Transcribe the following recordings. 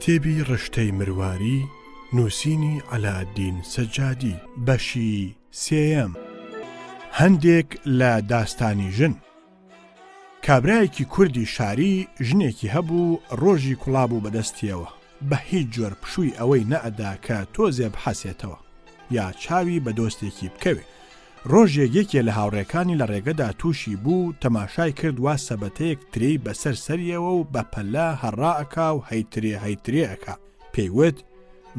کتێبی ڕشتەی مرواری نووسینی عەلاءالدین سەجادی بەشی سێیەم. هەندێک لە داستانی ژن. کابرایەکی کوردی شاری ژنێکی هەبوو ڕۆژی کوڵابوو بەدەستیەوە بە هیچ جۆر پشووی ئەوەی نەئەدا کە تۆزێ بحەسێتەوە یا چاوی بە دۆستێکی بکەوێ. ڕۆژێک یەکێ لە هاوڕێکانی لە ڕێگەدا تووشی بوو تەماشای کرد وا سەبەتەیەک ترێی بەسەر سەریەوە و بە پەلە هەڕائەکا و هەیترێەکە. پێیوت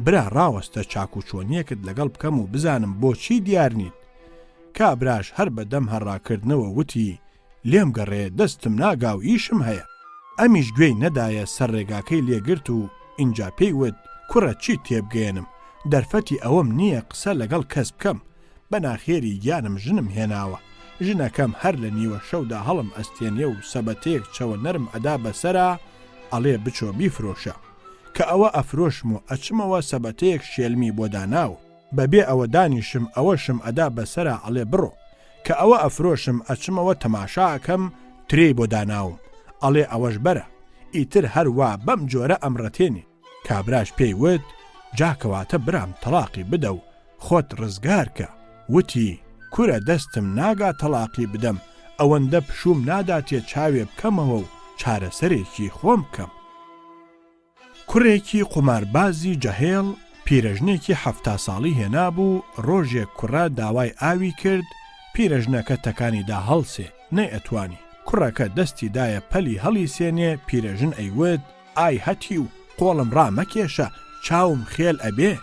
برا ڕاوەستە چاک و چۆنیەکت لەگەڵ بکەم و بزانم بۆچی دیار نیت. کابراش هەر بەدەم هەڕاکردنەوە وتی لێم گەڕێ دەستم ناگا و ئیشم هەیە. ئەمیش گوێی نەدایە سەر ڕێگاکەی لێگرت و اینجا پێیوت کوڕە چی تێبگەێنم دەرفەتی ئەوەم نییە قسە لەگەڵ کەس بکەم. بەناخێری گیانم ژنم هێناوە. ژنەکەم هەر لە نیوە شەودا هەڵم ئەستێنێ و سەبەتەیەک چەوە نەرم ئەدا بەسەرا ئەڵێ بچۆ بیفرۆشە. کە ئەوە ئەفرۆشم و ئەچمەوە سەبەتەیەک شێلمی بۆ داناو بەبێ ئەوە دانیشم ئەوەشم ئەدا بەسەرا ئەڵێ بڕۆ. کە ئەوە ئەفرۆشم ئەچمەوە تەماشاکەم ترێی بۆ داناوم ئەڵێ ئەوەش بەرە. ئیتر هەروە بەم جۆرە ئەمڕەتێنێ. کابراش پێیوت جاکەواتە برام تەلاقی بدە و خۆت ڕزگارکە. وتی کورە دەستم ناگا تەلاقی بدەم ئەوەندە پشوم ناداتێ چاوێ بکەمەوە و چارەسەرێکی خۆم بکەم. کوڕێکی قوماربازی جەهێڵ پیرەژنێکی 70 ساڵی هێنابوو. ڕۆژێک کوڕە داوای ئاوی کرد پیرەژنەکە تەکانیدا هەڵسێ نەیئەتوانی. کوڕەکە دەستی دایە پەلی هەڵی سێنێ. پیرەژن ئەیوت ئای هەتی و قۆڵم ڕامەکێشە چاوم خێل ئەبێ.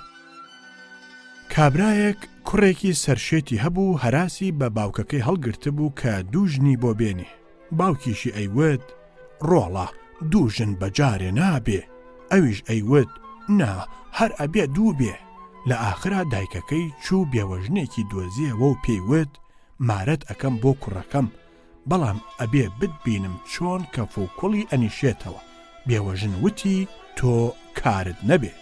کابرایەک کوڕێکی سەرشێتی هەبوو هەراسی بە باوکەکەی هەڵگرتە بوو کە دوو ژنی بۆ بێنێ. باوکیشی ئەیوت ڕۆڵە دوو ژن بەجارێ نابێ. ئەویش ئەیوت نا هەر ئەبێ دوو بێ. لە ئاخرا دایکەکەی چوو بێوەژنێکی دۆزیەوە و پێیوت مارەت ئەەکەم بۆ کوڕەکەم بەڵام ئەبێ بتبینم چۆن کەف و کوڵی ئەنیشێتەوە. بێوەژن وتی تۆ کارت نەبێ.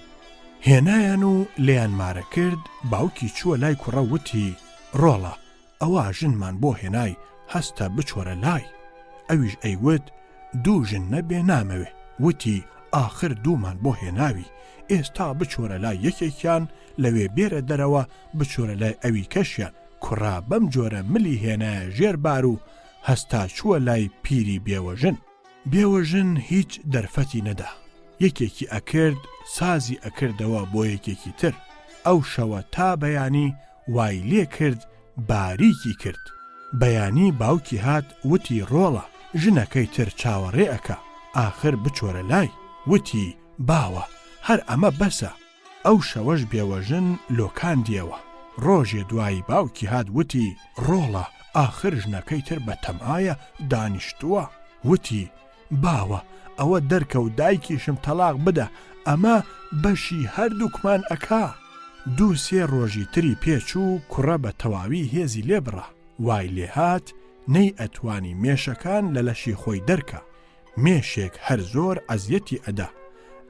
هێنایان و لێیان مارە کرد. باوکی چووە لای کوڕە وتی ڕۆڵە ئەوە ژنمان بۆ هێنای هەستە بچۆرە لای. ئەویش ئەیوت دوو ژن نەبێ نامەوێ. وتی ئاخر دوومان بۆ هێناوی ئێستا بچۆرە لای یەکێکیان لەوێ بێرە دەرەوە بچۆرە لای ئەوی کەشیان. کوڕا بەم جۆرە ملی هێنایە ژێربار و هەستا چووە لای پیری بێوەژن. بێوەژن هیچ دەرفەتی نەدا. یەکێکی ئەکرد سازی ئەکردەوە بۆ یەکێکی تر. ئەو شەوە تا بەیانی وای لێ کرد باریکی کرد. بەیانی باوکی هات وتی ڕۆڵە ژنەکەی تر چاوەڕێ ئەکا ئاخر بچۆرە لای. وتی باوە هەر ئەمە بەسە. ئەو شەوەش بێوەژن لۆکاندیەوە. ڕۆژێ دوایی باوکی هات وتی ڕۆڵە ئاخر ژنەکەی تر بە تەمایە دانیشتووە. وتی باوە ئەوە دەرکە و دایکیشم تەلاق بدە ئەمە بەشی هەردووکمان ئەکا. دوو سێ ڕۆژی تری پێچوو کوڕە بە تەواوی هێزی لێبڕە. وای لێ هات نەی ئەتوانی مێشەکان لە لەشی خۆی دەرکە. مێشێک هەر زۆر ئەزیەتی ئەدا.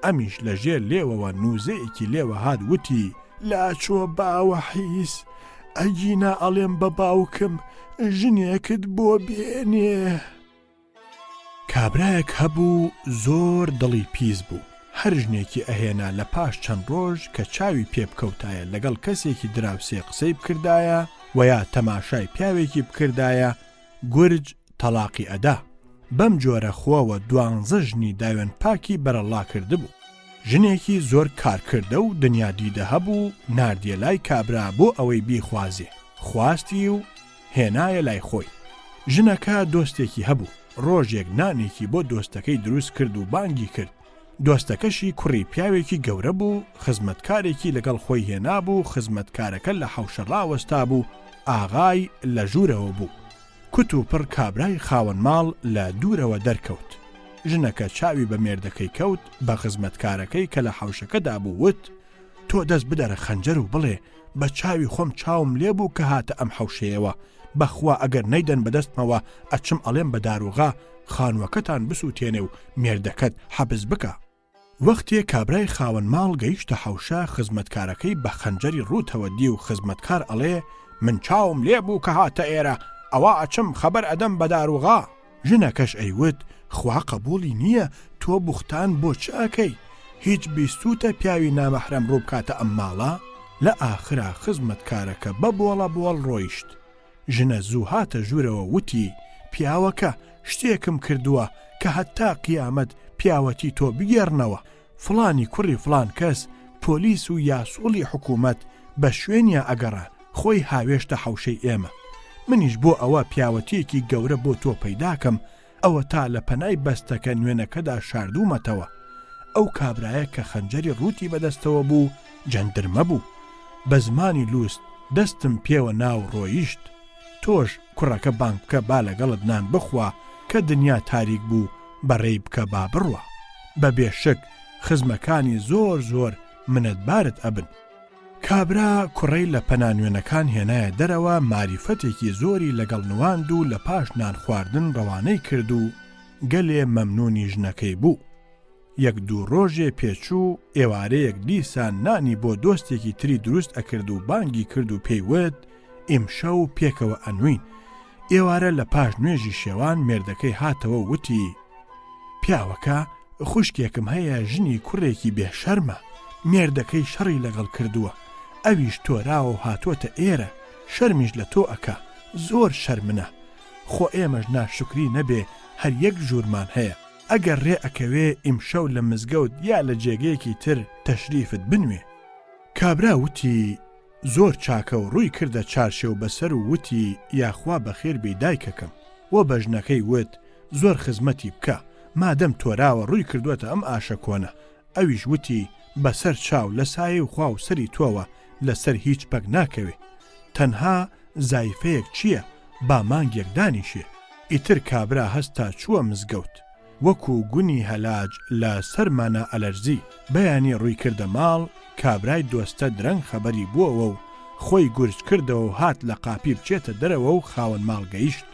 ئەمیش لەژێر لێوەوە نووزەیەکی لێوە هات وتی لاچۆ باوە حیس ئەگینا ئەڵێم بە باوکم ژنێکت بۆ بێنێ. کابرایەک هەبوو زۆر دڵی پیس بوو. هەر ژنێکی ئەهێنا لە پاش چەند ڕۆژ کە چاوی پێ بکەوتایە لەگەڵ کەسێکی دراوسێ قسەی بکردایە و یا تەماشای پیاوێکی بکردایە گورج تەلاقی ئەدا. بەم جۆرە خۆوە 12 ژنی داوێن پاکی بەرەڵا کرده بوو. ژنێکی زۆر کارکردە و دنیا دیدە هەبوو ناردیە لای کابرا بۆ ئەوەی بیخوازێ. خواستی و هێنایە لای خۆی. ژنەکە دۆستێکی هەبوو. ڕۆژێک نانێکی بۆ دۆستەکەی دروست کرد و بانگی کرد. دۆستەکەشی کوڕی پیاوێکی گەورە بوو خزمەتکارێکی لەگەڵ خۆی هێنا بوو. خزمەتکارەکە لە حەوشە ڕاوەستا بوو. ئاغای لە ژوورەوە بوو. کوت و پڕ کابرای خاوەن ماڵ لە دوورەوە دەرکەوت. ژنەکە چاوی بە مێردەکەی کەوت بە خزمەتکارەکەی کە لە حەوشەکەدا بوو وت تۆ دەست بدەرە خەنجەر و بڵێ بە چاوی خۆم چاوم لێبوو کە هاتە ئەم حەوشەیەوە بەخوا ئەگەر نەیدەن بەدەستمەوە ئەچم ئەڵێم بە داروغا خانووەکەتان بسووتێنێ و مێردەکەت حەبس بکە. وەختێ کابرای خاوەن ماڵ گەیشتە حەوشە خزمەتکارەکەی بە خەنجەری ڕووتەوە دی و خزمەتکار ئەڵێ من چاوم لێبوو کە هاتە ئێرە ئەوە ئەچم خەبەر ئەدەم بە داروغا. ژنەکەش ئەیوت خوا قبولی نییە تۆ بوختان بۆ چاکەی هیچ بیستوتە پیاوی نامەحرەم ڕووبکاتە ئەم ماڵە؟ لە ئاخرا خزمەتکارەکە بەبۆڵە بۆڵ ڕۆیشت. ژنە زوو هاتە ژوورەوە وتی پیاوەکە شتێکم کردووە کە هەتا قیامەت پیاوەتی تۆ بگێڕنەوە. فڵانی کوڕی فڵان کەس پۆلیس و یاسوڵی حکوومەت بە شوێنیە ئەگەڕان خۆی هاوێشتە حەوشەی ئێمە. منیش بۆ ئەوە پیاوەتیەکی گەورە بۆ تۆ پەیداکەم ئەوە تا لە پەنای بەستەکە نوێنەکەدا شاردوومەتەوە. ئەو کابرایە کە خەنجەری ڕووتی بەدەستەوە بوو جەندرمە بوو. بە زمانی لوست دەستم پێوە ناو ڕۆیشت. تۆش کوڕەکە بانگ بکە با لەگەڵت نان بخوا کە دنیا تاریک بوو بەڕێی بکە با بڕوە. بە بێشک خزمەکانی زۆر زۆر منەتبارت ئەبن. کابرا کوڕەی لە پەنانوێنەکان هێنایە دەرەوە ماریفەتێکی زۆری لەگەڵ نواند و لە پاش نان خواردن ڕەوانەی کرد و گەلێ مەمنونی ژنەکەی بوو. یەک دوو ڕۆژێ پێچوو ئێوارەیەک دیسان نانی بۆ دۆستێکی تری دروست ئەکرد و بانگی کرد و پێیوت ئیمشەو پێکەوە ئەنوین. ئێوارە لە پاش نوێژی شێوان مێردەکەی هاتەوە وتی پیاوەکە خوشکێکم هەیە ژنی کوڕێکی بێشەرمە. مێردەکەی شەڕی لەگەڵ کردووە. ئەویش تۆراوە و هاتووەتە ئێرە. شەرمیش لە تۆ ئەکا. زۆر شەرمنە. خۆ ئێمەش ناشکری نەبێ هەر یەک ژوورمان هەیە. ئەگەر ڕێ ئەکەوێ ئیمشەو لە مزگەوت یا لە جێگەیەکی تر تەشریفت بنوێ. کابرا وتی زۆر چاکە و ڕووی کردە چارشێو بەسەر و وتی یاخوا بەخێر بێ دایکەکەم. وە بەژنەکەی وت زۆر خزمەتی بکە مادەم تۆراوە ڕووی کردووەتە ئەم ئاشە کۆنە. ئەویش وتی بەسەر چاو لە سایە و خوا و سەری تۆوە لەسەر هیچ پەک ناکەوێ. تەنها زایفەیەک چییە؟ با مانگێک دانیشێ. ئیتر کابرا هەستا چووە مزگەوت. وەکو گونی هەلاج لە سەرمانە ئەلەرزی بەیانی ڕووی کردە ماڵ. کابرای دۆستە درەنگ خەبەری بووەوە و خۆی گورج کردەوە و هات لە قاپی بچێتە دەرەوە و خاوەن ماڵ گەیشت.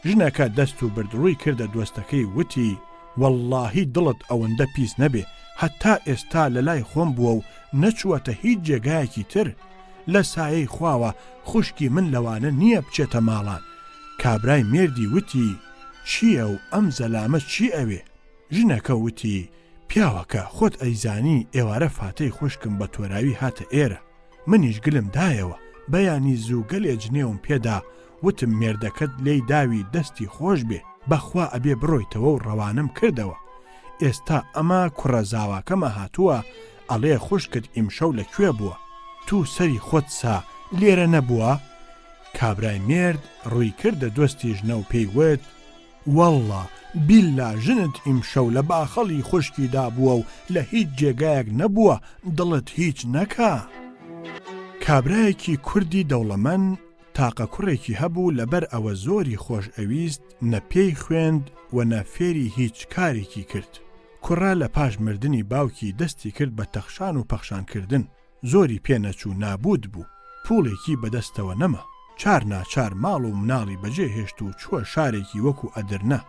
ژنەکە دەست و بردڕووی کردە دۆستەکەی وتی وەڵڵاهی دڵت ئەوەندە پیس نەبێ. هەتا ئێستا لە لای خۆم بووە و نەچووەتە هیچ جێگایەکی تر. لە سایەی خواوە خوشکی من لەوانە نییە بچێتە ماڵان. کابرای مێردی وتی چییە و ئەم زەلامە چی ئەوێ؟ ژنەکە وتی پیاوەکە خۆت ئەیزانی ئێوارە فاتەی خوشکم بە تۆراوی هاتە ئێرە. منیش گلم دایەوە بەیانی زوو گەلێ جنێوم پێدا وتم مێردەکەت لێی داوی دەستی خۆش بێ بەخوا ئەبێ بڕۆیتەوە و ڕەوانم کردەوە. ئێستا ئەمە کوڕە زاواکەمە هاتووە ئەڵێ خوشکت ئیمشەو لەکوێ بووە؟ تو سەری خۆت سا لێرە نەبووە؟ کابرای مێرد ڕووی کردە دۆستی ژنە و پێیوت وەڵڵا بیللا ژنت ئیمشەو لە باخەڵی خوشکیدا بووە و لە هیچ جێگایەک نەبووە دڵت هیچ نەکا. کابرایەکی کوردی دەوڵەمەند تاقە کوڕێکی هەبوو لەبەر ئەوە زۆری خۆش ئەویست نەپێی خوێند و نەفێری هیچ کارێکی کرد. کوڕا لە پاش مردنی باوکی دەستی کرد بە تەخشان و پەخشانکردن. زۆری پێنەچوو نابود بوو. پوڵێکی بەدەستەوە نەما. چار ناچار ماڵ و مناڵی بەجێ هێشت و چووە شارێکی وەکو ئەدرنە.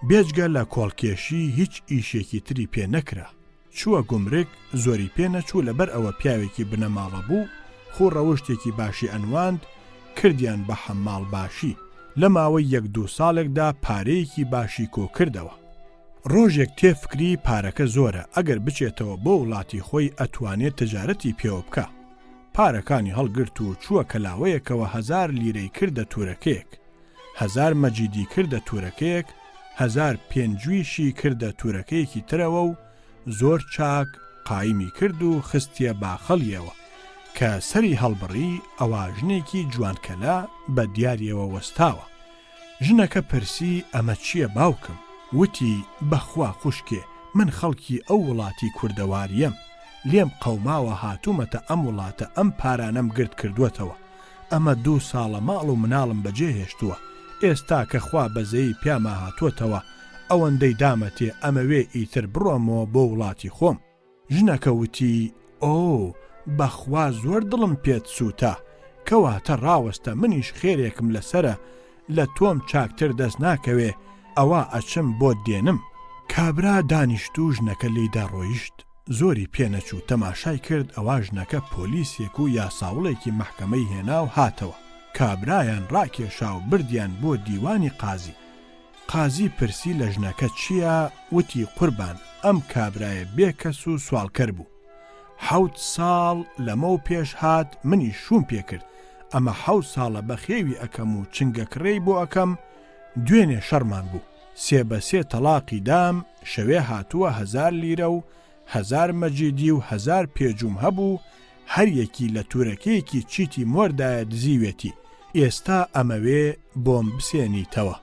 بێجگە لە کۆڵکێشی هیچ ئیشێکی تری پێ نەکرا. چووە گومرگ زۆری پێنەچوو لەبەر ئەوە پیاوێکی بنەماڵە بوو. خۆ ڕەوشتێکی باشی ئەنواند کردیان بە حەماڵ باشی. لە ماوەی 1-2 ساڵێکدا پارەیەکی باشی کۆ کردەوە. ڕۆژێک تێفکری پارەکە زۆرە ئەگەر بچێتەوە بۆ وڵاتی خۆی ئەتوانێت تجارەتی پێوە بکە. پارەکانی هەڵگرت و چووە کەلاوەیەکەوە 1000 لیرەی کردە تورەکەیەک. 1000 مەجیدی کردە تورەکەیەک. 1000 پێنجویشی کردە تورەکەیەکی ترەوە و زۆر چاک قایمی کرد و خستیە باخەڵیەوە کە سەری هەڵبڕی ئەوە ژنێکی جوانکەلا بە دیاریەوە وەستاوە. ژنەکە پرسی ئەمە چییە باوکم؟ وتی بەخوا خوشکێ من خەڵکی ئەو وڵاتی کوردەواریەم. لێم قەوماوە هاتوومەتە ئەم وڵاتە ئەم پارانەم گرت کردووەتەوە. ئەمە 2 ساڵە ماڵ و مناڵم بەجێ هێشتووە. ئێستا کە خوا بەزەی پیاما هاتووەتەوە ئەوەندەی دامەتێ ئەمەوێ ئیتر بڕۆمەوە بۆ وڵاتی خۆم. ژنەکە وتی ئۆ بەخوا زۆر دڵم پێت سووتە کەواتە ڕاوەستە منیش خێرێکم لەسرە لە تۆم چاکتر دەست ناکەوێ ئەوە ئەچم بۆ دێنم. کابرا دانیشت و ژنەکە لێیدا ڕۆیشت. زۆری پێنەچوو تەماشای کرد ئەوە ژنەکە پۆلیسێک و یاساوڵێکی مەحکەمەی هێنا و هاتەوە. کابرایان ڕاکێشا و بردیان بۆ دیوانی قازی. قازی پرسی لە ژنەکە چییە؟ وتی قوربان ئەم کابرایە بێکەس و سوالکەر بوو. 7 ساڵ لەمە و پێش هات منی شوم پێکرد، ئەمە 7 ساڵە بە خێوی ئەەکەم و چنگەکڕێی بۆ ئەەکەم، دوێنێ شەڕمان بوو. 3 بە 3 تەلاقی دام، شەوێ هاتووە 1000 لیرە و 1000 مەجیدی و 1000 پێجوم هەبوو، هەر یەکی لە تورەکەیەکی چیتی مۆردایە دزیوێتی. ئێستا ئەمەوێ بۆم بسێنیتەوە.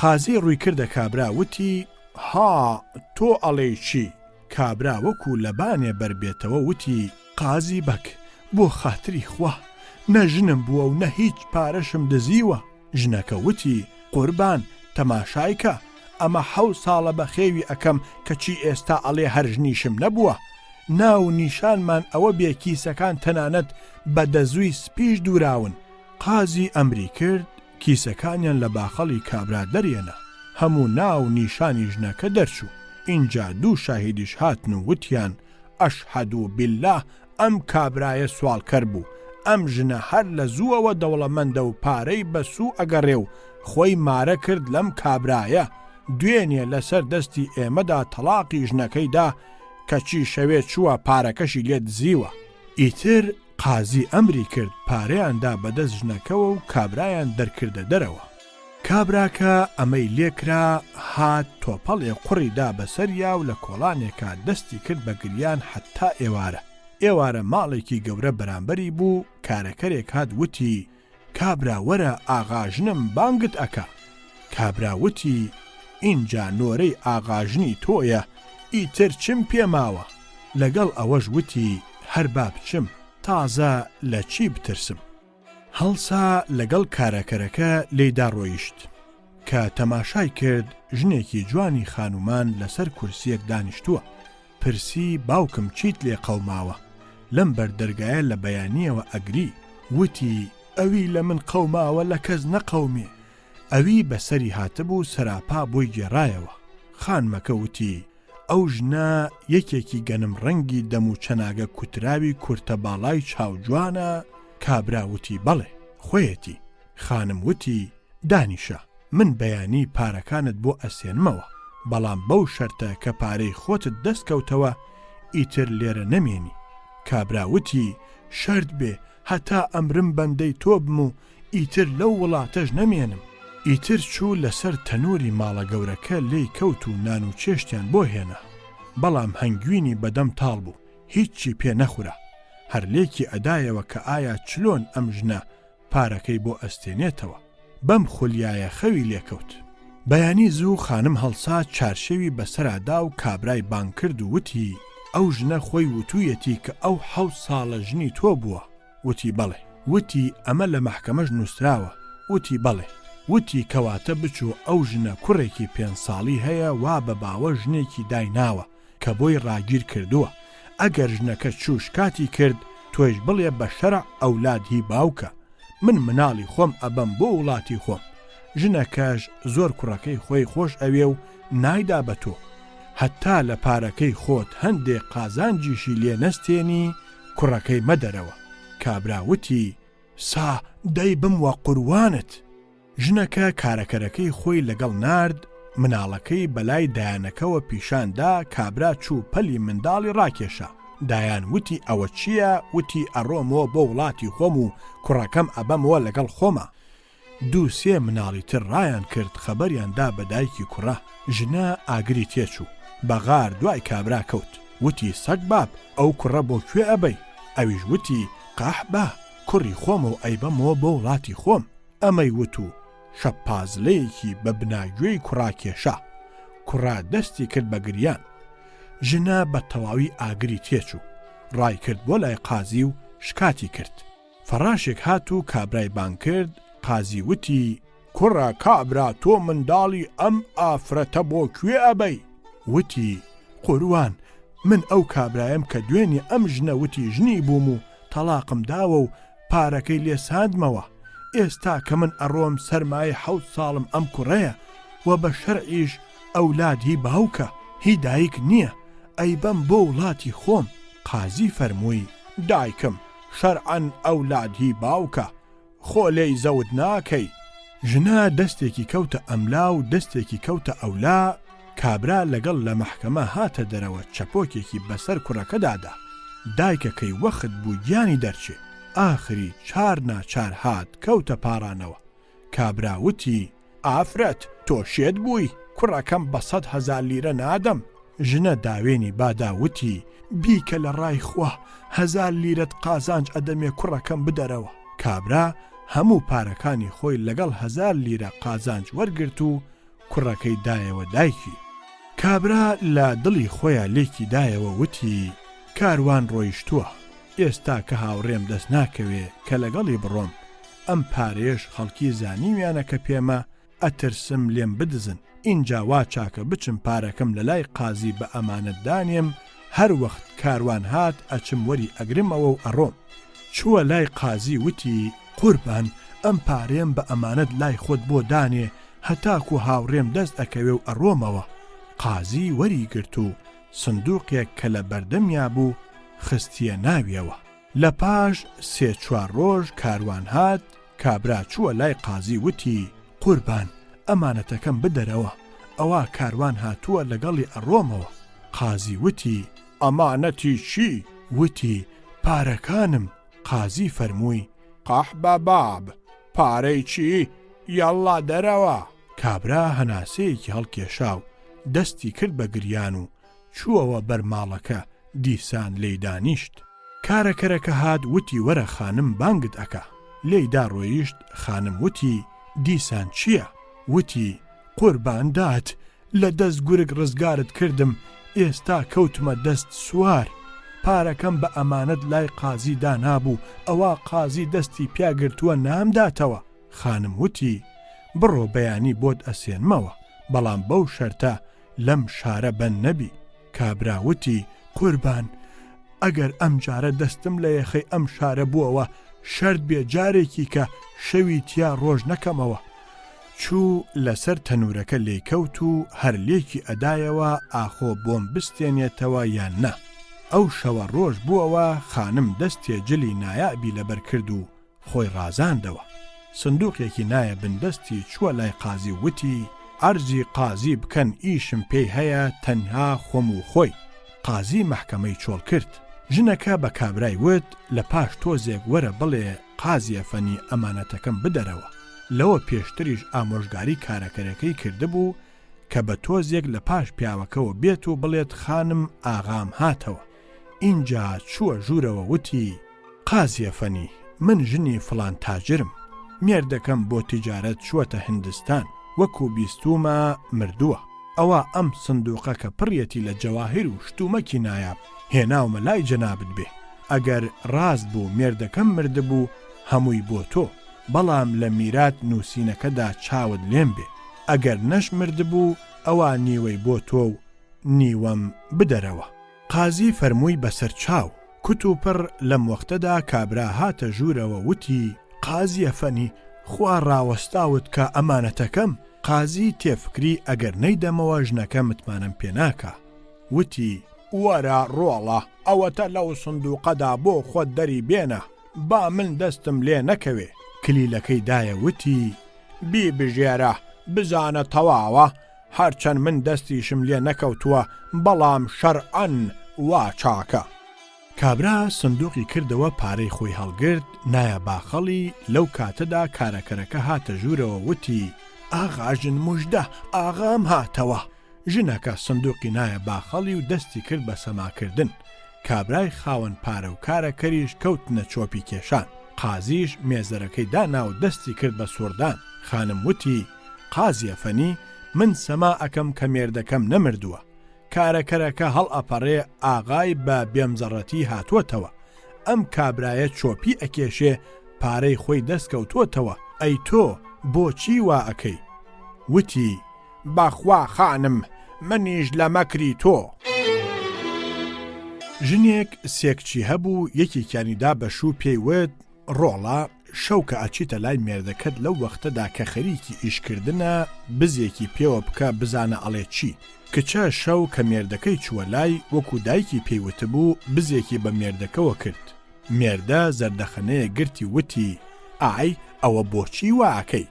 قازی ڕووی کردە کابرا وتی ها تۆ ئەڵێی چی؟ کابرا وەکو لەبانێ بەربێتەوە وتی قازی بەک بۆ خاتری خوا نەژنم بووە و نە هیچ پارەشم دزیوە. ژنەکە وتی قوربان تەماشایکە ئەمە 7 ساڵە بە خێوی ئەەکەم کەچی ئێستا ئەڵێ هەرژنیشم نەبووە. ناو نیشانمان ئەوە بێ کیسەکان تەنانەت بە دەزووی سپیش دووراون. قازی ئەمری کرد کیسەکانیان لە باخەڵی کابرا دەرێنە. هەموو ناو نیشانی ژنەکە دەرچوو. اینجا 2 شاهیدیش هاتن و وتیان ئەشهەدو بالله ئەم کابرایە سوالکەر بوو. ئەم ژنە هەر لە زووەوە دەوڵەمەندە و پارەی بەسوو ئەگەڕێ و خۆی مارە کرد لەم کابرایە. دوێنێ لەسەر دەستی ئێمەدا تەلاقی ژنەکەیدا کەچی شەوێ چووە پارەکەشی لێ دزیوە. ئیتر قازی ئەمری کرد پارەیاندا بەدەست ژنەکەوە و کابرایان دەرکردە دەرەوە. کابراکە ئەمەی لێکرا هات تۆپەڵێ قوڕیدا بەسەریا و لە کۆڵانێکە دەستی کرد بە گریان حتا ئێوارە. ئێوارە ماڵێکی گەورە بەرامبەری بوو. کارەکەرێک هات وتی کابرا وەرە ئاغاژنم بانگت ئەکا. کابرا وتی اینجا نۆرەی ئاغاژنی تۆیە، ئیتر چم پێماوە. لەگەڵ ئەوەش وتی هەر با بچم تازە لە چی بترسم. هەڵسا لەگەڵ کارەکەرەکە لێدا ڕۆیشت کە تەماشای کرد ژنێکی جوانی خانومان لەسەر کورسیەک دانیشتووە. پرسی باوکم چیت لێ قەوماوە؟ لەم بەردەرگایە لە بەیانیەوە ئەگری. وتی ئەوی لە من قەوماوە لە کەس نەقەومێ. ئەوی بەسەری هاتبوو سەراپا بۆی گێڕایەوە. خانمەکە وتی ئەو ژنە یەکێکی گەنم ڕەنگی دەم و چەناگە کوتراوی کورتە باڵای چاوجوانە. کابرا وتی بەڵێ خۆیەتی. خانم وتی دانیشە من بەیانی پارەکانت بۆ ئەسێنمەوە، بەڵام بەو شەرتە کە پارەی خۆتت دەستکەوتەوە ئیتر لێرە نەمێنی. کابرا وتی شەرت بێ هەتا ئەمرم بەندەی تۆ بم و ئیتر لەو وڵاتەش نەمێنم. ئیتر چوو لەسەر تەنووری ماڵە گەورەکە لێی کەوت و نان و چێشتیان بۆ هێنا، بەڵام هەنگوینی بەدەم تاڵ بوو، هیچی پێ نەخورە. هەر لێکی ئەدایەوە کە ئایا چلۆن ئەم ژنە پارەکەی بۆ ئەستێنێتەوە. بەم خولیایە خەوی لێکەوت. بەیانی زوو خانم هەڵسا چارشێوی بەسەرادا و کابرای بانگ کرد و وتی ئەو ژنە خۆی وتوویەتی کە ئەو 7 ساڵە ژنی تۆ بووە. وتی بەڵێ. وتی ئەمە لە مەحکەمەش نووسراوە. وتی بەڵێ. وتی کەواتە بچوو ئەو ژنە کوڕێکی 5 ساڵی هەیە وا بە باوە ژنێکی دایناوە کە بۆی ڕاگیر کردووە. ئەگەر ژنەکە چوش کاتی کرد تۆیش بڵێ بە شەرع ئەولاد هی باوکە، من مناڵی خۆم ئەبەم بۆ وڵاتی خۆم. ژنەکەش زۆر کوڕەکەی خۆی خۆش ئەوێ و نایدا بە تۆ، هەتا لە پارەکەی خۆت هەندێک قازانجیشی لێ نەستێنی کوڕەکەی مەدەرەوە. کابراوتی سا دەی بم وە قوروانت. ژنەکە کارەکەرەکەی خۆی لەگەڵ نارد، مناڵەکەی بەلای دایانەکەوە پیشاندا. کابرا چوو پەلی منداڵی ڕاکێشا. دایان وتی ئەوە چییە؟ وتی ئەڕۆمەوە بۆ وڵاتی خۆم و کوڕەکەم ئەبەمەوە لەگەڵ خۆمە. 2-3 مناڵی تر ڕایان کرد خەبەریاندا بە دایکی کوڕە. ژنە ئاگری تێچوو، بەغار دوای کابرا کەوت. وتی سەگ باب ئەو کوڕە بۆ کوێ ئەبەی؟ ئەویش وتی قاحبا کوڕی خۆمە و ئەیبەمەوە بۆ وڵاتی خۆم. ئەمەی وتو شەپازلەیەکی بە بناگوێی کوڕاکێشا. کوڕا دەستی کرد بە گریان. ژنە بە تەواوی ئاگری تێچوو، ڕای کرد بۆ لای قازی و شکاتی کرد. فەراشێک هات و کابرای بانگ کرد. قازی وتی کوڕە کابرا تۆ منداڵی ئەم ئافرەتە بۆ کوێ ئەبەی؟ وتی قوروان من ئەو کابرایم کە دوێنێ ئەم ژنە وتی ژنی بووم و تەلاقم داوە و پارەکەی لێ ساندمەوە. ئێستا کە من ئەڕۆم سەرمایە 7 ساڵم ئەم کوڕەیە و بە شەرعیش ئەولاد هی باوکە، هی دایک نییە، ئەیبەم بۆ وڵاتی خۆم. قازی فەرمووی دایکم شەرعەن ئەولاد هی باوکە، خۆ لێی زەود ناکەی. ژنە دەستێکی کەوتە ئەملا و دەستێکی کەوتە ئەولا. کابرا لەگەڵ لە مەحکەمە هاتە دەرەوە چەپۆکێکی بەسەر کوڕەکەدادا. دایکەکەی وەخت بوو گیانی دەرچێ. ئاخری 4 ناچار هات کەوتە پاڕانەوە. کابرا وتی ئافرەت تۆ شێت بووی، کوڕەکەم بە 100,000 لیرە نادەم. ژنە داوێنی بادا وتی بیکە لە ڕای خوا 1000 لیرەت قازانج ئەدەمێ کوڕەکەم بدەرەوە. کابرا هەموو پارەکانی خۆی لەگەڵ 1000 لیرە قازانج وەرگرت و کوڕەکەی دایەوە دایکی. کابرا لە دڵی خۆیان لێکی دایەوە وتی کاروان ڕۆیشتووە، ئێستا کە هاوڕێم دەست ناکەوێ کە لەگەڵی بڕۆم، ئەم پارێش خەڵکی زانیویانە کە پێمە ئەترسم لێم بدزن. اینجا وا چاکە بچم پارەکەم لە لای قازی بە ئەمانەتدانێم، هەر وەخت کاروان هات ئەچم وەری ئەگرمەوە و ئەڕۆم. چووە لای قازی وتی قوربان ئەم پارێم بە ئەمانەت لای خۆت بۆ دانێ هەتاکو هاوڕێم دەست ئەکەوێ و ئەڕۆمەوە. قازی وەری گرت و سندوقێک کە لە بەردەمیا بوو خستیە ناویەوە. لە پاش 3-4 ڕۆژ کاروان هات. کابرا چووە لای قازی وتی قوربان ئەمانەتەکەم بدەرەوە، ئەوە کاروان هاتووە لەگەڵی ئەڕۆمەوە. قازی وتی ئەمانەتی چی؟ وتی پارەکانم. قازی فەرمووی قاح بەباب، پارەی چی؟ یەڵڵا دەرەوە. کابرا هەناسەیەکی هەڵکێشا و دەستی کرد بە گریان و چووەوە بەرماڵەکە دیسان لێی دانیشت. کارەکەرەکە هات وتی وەرە خانم بانگت ئەکا. لێیدا ڕۆیشت. خانم وتی دیسان چییە؟ وتی قوربان دات لە دەست گورگ ڕزگارت کردم، ئێستا کەوتمە دەست سوار. پارەکەم بە ئەمانەت لای قازی دانابوو، ئەوە قازی دەستی پیاگرتووە نامداتەوە. خانم وتی بڕۆ بەیانی بۆت ئەسێنمەوە، بەڵام بەو شەرتە لەم شارە بەن نەبی. کابرا وتی قوربان ئەگەر ئەم جارە دەستم لە یەخەی ئەم شارە بووەوە شەرت بێ جارێکی کە شەوی تیا ڕۆژ نەکەمەوە. چوو لەسەر تەنورەکە لێکەوت و هەر لێکی ئەدایەوە ئاخۆ بۆم بستێنێتەوە یان نە. ئەو شەوە ڕۆژ بووەوە. خانم دەستێ جلی نایابی لەبەر کرد و خۆی ڕازاندەوە. سندوقێکی نایە بندەستی چووە لای قازی وتی ئەرزی قازی بکەن، ئیشم پێی هەیە تەنها خۆم و خۆی. قازی مەحکەمەی چۆڵ کرد. ژنەکە بە کابرای وت لە پاش تۆزێک وەرە بڵێ قازیە فەنی ئەمانەتەکەم بدەرەوە. لەوە پێشتریش ئامۆژگاری کارەکەرەکەی کردبوو کە بە تۆزێک لە پاش پیاوەکەەوە بێت و بڵێت خانم ئاغام هاتەوە. اینجا چووە ژوورەوە وتی قازیە فەنی من ژنی فڵان تاجرم، مێردەکەم بۆ تیجارەت چووەتە هندستان، وەکو بیستومە مردووە. ئەوە ئەم سندوقە کە پڕیەتی لە جەواهیر و شتومەکی نایاب هێناومە لای جەنابت بێ. ئەگەر ڕاست بوو مێردەکەم مردبوو هەمووی بۆ تۆ، بەڵام لە میرات نووسینەکەدا چاوت لێم بێ. ئەگەر نەش مردبوو ئەوە نیوەی بۆ تۆ و نیوەم بدەرەوە. قازی فەرمووی بەسەر چاو. کوت و پڕ لەم وەختەدا کابرا هاتە ژوورەوە وتی قازیە فەنی خوا ڕاوەستاوت کە ئەمانەتەکەم. قازی تێفکری ئەگەر نەیدەمەوە ژنەکە متمانم پێ ناکە. وتی وەرە ڕۆڵە ئەوەتە لەو سندوقەدا بۆ خۆت دەری بێنە، با من دەستم لێ نەکەوێ. کلیلەکەی دایە وتی بی بژێرە بزانە تەواوە، هەرچەند من دەستیشم لێ نەکەوتووە، بەڵام شەرعەن وا چاکە. کابرا سندوقی کردەوە پارەی خۆی هەڵگرت نایە باخەڵی. لەو کاتەدا کارەکەرەکە هاتە ژوورەوە وتی ئاغاژن موژدە ئاغام هاتەوە. ژنەکە سندوقی نایە باخەڵی و دەستی کرد بە سەماکردن. کابرای خاوەن پارە و کارەکەریش کەوتنە چۆپی کێشان. قازیش مێزەرەکەی دانا و دەستی کرد بە سووردان. خانم وتی قازیە فەنی من سەما ئەکەم کە مێردەکەم نەمردووە. کارەکەرەکە هەڵ ئەپەڕێ ئاغای بە بێمزەڕەتی هاتووەتەوە. ئەم کابرایە چۆپی ئەکێشێ پارەی خۆی دەستکەوتووەتەوە. ئەی تۆ بۆچی وا ئەکەی؟ وتی بەخوا خانم منیش لە مەکری تۆ. ژنێک سێکچی هەبوو، یەکێکیانیدا بە شوو پێی وت ڕۆڵە شەو کە ئەچیتە لای مێردەکەت لەو وەختەدا کە خەریکی ئیشکردنە بزێکی پێوە بکە بزانە ئەڵێ چی. کچە شەو کە مێردەکەی چووە لای وەکو دایکی پێیوت بوو بزێکی بە مێردەکەەوە کرد. مێردە زەردەخەنەیە گرتی وتی ئای ئەوە بۆچی وا ئەکەی؟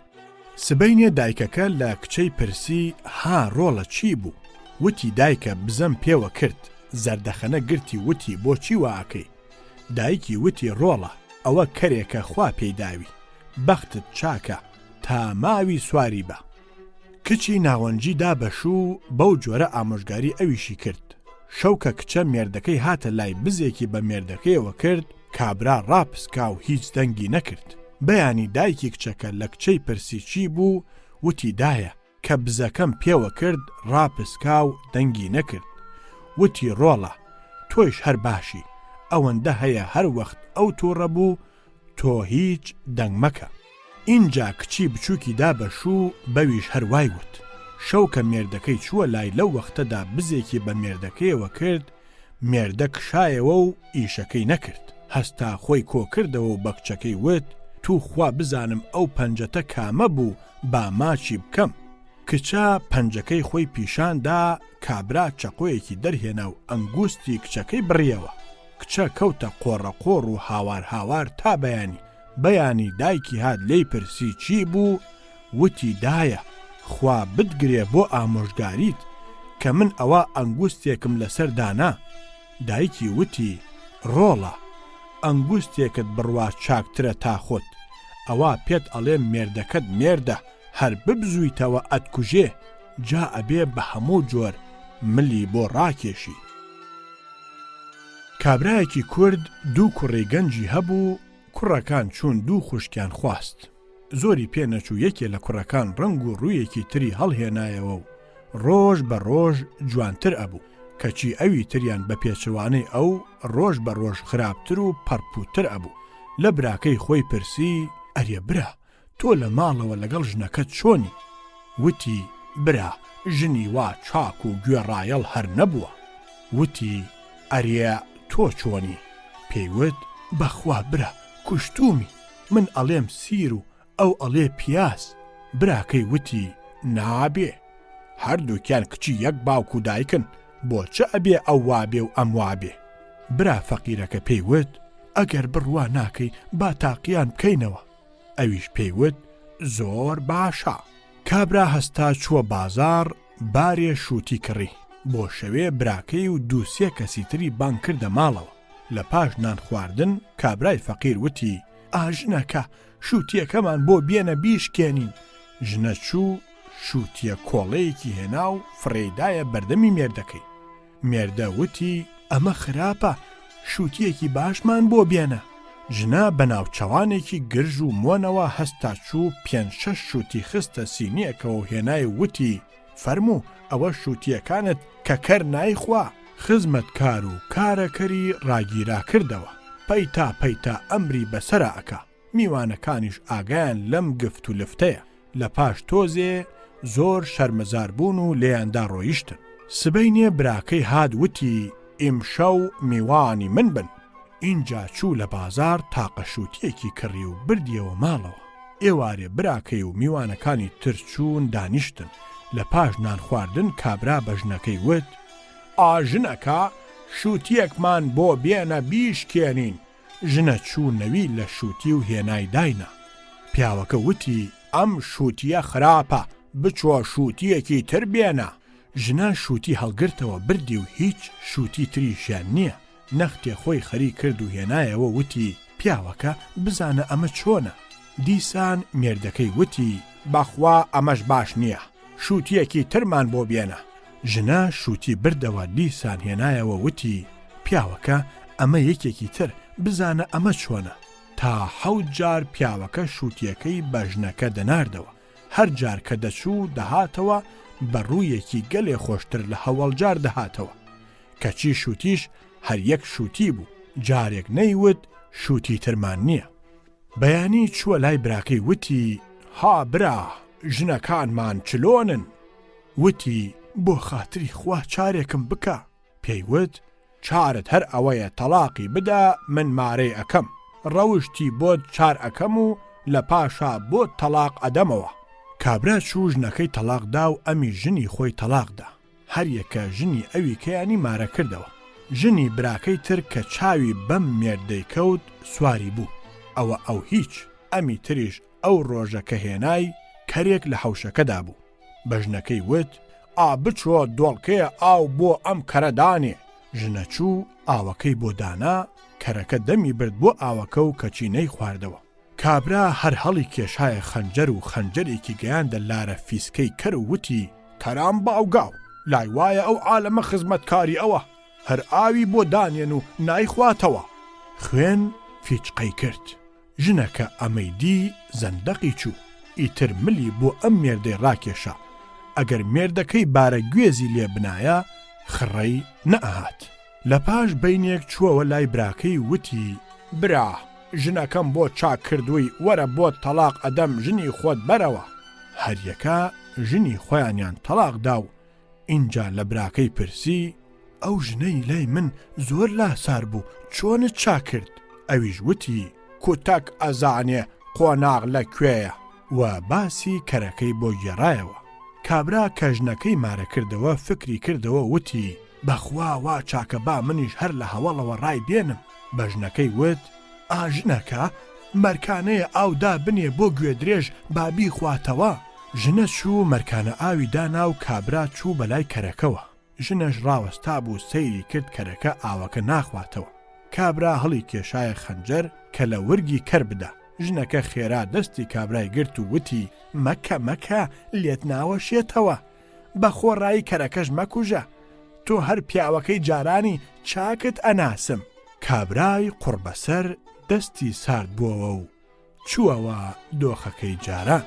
سبەینێ دایکەکە لە کچەی پرسی ها ڕۆڵە چی بوو؟ وتی دایکە بزەم پێوە کرد، زەردەخەنە گرتی وتی بۆچی واکەی؟ دایکی وتی ڕۆڵە، ئەوە کەرێکە خوا پێیداوی، بەختت چاکە تا ماوی سواری بە. کچی ناوەنجی دابەشوو بەو جۆرە ئامۆژگاری ئەویشی کرد. شەوکە کچە مێردەکەی هاتە لای بزێکی بە مێردەکەیەوە کرد، کابرا ڕاپسکا و هیچ دەنگی نەکرد. بەیانی دایکی کچەکە لە کچەی پرسی چی بوو، وتی دایە کە بزەکەم پێوە کرد ڕاپسکا و دەنگی نەکرد. وتی ڕۆڵە، تۆیش هەر باشی، ئەوەندە هەیە هەر وەخت ئەو تووڕە بوو تۆ هیچ دەنگ مەکە. اینجا کچی بچووکی دابەشوو بەویش هەروای وت. شەوکە مێردەکەی چووە لای لەو وەختەدا بزێکی بە مێردەکەیەوە کرد، مێردە کشایەوە و ئیشەکەی نەکرد. هەستا خۆی کۆ کردەوە و بە کچەکەی وت تو خوا بزانم ئەو پەنجەتە کامە بوو با ماچی بکەم. کچە پەنجەکەی خۆی پیشاندا، کابرا چەقۆیەکی دەرهێنا و ئەنگوستی کچەکەی بڕیەوە. کچە کەوتە قۆڕەقۆڕ و هاوار هاوار تا بەیانی دایکی هات لێی پرسی چی بوو، وتی دایە خوا بتگرێ بۆ ئامۆژگاریت کە من ئەوە ئەنگوستێکم لەسەر دانا. دایکی وتی ڕۆڵە، ئەنگوستێکت بڕوا چاکترە تا خۆت، ئەوە پێت ئەڵێ مێردەکەت مێردە، هەر ببزوویتەوە ئەتکوژێ، جا ئەبێ بە هەموو جۆر ملی بۆ ڕاکێشی. کابرایەکی کورد دوو کوڕی گەنجی هەبوو، کوڕەکان چوون دوو خوشکیان خواست. زۆری پێنەچوو یەکێ لە کوڕەکان ڕنگ و ڕوویەکی تری هەڵهێنایەوە و ڕۆژ بە ڕۆژ جوانتر ئەبوو، کەچی ئەوی تریان بە پێچەوانەی ئەو ڕۆژ بە ڕۆژ خراپتر و پەرپووتر ئەبوو. لە براکەی خۆی پرسی ئەرێ برا تۆ لە ماڵەوە لەگەڵ ژنەکەت چۆنی؟ وتی برا ژنی وا چاک و گوێڕایەڵ هەر نەبووە. وتی ئەرێ تۆ چۆنی؟ پێیوت بەخوا برا کوشتومی، من ئەڵێم سیر و ئەو ئەڵێ پیاس. براکەی وتی نابێ، هەردووکیان کچی یەک باوک و دایکن، بۆچە ئەبێ ئەو وابێ و ئەم وابێ؟ برا فەقیرەکە پێیوت ئەگەر بڕوا ناکەی با تاقییان بکەینەوە. ئەویش پێیوت زۆر باشە. کابرا هەستا چووە بازار، بارێ شووتی کڕی، بۆ شەوێ براکەی و دووسێ کەسی تری بانگ کردە ماڵەوە. لە پاش نان خواردن کابرای فەقیر وتی ئاژنەکە شووتیەکەمان بۆ بێنە بیشکێنین. ژنە چوو شووتیە کۆڵەیەکی هێنا و فڕێدایە بەردەمی مێردەکەی. مێردە وتی ئەمە خراپە، شووتیەکی باشمان بۆ بێنە. ژنە بەناوچەوانێکی گرژ و مۆنەوە هەستا چوو 5-6 شووتی خستە سینیەکەوە و هێنای وتی فەرموو ئەوە شووتیەکانت کە کەر نایخوا. خزمەتکار و کارەکەری ڕاگیرا کردەوە، پەیتا پەیتا ئەمری بەسەرا ئەکا. میوانەکانیش ئاگایان لەم گفت و لفتەیە. لە پاش تۆزێ زۆر شەرمەزار بوون و لێیاندا ڕۆیشتن. سبەینێ براکەی هات وتی ئیمشەو میوانی من بن. اینجا چوو لە بازار تاقە شووتیەکی کڕی و بردیەوە ماڵەوە. ئێوارێ براکەی و میوانەکانی ترچوون دانیشتن. لە پاش نان خواردن کابرا بە ژنەکەی وت ئاژنەکە شووتیەکمان بۆ بێنە بیشکێنین. ژنە چوو نەوی لە شووتی و هێنای داینا. پیاوەکە وتی ئەم شووتیە خراپە، بچۆ شووتیەکی تر بێنە. ژنە شووتی هەڵگرتەوە بردی و هیچ شووتی تریشیان نییە. نەختێ خۆی خەری کرد و هێنایەوە وتی پیاوەکە بزانە ئەمە چۆنە. دیسان مێردەکەی وتی بەخوا ئەمەش باش نییە، شووتیەکی ترمان بۆ بێنە. ژنە شووتی بردەوە دیسان هێنایەوە وتی پیاوەکە ئەمە یەکێکی تر، بزانە ئەمە چۆنە. تا 7 جار پیاوەکە شووتیەکەی بە ژنەکە دەناردەوە. هەر جار کە دەچوو دەهاتەوە بە ڕوویەکی گەلێ خۆشتر لە هەوڵجار دەهاتەوە. کەچی شووتیش هەر یەک شووتی بوو، جارێک نەیوت شووتی ترمان نییە. بەیانی چووە لای براکەی وتی ها برا ژنەکانمان چلۆنن. وتی بۆ خاتری خوا چارێکم بکە. پێیوت چارت هەر ئەوەیە تەلاقی بدە، من مارەی ئەەکەم، ڕەوشتی بۆت 4 ئەەکەم و لە پاشا بۆت تەلاق ئەدەمەوە. کابرا چوو ژنەکەی تەلاقدا و ئەمی ژنی خۆی تەلاقدا. هەر یەکە ژنی ئەوی کەیانی مارە کردەوە. ژنی براکەی تر کە چاوی بەم مێردەی کەوت سواری بوو. ئەوە ئەو هیچ، ئەمی تریش ئەو ڕۆژە کە هێنای کەرێک لە حەوشەکەدا بوو. بەژنەکەی وت: ئا بچۆ دۆڵکەیە ئاو بۆ ئەم کەرەدانێ. ژنە چوو ئاوەکەی بۆ دانا، کەرەکە دەمی برد بۆ ئاوەکە و کەچینەی خواردەوە. کابرا هەر هەڵی کێشایە خەنجەر و خەنجەرێکی گەیاندە لارە فیسکەی کەر و وتی: کەرام باوگاو، لای وایە ئەو عالەمە خزمەتکاری ئەوە، هەر ئاوی بۆ دانێن و نایخواتەوە. خوێن فیچقەی کرد. ژنەکە ئەمەیدی زەندەقی چوو، ئیتر ملی بۆ ئەم مێردەی ڕاکێشا. ئەگەر مێردەکەی بارە گوێزی لێ بنایە خڕەی نەئەهات. لە پاش بەینێک چووەوە لای براکەی وتی: برا، ژنەکەم بۆ چاک کردووی، وەرە بۆ تەلاق ئەدەم، ژنی خۆت بەرەوە. هەریەکە ژنی خۆیانیان تەلاق دا و ئینجا لە براکەی پرسی: ئەو ژنەی لای من زۆر لاسار بوو، چۆنت چاک کرد؟ ئەویش وتی: کوتەک ئەزانێ قۆناغ لەکوێیە. و باسی کەرەکەی بۆ گێڕایەوە. کابرا کە ژنەکەی مارە کردەوە فکری کردەوە، وتی: بەخوا وا چاکە با منیش هەر لە هەوڵەوە ڕای بێنم. بە ژنەکەی وت: ئاژنەکە مەرکانەیە ئاودا بنێ بۆ گوێ درێژ بابی خواتەوە. ژنە چوو مەرکانە ئاوی دانا و کابرا چوو بەلای کەرەکەوە. ژنەش ڕاوەستا بوو سەیری کرد کەرەکە ئاوەکە ناخواتەوە. کابرا هەڵی کێشایە خەنجەر کە لە ورگی کەر بدا. ژنەکە خێرا دەستی کابرای گرت و وتی: مەکە مەکە، لێت ناوەشێتەوە، بە خۆڕایی کەرەکەش مەکوژە، تۆ هەر پیاوەکەی جارانی چاکت ئەناسم. کابرای قوڕبەسەر دەستی سارد بووەوە و چووەوە دۆخەکەی جاران.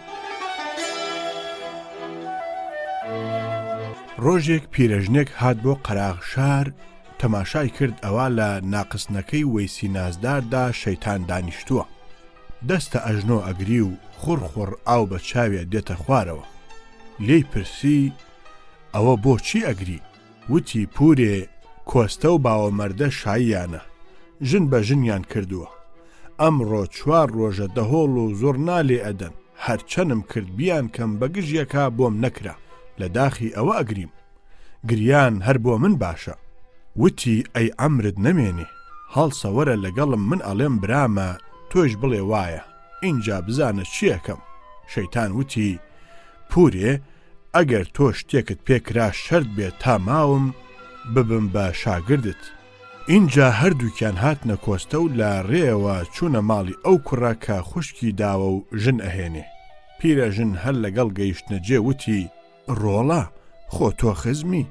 ڕۆژێک پیرەژنێک هات بۆ قەراغ شار، تەماشای کرد ئەوە لە ناقسنەکەی وەیسی نازداردا شەیتان دانیشتووە. دەستە ئەژنۆ ئەگری و خوڕ ئاو بە چاویە دێتە خوارەوە. لێی پرسی: ئەوە بۆچی ئەگری؟ وتی: پورێ، کۆستە و باوەمەردە شاییانە، ژن بە ژنیان کردووە. ئەمڕۆ 4 ڕۆژە دەهۆڵ و زۆر نالێ ئەدەن، هەرچەنم کرد بیان کەم بە گژیەکە بۆم نەکرا، لە داخی ئەوە ئەگریم، گریان هەر بۆ من باشە. وتی: ئەی ئەمرت نەمێنێ، هەڵسەوەرە لەگەڵم، من ئەڵێم برامە، تۆش بڵێ وایە، اینجا بزانە چیەکەم. شەیتان وتی: پورێ، ئەگەر تۆ شتێکت پێکرا شەرت بێت تا ماوم ببم بە شاگردت. اینجا هەردووکیان هاتنە کۆستە و لە ڕێەوە چوونە ماڵی ئەو کوڕە کە خوشکی داوە و ژن ئەهێنێ. پیرەژن هەر لەگەڵ گەیشتنە جێ وتی: ڕۆڵە، خۆ تۆ خزمی،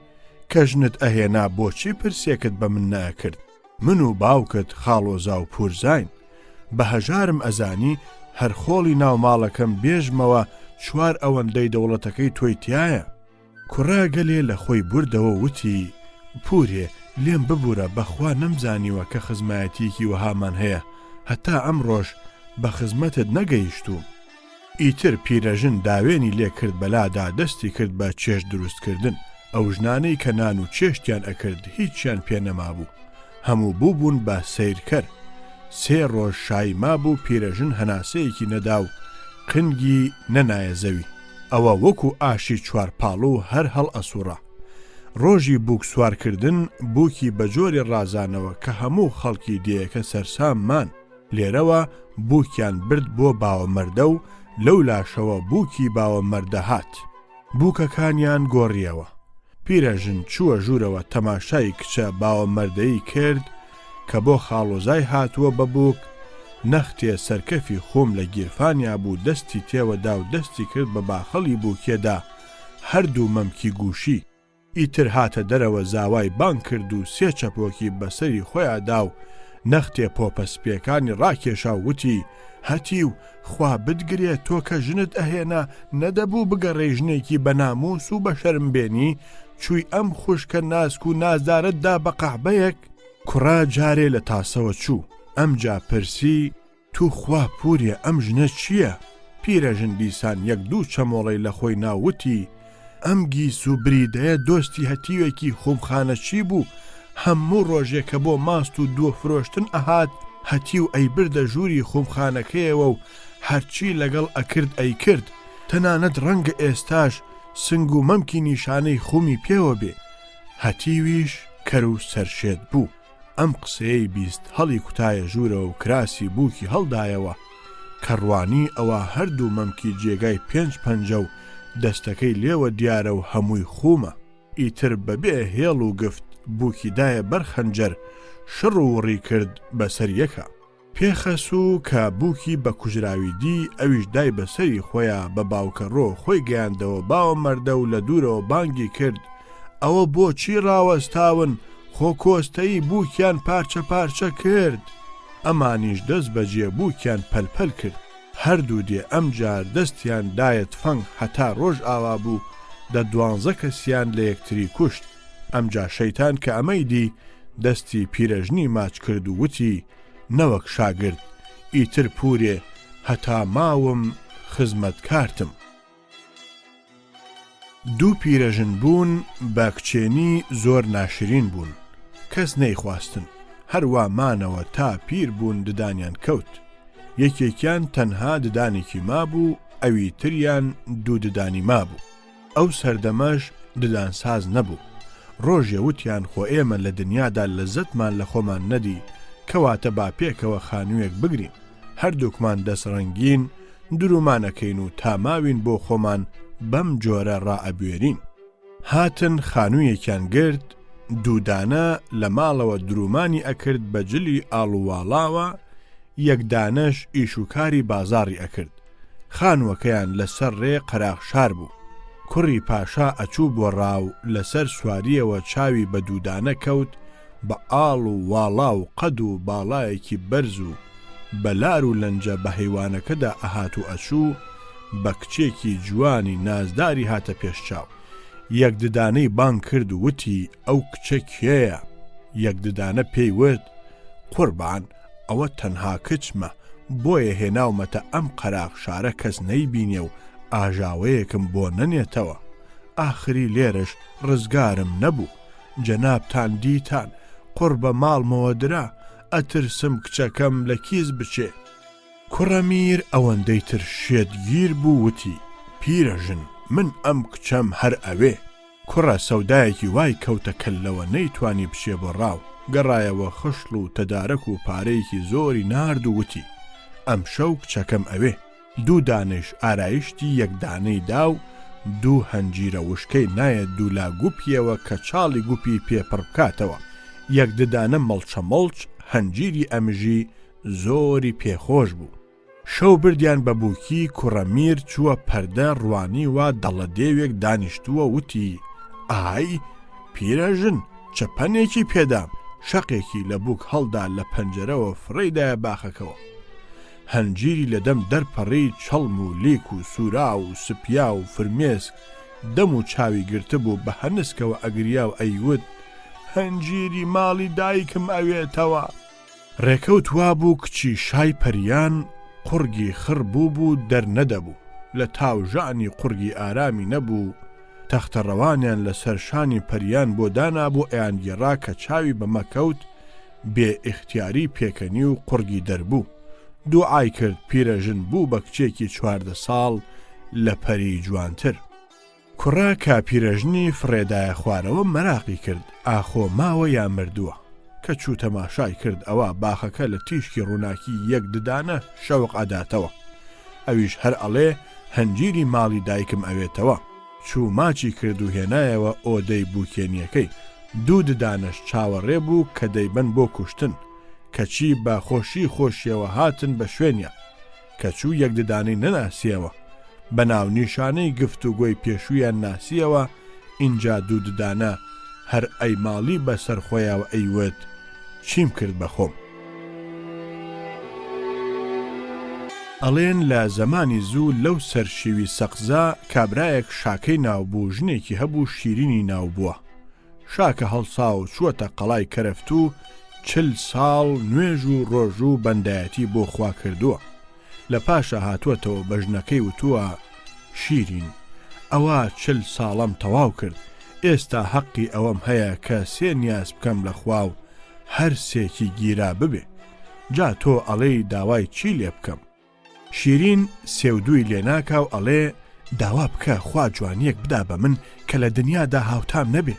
کە ژنت ئەهێنا بۆچی پرسێکت بە من نەکرد؟ من و باوکت خاڵۆزا و پورزاین، بە هەژارم ئەزانی هەر خۆڵی ناو ماڵەکەم بێژمەوە 4 ئەوەندەی دەوڵەتەکەی تۆی تایە. کوڕا گەلێ لە خۆی بوردەوە وتی: پورێ، لێم ببوورە، بەخوا نەمزانیوە کە خزمایەتیکی وەهامان هەیە، هەتا ئەمڕۆژ بە خزمەتت نەگەیشتوم. ئیتر پیرەژن داوێنی لێ کرد بەلادا، دەستی کرد بە چێش دروستکردن. ئەو ژنانەی کە نان و چێشتیان ئەکرد هیچیان پێ نەمابوو، هەموو بووبوون بە سیرکەر. 3 ڕۆژ شای مابوو، پیرەژن هەناسەیەکی نەدا و قنگی نەنایە زەوی، ئەوە وەکو ئاشی 4 پاڵ و هەر هەڵ ئەسوڕا. ڕۆژی بووک سوارکردن بووکی بە جۆری ڕازانەوە کە هەموو خەڵکی دیەکە سەرساممان. لێرەوە بووکیان برد بۆ باوەمەردە و لەو لاشەوە بووکی باوەمەردە هات. بووکەکانیان گۆڕیەوە. پیرەژن چووە ژوورەوە تەماشای کچە باوەمەردەیی کرد کە بۆ خاڵۆزای هاتووە بە بووک. نەختێ سەرکەفی خۆم لە گیرفانیا بوو، دەستی تێوەدا و دەستی کرد بە باخەڵی بووکێدا، هەردوو مەمکی گوشی. ئیتر هاتە دەرەوە زاوای بانگ کرد و 3 چەپۆکی بەسەری خۆیادا و نەختێ پۆپەسپیەکانی ڕاکێشا و وتی: هەتیو، خوا بتگرێت تۆ کە ژنت ئەهێنا نەدەبوو بگەڕێ ژنێکی بە ناموس و بە شەرم بێنی، چووی ئەم خوشکە ناسک و نازدارتدا بە قەحبەیەک. کوڕا جارێ لە تاسەوە چوو، ئەمجا پرسی: تو خوا پورێ، ئەم ژنە چییە؟ پیرەژن دیسان 1-2 چەمۆڵەی لە خۆی ناوتی: ئەم گیس و بریدەیە دۆستی هەتیوێکی خومخانەچی بوو، هەموو ڕۆژێکە بۆ ماست و دووە فرۆشتن ئەهات، هەتی و ئەی بردە ژووری خومخانەکەیەوە و هەرچی لەگەڵ ئەکرد ئەی کرد، تەنانەت ڕەنگە ئێستاش سنگ و مەمکی نیشانەی خومی پێوە بێ. هەتیویش کەر و سەرشێت بوو. ئەم قسەیەی بیست هەڵی کوتایە ژوورەوە و کراسی بووکی هەڵدایەوە. کەڕوانی ئەوە هەردوو مەمکی جێگای 5 پەنجە و دەستەکەی لێوە دیارە و هەمووی خومە. ئیتر بەبێ هێڵ و گفت بووکیدایە بەر خەنجەر شڕ و وڕی کرد بەسەر یەکە. پێخەسوو کە بووکی بە کوژراوی دی ئەویش دای بەسەری خۆیان بە باوکەڕۆ خۆی گەیاندەوە باوە مەردە و لە دوورەوە بانگی کرد ئەوە بۆچی ڕاوەستاون خۆ کۆستەی بووکیان پارچە پارچە کرد. ئەمانیش دەست بەجێ بووکیان پەلپەل کرد. هەردوو دێ ئەمجار دەستیان دایەت فەنگ هەتا ڕۆژ ئاوا بوو دە 12 کەسیان لە یەکتری کوشت. ئەمجا شەیتان کە ئەمەی دی دەستی پیرەژنی ماچ کرد و وتی نەوەک شاگرد ئیتر پورێ هەتا ماوم خزمەت کارتم. دوو پیرەژن بوون بە کچێنی زۆر ناشرین بوون. کەس نەیخواستن هەروە مانەوە تا پیر بوون ددانیان کەوت. یەکێکیان تەنها ددانێکی مابوو ئەوی تریان دوو ددانی مابوو. ئەو سەردەمەش ددان ساز نەبوو. ڕۆژێ وتیان خۆ ئێمە لە دنیادا لەزەتمان لە خۆمان نەدی کەواتە با پێکەوە خانوویەک بگرین. هەردووکمان دەسڕەنگین درومانەکەین و تاماوین بۆ خۆمان بەم جۆرە ڕائەبوێرین. هاتن خانوویەکیان گرت دوودانە لە ماڵەوە درومانی ئەکرد بە جلی ئاڵوواڵاوە یەکدانەش ئیشوکاری بازاڕی ئەکرد. خانووەکەیان لەسەر ڕێ قەراغشار بوو. کوڕی پاشا ئەچوو بۆ ڕاو لەسەر سواریەوە چاوی بە دوودانە کەوت بە ئاڵ و واڵا و قەد و باڵایەکی بەرز و بەلار و لەنجە بە هەیوانەکەدا ئەهات و ئەچوو بە کچێکی جوانی نازداری هاتە پێشچاو. یەک ددانەی بانگ کرد و وتی ئەو کچە کێیە؟ یەک ددانە پێی وت قوربان ئەوە تەنها کچمە بۆیە هێناومەتە ئەم قەراغشارە کەس نەیبینێ و ئاژاوەیەکم بۆ نەنێتەوە. ئاخری لێرەش ڕزگارم نەبوو. جەنابتان دیتان قوربە ماڵمەوە درا ئەترسم کچەکەم لە کیز بچێ. کوڕەمیر ئەوەندەی تر شێتگیر بوو وتی پیرەژن من ئەم کچەم هەر ئەوێ. کوڕە سەودایەکی وای کەوتە کەللەوە نەیتوانی بچێ بۆ ڕاو. گەڕایەوە خشڵ و تەدارەک و پارەیەکی زۆری نارد و وتی ئەم شەو کچەکەم ئەوێ. دوو دانش ئارایشتی یەکدانەی دا و دوو هەنجیرە وشکەی نایە دوولا گوپیەوە کە چاڵی گوپی پێپڕ بکاتەوە. یەک ددانە مەڵچە مەڵچ هەنجیری ئەمژی زۆری پێخۆش بوو. شەو بردیان بە بووکی. کوڕەمیر چووە پەردە ڕوانی وا دەڵە دێوێک دانیشتووە وتی ئای پیرەژن چەپەنێکی پێدام. شەقێکی لە بووک هەڵدا لە پەنجەرەوە فڕێدایە باخەکەوە. هەنجیری لەدەم دەرپەڕی چەڵم و لیک و سوورا و سپیا و فرمێسک دەم و چاوی گرتە بوو بە هەنسکەوە ئەگریا و ئەیوت هەنجیری ماڵی دایکم ئەوێتەوە. ڕێکەوت وا بوو کچی شای پەریان قورگی خڕ بوو دەرنەدەبوو. لە تاوژانی قورگی ئارامی نەبوو. تەختەڕەوانیان لەسەر شانی پەریان بۆ دانابوو ئەیان گێڕا کە چاوی بەمەکەوت بێ ئیختیاری پێکەنی و قورگی دەربوو. دوعای کرد پیرەژن بوو بە کچێکی 14 ساڵ لە پەری جوانتر. کوڕا کە پیرەژنی فڕێدایە خوارەوە مەراقی کرد ئاخۆ ماوە یا مردووە. کە چوو تەماشای کرد ئەوە باخەکە لە تیشکی ڕووناکی یەک ددانە شەوق ئەداتەوە. ئەویش هەر ئەڵێ هەنجیری ماڵی دایکم ئەوێتەوە. چوو ماچی کرد و هێنایەوە ئۆدەی بووکێنیەکەی. دوو ددانەش چاوەڕێ بوو کە دەیبەن بۆ کوشتن. کەچی بە خۆشی خۆشیەوە هاتن بە شوێنیە. کەچوو یەک ددانەی نەناسیەوە. بە ناو نیشانەی گفت و گۆی پێشویان ناسیەوە. اینجا دوو ددانە هەر ئەی ماڵی بەسەر خۆیەوە ئەیوت چیم کرد بە خۆم. ئەڵێن لە زەمانی زوو لەو سەرشیوی سەقزا کابرایەک شاکەی ناوبوو ژنێکی هەبوو شیرینی ناو بووە. شاکە هەڵسا و چووەتە قەڵای کەرەفتوو 40 ساڵ نوێژ و ڕۆژ و بەندایەتی بۆ خوا کردووە. لە پاشە هاتووەتەوە بە ژنەکەی وتووە شیرین ئەوە 40 ساڵم تەواو کرد. ئێستا حەقی ئەوەم هەیە کە 3 نیاز بکەم لە خوا و هەر سێکی گیرا ببێ. جا تۆ ئەڵێی داوای چی لێ بکەم؟ شیرین سێودووی لێناکا و ئەڵێ داوا بکە خوا جوانیەک بدا بە من کە لە دنیادا هاوتام نەبێ.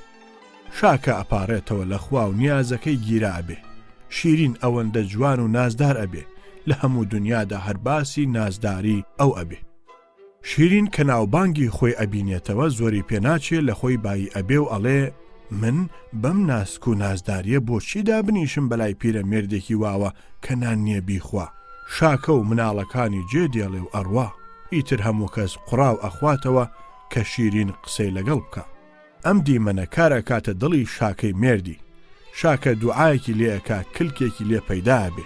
شاکە ئەپارێتەوە لە خوا و نیازەکەی گیرا ئەبێ. شیرین ئەوەندە جوان و نازدار ئەبێ لە هەموو دنیادا هەرباسی نازداری ئەو ئەبێ. شیرین کە ناوبانگی خۆی ئەبینێتەوە زۆری پێناچێت لە خۆی بایی ئەبێ و ئەڵێ من بەم ناسک و نازداریە بۆچیدا بنیشم بەلای پیرە مێردێکی واوە کە نان نییە بیخوا. شاکە و مناڵەکانی جێ دێڵێ و ئەڕوا ئیتر هەموو کەس قوڕاو ئەخواتەوە کە شیرین قسەی لەگەڵ بکە. ئەم دیمەنە کارە کاتە دڵی شاکەی مێردی. شاکە دوعایەکی لێەکا کلکێکی لێ پەیدا بێ.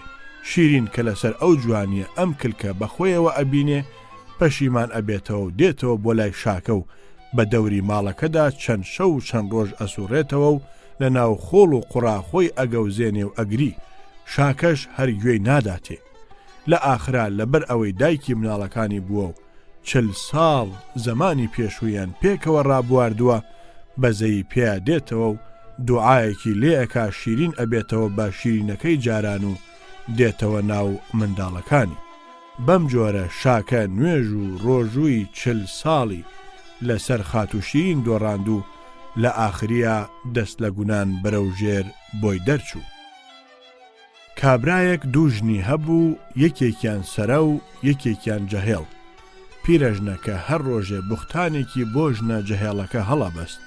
شیرین کە لەسەر ئەو جوانیە ئەم کلکە بەخۆیەوە ئەبینێ پەشیمان ئەبێتەوە و دێتەوە بۆ لای شاکە و بە دەوری ماڵەکەدا چەند شەو و چەند ڕۆژ ئەسوڕێتەوە و لە ناو خۆڵ و قوڕاخۆی ئەگەوزێنێ و ئەگری. شاکەش هەر گوێی ناداتێ. لە ئاخرا لەبەر ئەوەی دایکی مناڵەکانی بووە و 40 ساڵ زمانی پێشوویان پێکەوە ڕابواردووە بەزەی پێیا دێتەوە و دوعایەکی لێەکا شیرین ئەبێتەوە بە شیرینەکەی جاران و دێتەوە ناو منداڵەکانی. بەم جۆرە شاکە نوێژ و ڕۆژووی 40 ساڵی لەسەر خات و شیرین دۆڕاند و لە ئاخریا دەست لە گونان بەرەو ژێر بۆی دەرچوو. کابرایەک دوو ژنی هەبوو، یەکێکیان سەرە و یەکێکیان جەهێڵ. پیرەژنەکە هەر ڕۆژێ بوختانێکی بۆ ژنە جەهێڵەکە هەڵەبەست.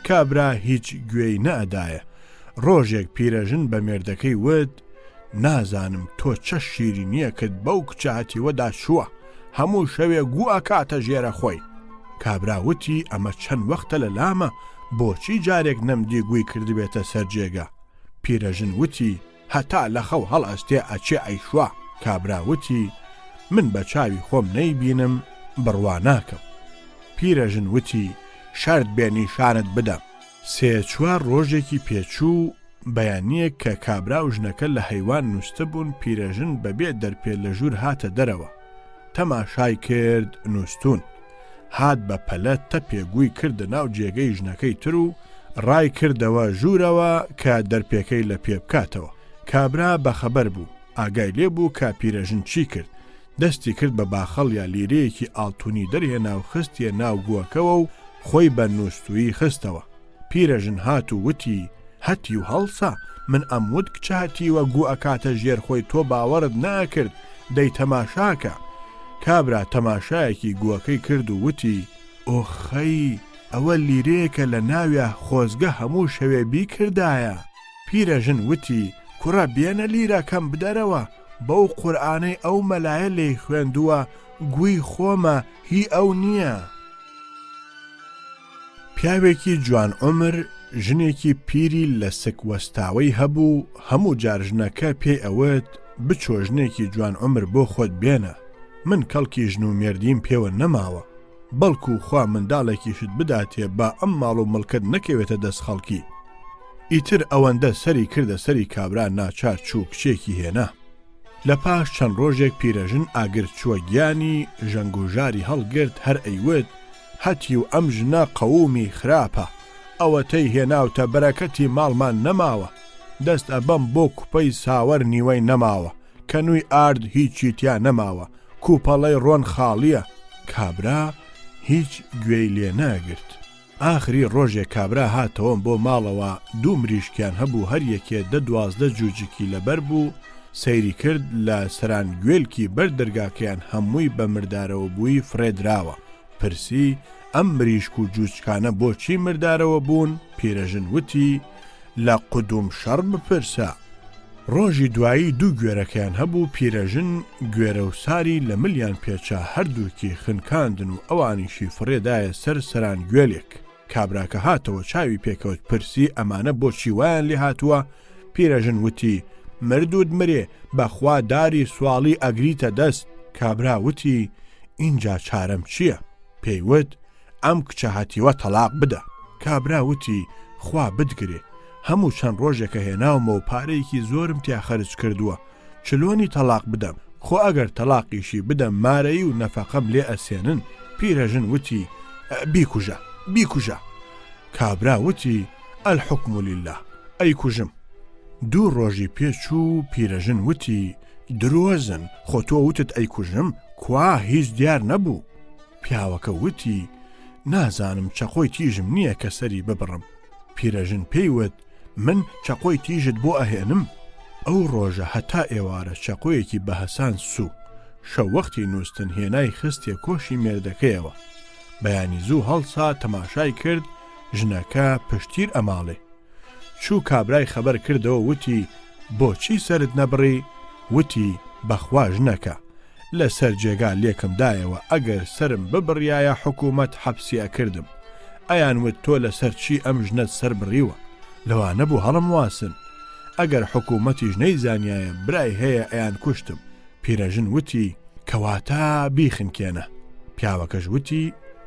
کابرا هیچ گوێی نەئەدایە. ڕۆژێک پیرەژن بە مێردەکەی وت نازانم تۆ چە شیرینیەکت بەو کچاتیوەدا چووە، هەموو شەوێ گوو ئەکاتە ژێرە خۆی. کابرا وتی ئەمە چەند وەختە لە لامە، بۆچی جارێک نەمدی گووی کردبێتە سەر جێگە. پیرەژن وتی هەتا لە خەو هەڵ ئەستێ ئەچێ ئەیشوە. کابرا وتی من بە چاوی خۆم نەیبینم بڕوا ناکەم. پیرەژن وتی شەرت بێ نیشانت بدەم. 3-4 ڕۆژێکی پێچوو بەیانیەک کە کابرا و ژنەکە لە هەیوان نووسە بوون. پیرەژن بەبێ دەرپێ لە ژوور هاتە دەرەوە. تەماشای کرد نووسون. هات بە پەلە تەپێگووی کردە ناو جێگەی ژنەکەی تر و ڕای کردەوە ژوورەوە کە دەرپێکەی لە پێ بکاتەوە. کابرا بەخەبەر بوو، ئاگای لێ بوو کە پیرەژن چی کرد. دەستی کرد بە باخەڵ یا لیرەیەکی ئاڵتونی دەرهێنا و خستیە ناو گووەکەوە و خۆی بە نووسوی خستەوە. پیرەژن هات و وتی هەتی و هەڵسا، من ئەمود کچاتیوە گوو ئەکاتە ژێر خۆی تۆ باوەڕت ناکرد، دەی تەماشاکە. کابرا تەماشایەکی گووەکەی کرد و وتی ئۆخەی ئەوە لیرەیەکە لە ناویە خۆزگە هەموو شەوێ بیکردایە. پیرەژن وتی کوڕە بێنە لیرەکەم بدەرەوە، بەو قورئانەی ئەو مەلایە لێی خوێندووە گووی خۆمە هی ئەو نییە. پیاوێکی جوان عمر ژنێکی پیری لە سک وەستاوەی هەبوو. هەموو جارژنەکە پێی ئەوت بچۆ ژنێکی جوان عمر بۆ خۆت بێنە، من کەڵکی ژن و مێردیم پێوە نەماوە، بەڵکو خوا منداڵێکیشت بداتێ با ئەم ماڵ و مڵکت نەکەوێتە دەست خەڵکی. ئیتر ئەوەندە سەری کردە سەری کابرا ناچار چوو کچێکی هێنا. لە پاش چەند ڕۆژێک پیرەژن ئاگر چووە گیانی ژەنگ و ژاری هەڵگرت. هەر ئەیوت هەتی و ئەم ژنە قەومی خراپە، ئەوەتەی هێناوتە بەرەکەتی ماڵمان نەماوە، دەست ئەبەم بۆ کوپەی ساوەر نیوەی نەماوە، کەنووی ئارد هیچی تیا نەماوە، کوپەڵەی ڕۆن خاڵیە. کابرا هیچ گوێی لێ ناگرت. ئاخری ڕۆژێک کابرا هاتەوە بۆ ماڵەوە. دوو مریشکیان هەبوو، هەر یەکێ 10-12 جوجکی لەبەر بوو. سەیری کرد لە سەران گوێلکی بەر دەرگاکەیان هەمووی بە مردارەوە بووی فرێدراوە. پرسی ئەم مریشک و جوچکانە بۆچی مردارەوە بوون؟ پیرەژن وتی لە قودوم شەڕ بپرسە. ڕۆژی دوایی دوو گوێرەکەیان هەبوو. پیرەژن گوێرە و ساری لە ملیان پێچە، هەردووکی خنکاندن و ئەوانیشی فڕێدایە سەر سەران گوێلێک. کابراکە هاتەوە چاوی پێکەوت، پرسی ئەمانە بۆچی وایان لێ هاتووە؟ پیرەژن وتی مردود مرێ، بەخوا داری سواڵی ئەگریتە دەست. کابرا وتی اینجا چارەم چییە؟ پێیوت ئەم کچە هاتیوە تەلاق بدە. کابرا وتی خوا بدگرێ، هەموو چەند ڕۆژێکە هێناومە و پارەیەکی زۆرم تیا خەرج کردووە، چلۆنی تەلاق بدەم، خۆ ئەگەر تەلاقیشی بدەم مارەی و نەفەقەم لێ ئەسێنن. پیرەژن وتی بیکوژە. کابرا وتی الحکم لله، ئەیکوژم. دوو ڕۆژی پێچوو پیرەژن وتی درۆزن، خۆ تۆ وتت ئەیکوژم، کوا هیچ دیار نەبوو. پیاوەکە وتی نازانم چەقۆی تیژم نییە کە سەری ببڕم. پیرەژن پێیوت من چەقۆی تیژت بۆ ئەهێنم. ئەو ڕۆژە هەتا ئێوارە چەقۆیەکی بە هەسان سوو شەو وەختی نووستن هێنای خستێ کۆشی مێردەکەیەوە بەیانی زوو هەڵسا تەماشای کرد ژنەکە پشتیر ئەماڵێ چوو کابرای خەبەر کردەوە وتی بۆچی سرت نەبڕی وتی بەخوا ژنەکە لەسەر جێگا لێکمدایەوە ئەگەر سرم ببڕیایە حکوومەت حەبسی ئەکردم ئەیان وت تۆ لەسەر چی ئەم ژنەت سەر بڕیوە لەوانە بوو هەڵم واسن ئەگەر حکوومەتی ژنەی زانیایە برای هەیە ئەیان کوشتم پیرەژن وتی کەواتە بیخنکێنە پیاوەکەش وتی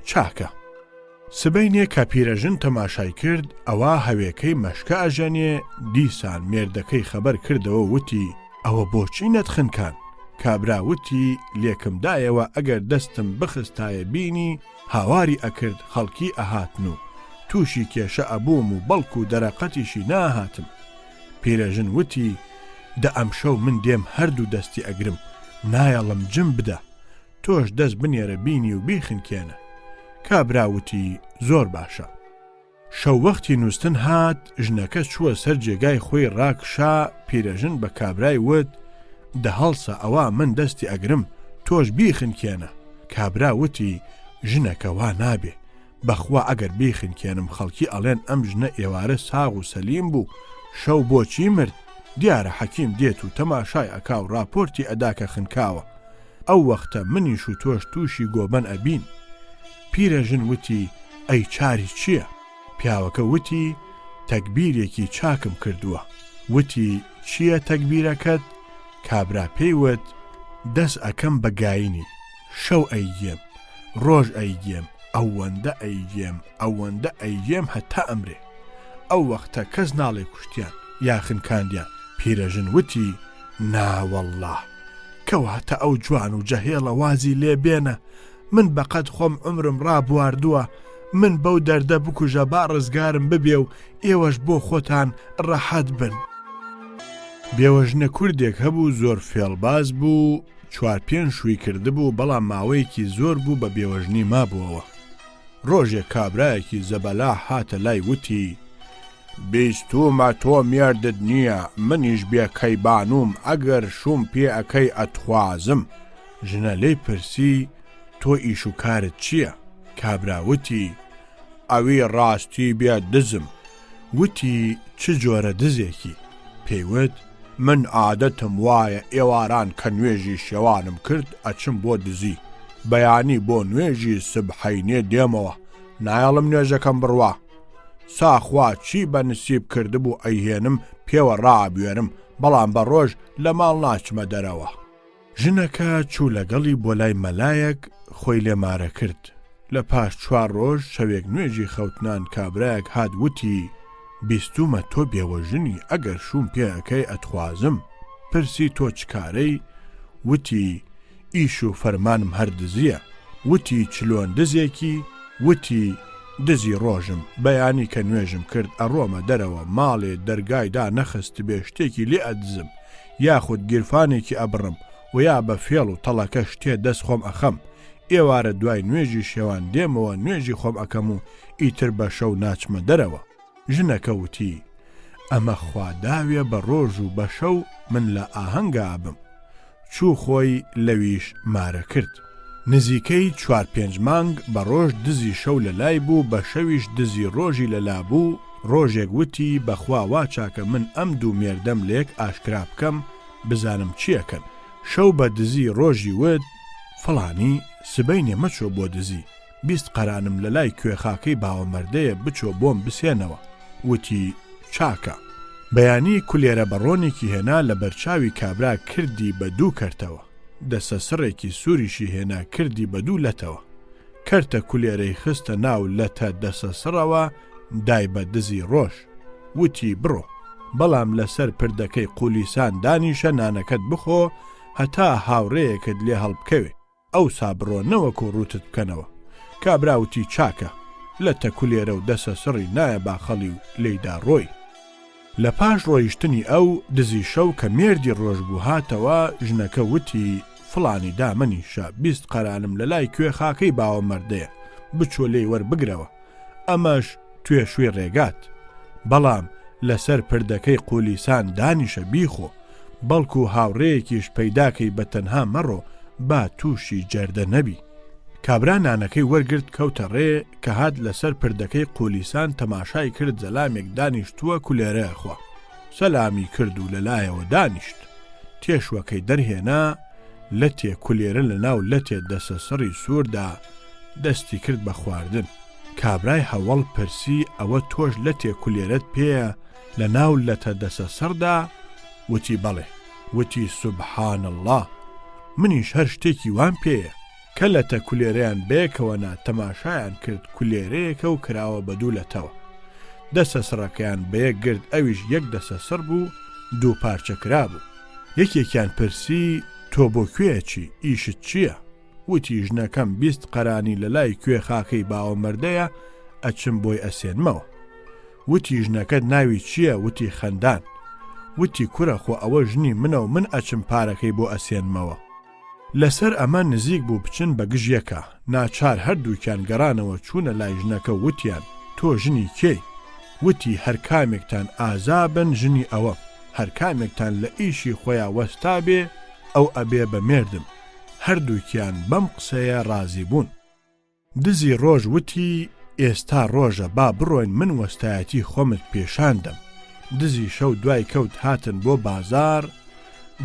چاکە سبەینێ کە پیرەژن تەماشای کرد ئەوە هەوێکەی مەشکە ئەژەنێ دیسان مێردەکەی خەبەر کردەوە وتی ئەوە بۆچی نەتخنکان کابرا وتی لێکمدایەوە ئەگەر دەستم بخستایە بینی هاواری ئەکرد خەڵکی ئەهاتن و تووشی کێشە ئەبووم و بەڵکو و دەرەقەتیشی ناهاتم پیرەژن وتی دە ئەمشەو من دێم هەردوو دەستی ئەگرم نایەڵم جم بدە تۆش دەست بنێرە بینی و بیخنکێنە کابراوتی زۆر باشە شەو وەختی نووستن هات ژنەکە چووە سەر جێگای خۆی ڕاکشا پیرەژن بە کابرای وت دە هەڵسە ئەوە من دەستی ئەگرم تۆش بیخنکێنە کابراوتی ژنەکە وا نابێ بەخوا ئەگەر بیخنکێنم خەڵکی ئەڵێن ئەم ژنە ئێوارە ساغ و سەلیم بوو شەو بۆچی مرد دیارە حەکیم دێت و تەماشای ئەکا و راپۆرتی ئەداکە خنکاوە ئەو وەختە منیش و تۆش تووشی گۆبەن ئەبین پیرەژن وتی ئەی چاری چییە پیاوەکە وتی تەکبیرێکی چاکم کردووە وتی چییە تەکبیرەکەت کابرا پێیوت دەست ئەکەم بەگاینی شەو ئەیگێم ڕۆژ ئەیگێم ئەوەندە ئەیگێم ئەوەندە ئەیگێم هەتا ئەمرێ ئەو وەختە کەس ناڵێ کوشتیان یاخنکاندیان پیرەژن وتی ناوەڵڵا کەواتە ئەو جوان و جەهێڵە وازی لێبێنە من بەقەد خۆم عمرم ڕابواردووە من بەو دەردە بکوژە با ڕزگارم ببێ و ئێوەش بۆ خۆتان ڕەحەت بن بێوەژنە کوردێک هەبوو زۆر فێڵباز بوو 4-5 شووی کردبوو بەڵام ماوەیەکی زۆر بوو بە بێوەژنی مابووەوە ڕۆژێک کابرایەکی زەبەلا هاتە لای وتی بیستومە تۆ مێردت نییە منیش بێکەیبانوم ئەگەر شوم پێ ئەەکەی ئەتخوازم ژنە لێی پرسی تۆ ئیش و کارت چییە کابراوتی ئەوی ڕاستی بێت دزم وتی چ جۆرە دزێکی پێیوت من عادەتم وایە ئێواران کە نوێژی شێوانم کرد ئەچم بۆ دزی بەیانی بۆ نوێژی سبحەینێ دێمەوە نایەڵم نوێژەکەم بڕوا ساخوا چی بە نسیب کردبوو ئەیهێنم پێوە ڕابێرم بەڵام بە ڕۆژ لە ماڵ ناچمە دەرەوە ژنەکە چوو لەگەڵی بۆ لای مەلایەک خۆی لێمارە کرد لە پاش 4 ڕۆژ شەوێک نوێژی خەوتنان کابرایەک هات وتی بیستومە تۆ بێوەژنی ئەگەر شوم پێ ئەەکەی ئەتخوازم پرسی تۆ چکارەی وتی ئیش و فەرمانم هەر دزیە وتی چلۆن دزێکی وتی دزی ڕۆژم بەیانی کە نوێژم کرد ئەڕۆمە دەرەوە ماڵێ دەرگایدا نەخست بێ شتێکی لێ ئەدزم یاخود گیرفانێکی ئەبڕم و یا بە فێڵ و تەڵەکە شتێ دەست خۆم ئەخەم ئێوارە دوای نوێژی شێوان دێمەوە نوێژی خۆم ئەکەم و ئیتر بە شەو ناچمە دەرەوە ژنەکە وتی ئەمە خواداوێ بە ڕۆژ و بە شەو من لە ئاهەنگە ئابم چوو خۆی لەویش مارە کرد نزیکەی 4-5 مانگ بە ڕۆژ دزی شەو لە لای بوو بە شەویش دزی ڕۆژی لەلا بوو ڕۆژێک وتی بەخوا وا چاکە من ئەم دوو مێردەم لێک ئاشکرا بکەم بزانم چیەکەن شەو بە دزی ڕۆژی ود فڵانی سبەینێ مەچۆ بۆ دزی 20 قەرانم لە لای کوێخاکەی باوەمەردەیە بچۆ بۆم بسێنەوە وتی چاکە بەیانی کولێرە بەڕۆنێکی هێنا لە بەرچاوی کابرا کردی بە دوو کەرتەوە دەسە سڕێکی سووریشی هێنا کردی بە دوو لەتەوە کەرتە کولێرەی خستە ناو لەتە دەسە سڕەوە دای بە دزی ڕۆژ وتی بڕۆ بەڵام لەسەر پردەکەی قولیسان دانیشە نانەکەت بخۆ هەتا هاوڕێیەکت لێ هەڵبکەوێ ئەو سابڕۆ نەوەکو ڕوتت بکەنەوە کابراوتی چاکە لەتە کولێرە و دەسە سڕی نایە باخەڵی و لێیدا ڕۆی لە پاش ڕۆیشتنی ئەو دزی شەو کە مێردی ڕۆژ بوو هاتەوە ژنەکە وتی فڵانی دامەنیشە 20 قەرانم لە لای کوێخاکەی باوەمەردەیە بچۆ لێی وەربگرەوە ئەمەش توێ شوێ ڕێگات بەڵام لەسەر پردەکەی قولیسان دانیشە بیخۆ بەڵکو هاوڕێیەکیش پەیداکەی بە تەنها مەڕۆ با تووشی جەردە نەبی. کابرا نانەکەی وەرگرت کەوتە ڕێ کە هات لەسەر پردەکەی قۆلیسان تەماشای کرد زەلامێک دانیشتووە کولێرەیەخوا. سەلامی کرد و لەلایەوە دانیشت. تێشوەکەی دەرهێنا لە تێ کولێرە لە ناو لە تێ دەسە سڕی سووردا دەستی کرد بە خواردن. کابرای هەوڵ پرسی ئەوە تۆش لە تێ کولێرەت پێیە لە ناو لەتە دەسە سەردا؟ وتی بەڵێ. وتی سوبحان الله، منیش هەر شتێکی وان پێیە. کە لەتە کولێرەیان بەیەکەوەنا تەماشایان کرد کولێرەیەکە و کراوە بە دوو لەتەوە. دەسە سڕەکەیان بەیەک گرت، ئەویش یەک دەسە سڕ بوو، دوو پارچە کرا بوو. یەکێکیان پرسی تۆ بۆ کوێیەکی؟ ئیشت چییە؟ وتی ژنەکەم 20 قەرانی لە لای کوێ خاکەی باوەمەردەیە ئەچم بۆی ئەسێنمەوە. وتی ژنەکەت ناوی چییە؟ وتی خەندان. وتی کوڕە خۆ ئەوە ژنی منە و من ئەچم پارەکەی بۆ ئەسێنمەوە. لەسەر ئەمە نزیک بوو بچن بە گژیەکە. ناچار هەردووکیان گەڕانەوە چوونە لای ژنەکە وتیان تۆ ژنی کێی؟ وتی هەر کامێکتان ئازابن ژنی ئەوە، هەر کامێکتان لە ئیشی خۆیان وەستا بێ ئەو ئەبێ بە مێردم. هەردووکیان بەم قسەیە ڕازی بوون. دزی ڕۆژ وتی ئێستا ڕۆژە با بڕۆین من وەستایەتی خۆمت پێشاندەم. دزی شەو دوای کەوت هاتن بۆ بازار.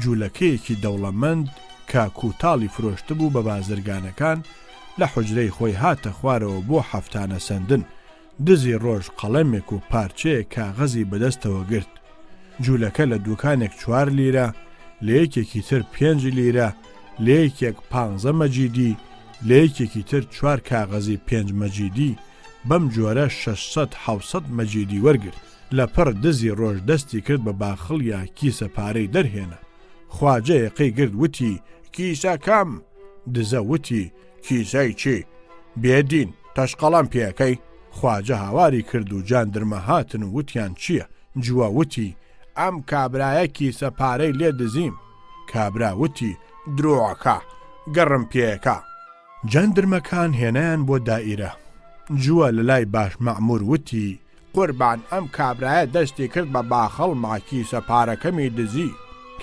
جوولەکەیەکی دەوڵەمەند کە کوتاڵی فرۆشت بوو بە بازرگانەکان لە حوجرەی خۆی هاتە خوارەوە بۆ هەفتانە سندن. دزی ڕۆژ قەڵەمێک و پارچەیە کاغەزی بەدەستەوە گرت. جوولەکە لە دوکانێک 4 لیرە، لە یەکێکی تر 5 لیرە، لە یەکێک 15 مەجیدی، لە یەکێکی تر 4 کاغەزی 5 مەجیدی، بەم جۆرە 600-700 مەجیدی وەرگرت. لە پڕ دزی ڕۆژ دەستی کرد بە باخڵ یا کیسە پارەی دەرهێنا. خواجە یەقەی گرت وتی کیسەکەم. دزە وتی کیسەی چی؟ بێدین تەشقەڵەم پێەکەی. خواجە هاواری کرد و جاندرمە هاتن و وتیان چییە؟ جووە وتی ئەم کابرایە کیسە پارەی لێ دزیم. کابرا وتی درۆعەکە گەڕم پێەکە. جاندرمەکان هێنایان بۆ دائیرە. جووە لە لای باش مەعموور وتی قوربان ئەم کابرایە دەستی کرد بە باخەڵ ما کیسە پارەکەمی دزی.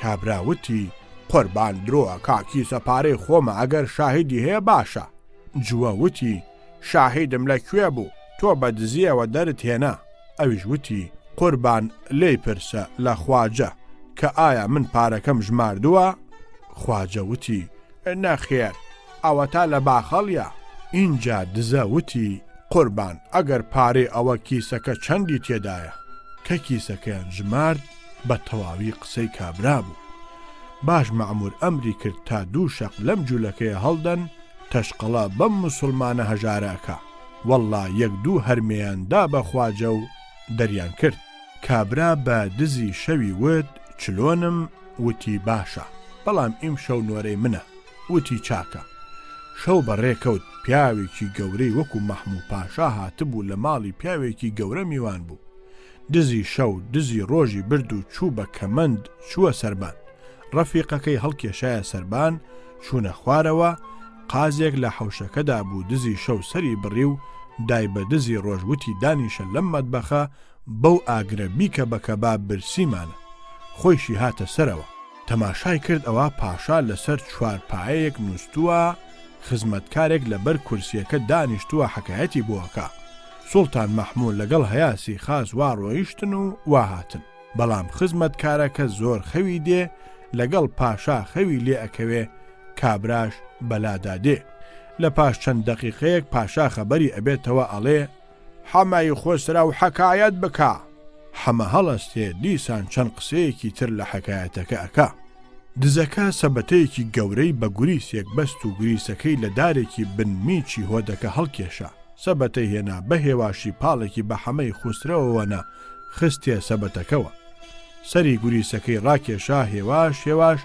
کابرا وتی قوربان درۆعەکە کیسە پارەی خۆمە، ئەگەر شاهیدی هەیە باشە. جووە وتی شاهیدم لەکوێ بوو؟ تۆ بە دزیەوە دەرت هێنا. ئەویش وتی قوربان لێی پرسە لە خواجە کە ئایا من پارەکەم ژماردووە؟ خواجە وتی نەخێر، ئەوە تا لە باخەڵیە. اینجا دزە وتی قوربان ئەگەر پارەی ئەوە کیسەکە چەندی تێدایە؟ کە کیسەکەیان ژمارد بە تەواوی قسەی کابرا بوو. باش مەعموور ئەمری کرد تا 2 شەق لەم جوولەکەیە هەڵدەن تەشقەڵە بەم موسڵمانە هەژارەکە. وەڵڵا 1-2 هەرمێیان دا بە خواجە و دەریان کرد. کابرا بە دزی شەوی وت چلۆنم. وتی باشە، بەڵام ئیم شەو نۆرەی منە. وتی چاکە. شەو بەڕێکەوت پیاوێکی گەورەی وەکو مەحموود پاشا هاتبوو لە ماڵی پیاوێکی گەورە میوان بوو. دزی شەو دزی ڕۆژی برد و چوو بە کەمەند چووە سەربان. ڕەفیقەکەی هەڵکێشایە سەربان چوونە خوارەوە. قازێک لە حەوشەکەدا بوو. دزی شەو سەری بڕی و دای بە دزی ڕۆژوتی دانیشە لەم مەتبەخە بەو ئاگرە بیکە بە کەباب برسیمانە. خۆیشی هاتە سەرەوە. تەماشای کرد ئەوە پاشا لەسەر 4 پایەیەک نووسووە. خزمەتکارێک لەبەر کورسیەکە دانیشتووە حەکایەتی بۆەکە. سوڵتان مەحموود لەگەڵ هەیاسی خاس وا ڕۆیشتن و وا هاتن. بەڵام خزمەتکارەکە زۆر خەوی دێ لەگەڵ پاشا خەوی لێ ئەکەوێ. کابراش بەلادادێ. لە پاش چەند دەقیقەیەک پاشا خەبەری ئەبێتەوە ئەڵێ حەمەی خۆسرە و حەکایەت بکە. حەمە هەڵەستێ دیسان چەند قسەیەکی تر لە حەکایەتەکە ئەکا. دزەکە سەبەتەیەکی گەورەی بە گوریسێک بەست و گوریسەکەی لە دارێکی بنمیچی هۆدەکە هەڵکێشا. سەبەتەی هێنا بە هێواشی پاڵێکی بە حەمەی خوسرەوەوەنا خستێ سەبەتەکەوە. سەری گوریسەکەی ڕاکێشا هێواش هێواش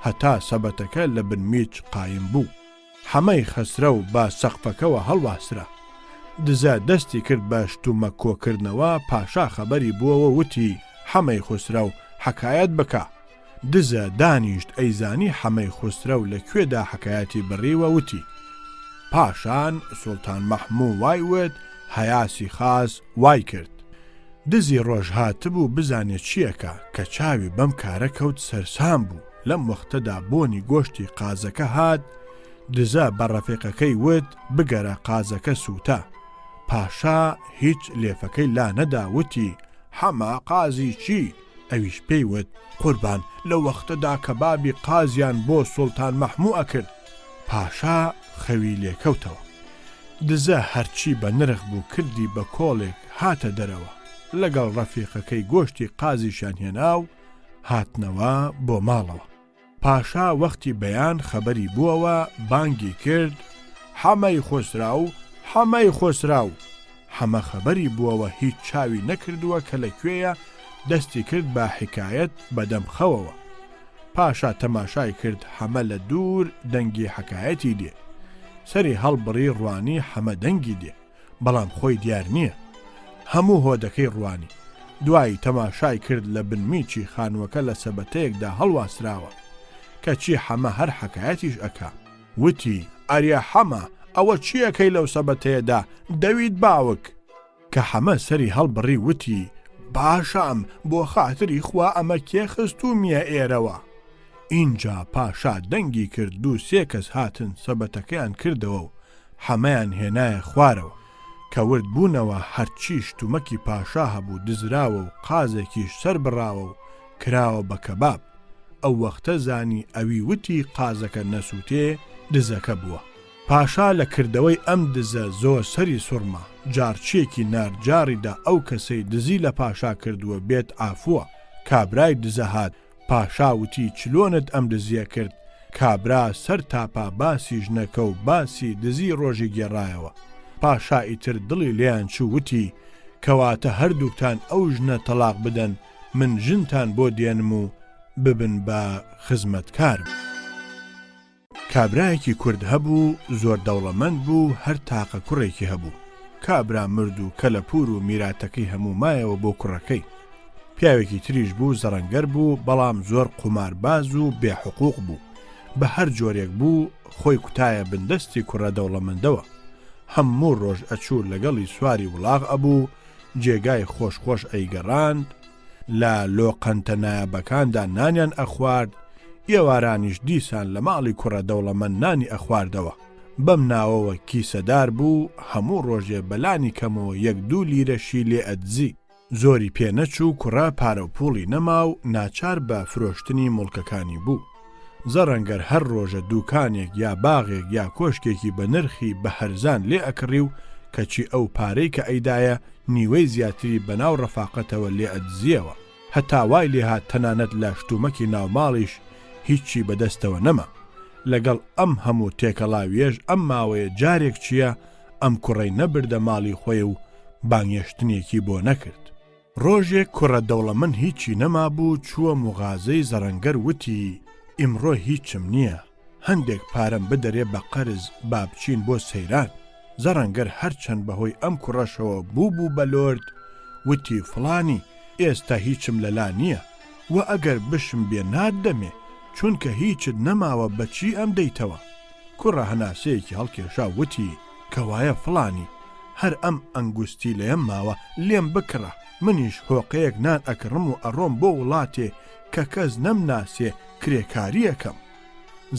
هەتا سەبەتەکە لە بنمیچ قایم بوو. حەمەی خسرە و با سەقفەکەوە هەڵواسرا. دزە دەستی کرد بە شتومە کۆکردنەوە. پاشا خەبەری بووەوە وتی حەمەی خوسرە و حەکایەت بکە. دزە دانیشت ئەیزانی حەمەی خوسرە و لەکوێدا حەکایەتی بڕیوە. وتی پاشان سوڵتان مەحموود وای وت هەیاسی خاس وای کرد. دزی ڕۆژ هاتبوو بزانێت چیەکە کە چاوی بەم کارە کەوت سەرسام بوو. لەم وەختەدا بۆنی گۆشتی قازەکە هات، دزە بە ڕەفیقەکەی وت بگەرە قازەکە سووتە. پاشا هیچ لێفەکەی لا نەدا، وتی حەما قازی چی؟ ئەویش پێی وت قوربان لە وەختەدا کە بابی قازیان بۆ سوڵتان مەحموو ئەکرد. پاشا خەوی لێکەوتەوە. دزە هەرچی بە نرخ بوو کردی بە کۆڵێک هاتە دەرەوە، لەگەڵ ڕەفیقەکەی گۆشتی قازیشان هێنا و هاتنەوە بۆ ماڵەوە. پاشا وەختی بەیان خەبەری بووەوە بانگی کرد حەمەی خۆسرا و حەمەی خۆسرا و. حەمە خەبەری بووەوە هیچ چاوی نەکردووە کە لەکوێیە، دەستی کرد بە حکایەت بەدەمخەوەوە. پاشا تەماشای کرد حەمە لە دوور دەنگی حکایەتی دێ، سەری هەڵبڕی ڕوانی حەمە دەنگی دێ، بەڵام خۆی دیار نییە، هەموو هۆدەکەی ڕوانی. دوایی تەماشای کرد لە بنمیچی خانووەکە لە سەبەتەیەکدا هەڵواسراوە کەچی حەمە هەر حکایەتیش ئەکا. وتی ئەریا حەمە ئەوە چیەکەی لەو سەبەتەیەدا دەویت باوک؟ کە حەمە سەری هەڵبڕی وتی باشام بۆ خاتری خوا ئەمە کێ خستومیە ئێرەوە. اینجا پاشا دەنگی کرد، دوو سێ کەس هاتن سەبەتەکەیان کردەوە و حەمەیان هێنایە خوارەوە کە ورد بوونەوە هەرچی شتومەکی پاشا هەبوو دزراوە و قازێکیش سەر بڕاوە و کراوە بە کەباب. ئەو وەختە زانی ئەوی وتی قازەکە نەسووتێ دزەکە بووە. پاشا لە کردەوەی ئەم دزە زۆر سەری سوڕما، جارچێکی نارجاریدا ئەو کەسەی دزی لە پاشا کردووە بێت ئافووە. کابرای دزە هات، پاشا وتی چلۆنت ئەم دزیە کرد؟ کابرا سەر تاپا باسی ژنەکە و باسی دزی ڕۆژی گێڕایەوە. پاشا ئیتر دڵی لێیان چوو، وتی کەواتە هەردووکتان ئەو ژنە تەلاق بدەن، من ژنتان بۆ دێنم و ببن بە خزمەتکارم. کابرایەکی کورد هەبوو، زۆر دەوڵەمەند بوو، هەر تاقە کوڕێکی هەبوو. کابرا مرد و کە لە پور و میراتەکەی هەموو مایەوە بۆ کوڕەکەی. پیاوێکی تریش بوو، زەڕەنگەر بوو، بەڵام زۆر قومارباز و بێحقوق بوو. بە هەر جۆرێک بوو خۆی کوتایە بندەستی کوڕە دەوڵەمەندەوە. هەموو ڕۆژ ئەچوو لەگەڵی سواری وڵاغ ئەبوو، جێگای خۆشخۆش ئەیگەڕاند، لە لۆقەنتە نایابەکاندا نانیان ئەخوارد، ئێوارانیش دیسان لە ماڵی کوڕە دەوڵەمەند نانی ئەخواردەوە. بەم ناوەوە کیسەدار بوو، هەموو ڕۆژێ بەلانی کەمەوە 1-2 لیرەشی لێ ئەدزی. زۆری پێنەچوو، کوڕە پارە و پوڵی نەما و ناچار بە فرۆشتنی مڵکەکانی بوو. زەڕەنگەر هەر ڕۆژە دوکانێک یا باغێک یا کۆشکێکی بە نرخی بە هەرزان لێ ئەکڕی و کەچی ئەو پارەی کە ئەیدایە نیوەی زیاتری بەناو ڕەفاقەتەوە لێ ئەدزیەوە. هەتا وای لێهات تەنانەت لە شتومەکی ناوماڵیش هیچی بەدەستەوە نەما. لەگەڵ ئەم هەموو تێکەڵاویێژ ئەم ماوەیە جارێک چییە ئەم کوڕەی نەبردە ماڵی خۆی و بانگێشتنێکی بۆ نەکرد. ڕۆژێک کوڕە دەوڵەمەند هیچی نەما بوو، چووە مغازەی زەڕەنگەر، وتی ئیمڕۆ هیچم نییە، هەندێک پارەم بدەرێ بە قەرز با بچین بۆ سەیران. زەڕەنگەر هەرچەند بەهۆی ئەم کوڕەشەوە بوو بە لۆرد، وتی فڵانی ئێستا هیچم لەلا نییە و ئەگەر بشم بێ نادەمێ، چونکە هیچت نەماوە بەچی ئەم دەیتەوە. کوڕە هەناسەیەکی هەڵکێشا، وتی کەوایە فڵانی هەر ئەم ئەنگوستی لێم ماوە لێم بکڕە، منیش هۆقەیەک نان ئەکڕم و ئەڕۆم بۆ وڵاتێ کە کەس نەمناسێ کرێکاریەکەم.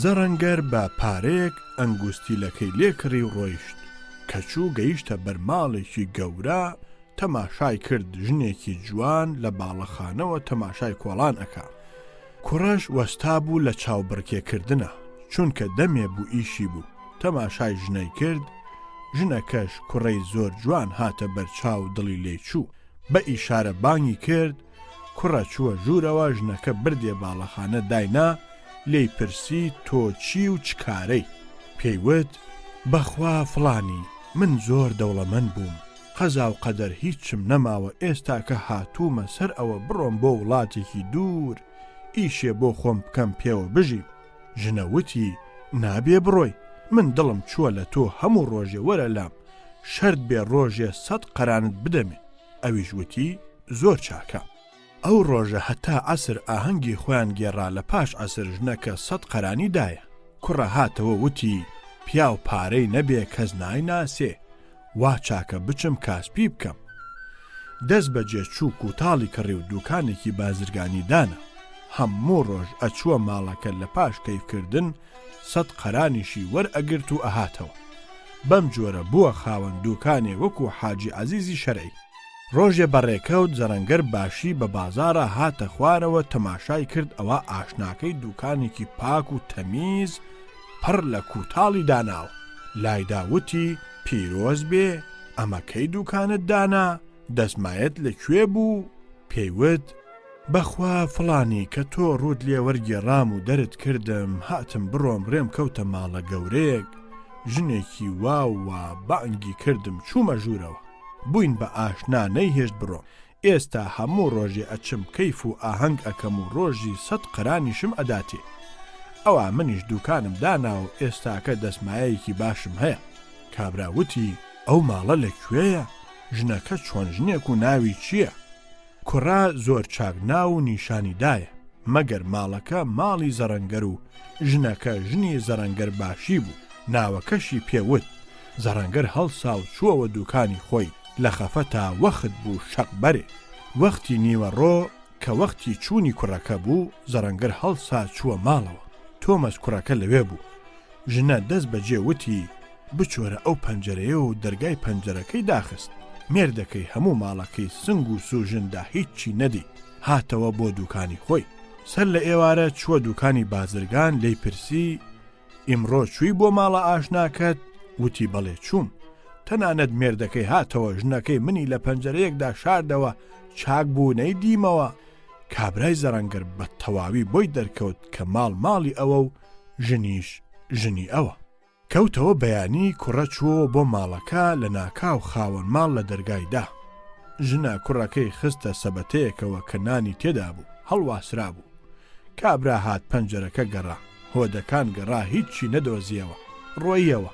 زەڕەنگەر بە پارەیەک ئەنگوستیلەکەی لێکڕی و ڕۆیشت. کەچوو گەیشتە بەرماڵێکی گەورە، تەماشای کرد ژنێکی جوان لە باڵەخانەوە تەماشای کۆڵان ئەکا. کوڕەش وەستا بوو لە چاوبڕکێکردنە، چونکە دەمێ بوو ئیشی بوو. تەماشای ژنەی کرد، ژنەکەش کوڕەی زۆر جوان هاتە بەرچاو، دڵی لێ چوو، بە ئیشارە بانگی کرد. کوڕە چووە ژوورەوە، ژنەکە بردێ باڵەخانە داینا، لێی پرسی تۆ چی و چکارەی؟ پێیوت بەخوا فڵانی من زۆر دەوڵەمەند بووم، قەزا و قەدەر هیچم نەماوە، ئێستا کە هاتوومە سەر ئەوە بڕۆم بۆ وڵاتێکی دوور ئیشێ بۆ خۆم بکەم پێوە بژیم. ژنەوتی نابێ بڕۆی، من دڵم چووە لە تۆ هەموو ڕۆژێ وەرە لام، شەرت بێ ڕۆژێ 100 قەرانت بدەمێ. ئەویش وتی زۆر چاکە. ئەو ڕۆژە هەتا عەسر ئاهەنگی خۆیان گێڕا، لە پاش عەسر ژنەکە 100 قەرانی دایە. کوڕە هاتەوە، وتی پیا و پارەی نەبێ کەس نایناسێ، وا چاکە بچم کاسپی بکەم. دەست بەجێ چوو کوتاڵی کڕی و دوکانێکی بازرگانی دانا. هەموو ڕۆژ ئەچووە ماڵەکە لە پاش کەیفکردن 100 قەرانیشی وەرئەگرت و ئەهاتەوە. بەم جۆرە بووە خاوەن دوکانێ وەکو حاجی عەزیزی شەرعی. ڕۆژێ بەڕێکەوت زەڕەنگەر باشی بە بازارە هاتە خوارەوە تەماشای کرد ئەوە ئاشناکەی دوکانێکی پاک و تەمیز پڕ لە کوتاڵی داناوە. لایداوتی پیرۆز بێ ئەمە کەی دوکانت دانا؟ دەسمایەت لەکوێ بوو؟ پێیوت بەخوا فڵانی کە تۆ ڕوود لێ وەرگێڕام و دەرت کردم هاتم بڕۆم ڕێم کەوتە ماڵە گەورەیەک ژنێکی واوە بانگی کردم چوومە ژوورەوە بووین بە ئاشنا نەیهێشت بڕۆم ئێستا هەموو ڕۆژێ ئەچم کەیف و ئاهەنگ ئەکەم و ڕۆژی 100 قەرانیشم ئەداتێ ئەوە منیش دوکانم دانا و ئێستاکە دەسمایەیەکی باشم هەیە. کابراوتی ئەو ماڵە لەکوێیە؟ ژنەکە چۆن ژنێک و ناوی چییە؟ کوڕا زۆر چاک ناو و نیشانیدایە مەگەر ماڵەکە ماڵی زەڕەنگەر و ژنەکە ژنی زەڕەنگەر باشی بوو. ناوەکەشی پێوت. زەڕەنگەر هەڵسا و چووەوە دوکانی خۆی لە خەفە تا وەخت بوو شەقبەرێ. وەختی نیوەڕۆ کە وەختی چوونی کوڕەکە بوو زەڕەنگەر هەڵسا چووە ماڵەوە. تۆمەس کوڕەکە لەوێ بوو. ژنە دەست بەجێ وتی بچۆرە ئەو پەنجەرەیە و دەرگای پەنجەرەکەی داخست. مێردەکەی هەموو ماڵەکەی سنگ و سوژندا هیچی نەدی هاتەوە بۆ دوکانی خۆی. سەر لە ئێوارە چووە دوکانی بازرگان لی پرسی ئیمڕۆ چووی بۆ ماڵە ئاشناکەت؟ وتی بەڵێ چووم. تەنانەت مێردەکەی هاتەوە ژنەکەی منی لە پەنجەرەیەکدا شاردەوە چاک بوو نەیدیمەوە. کابرای زەڕەنگەر بە تەواوی بۆی دەرکەوت کە ماڵی ئەوە و ژنیش ژنی ئەوە. کەوتەوە بەیانی کوڕە چووە بۆ ماڵەکە لە ناکاو خاوەن ماڵ لە دەرگایدا. ژنە کوڕەکەی خستە سەبەتەیەکەوە کە نانی تێدا بوو هەڵواسرا بوو. کابرا هات پەنجەرەکە گەڕا هۆدەکان گەڕا هیچی نەدۆزیەوە ڕۆیەوە.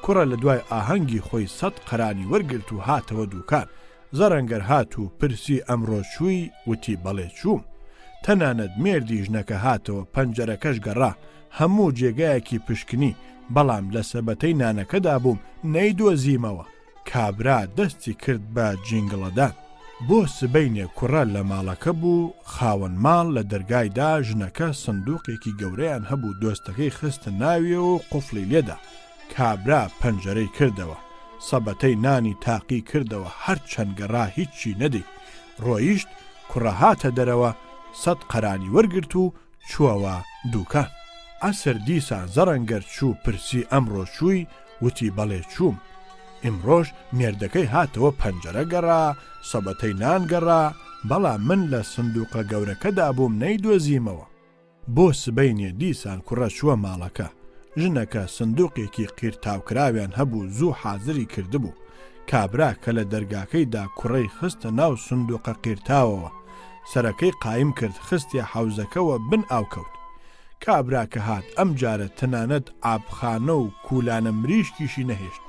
کوڕە لە دوای ئاهەنگی خۆی 100 قەرانی وەرگرت و هاتەوە دوکان. زەڕەنگەر هات و پرسی ئەمڕۆ چووی؟ وتی بەڵێ چووم. تەنانەت مێردی ژنەکە هاتەوە پەنجەرەکەش گەڕا هەموو جێگایەکی پشکنی بەڵام لە سەبەتەی نانەکەدا بووم نەیدۆزیمەوە. کابرا دەستی کرد بە جینگڵەدان. بۆ سبەینێ کوڕە لە ماڵەکە بوو خاوەن ماڵ لە دەرگایدا ژنەکە سندوقێکی گەورەیان هەبوو دۆستەکەی خستە ناویە و قوفڵی لێدا. کابرا پەنجەرەی کردەوە سەبەتەی نانی تاقی کردەوە هەر چەند گەڕا هیچی نەدی. ڕۆیشت کوڕە هاتە دەرەوە 100 قەرانی وەرگرت و چووەوە دوکان. ئەسر دیسان زەڕەنگەر چوو پرسی ئەمڕۆ چووی؟ وتی بەڵێ چووم. ئیمڕۆژ مێردەکەی هاتەوە پەنجەرە گەڕا سەبەتەی نان گەڕا بەڵام من لە سندوقە گەورەکەدا بووم نەیدۆزیمەوە. بۆ سبەینێ دیسان کوڕە چووە ماڵەکە. ژنەکە سندوقێکی قیرتاوکراویان هەبوو زوو حازری کردبوو. کابرا کە لە دەرگاکەیدا کوڕەی خستە ناو سندوقە قیرتاوەوە سەرەکەی قایم کرد خستی حەوزەکەوە بن ئاوکەوت. کابرا کە هات ئەم جارە تەنانەت ئابخانە و کوولانە مریشکیشی نەهێشت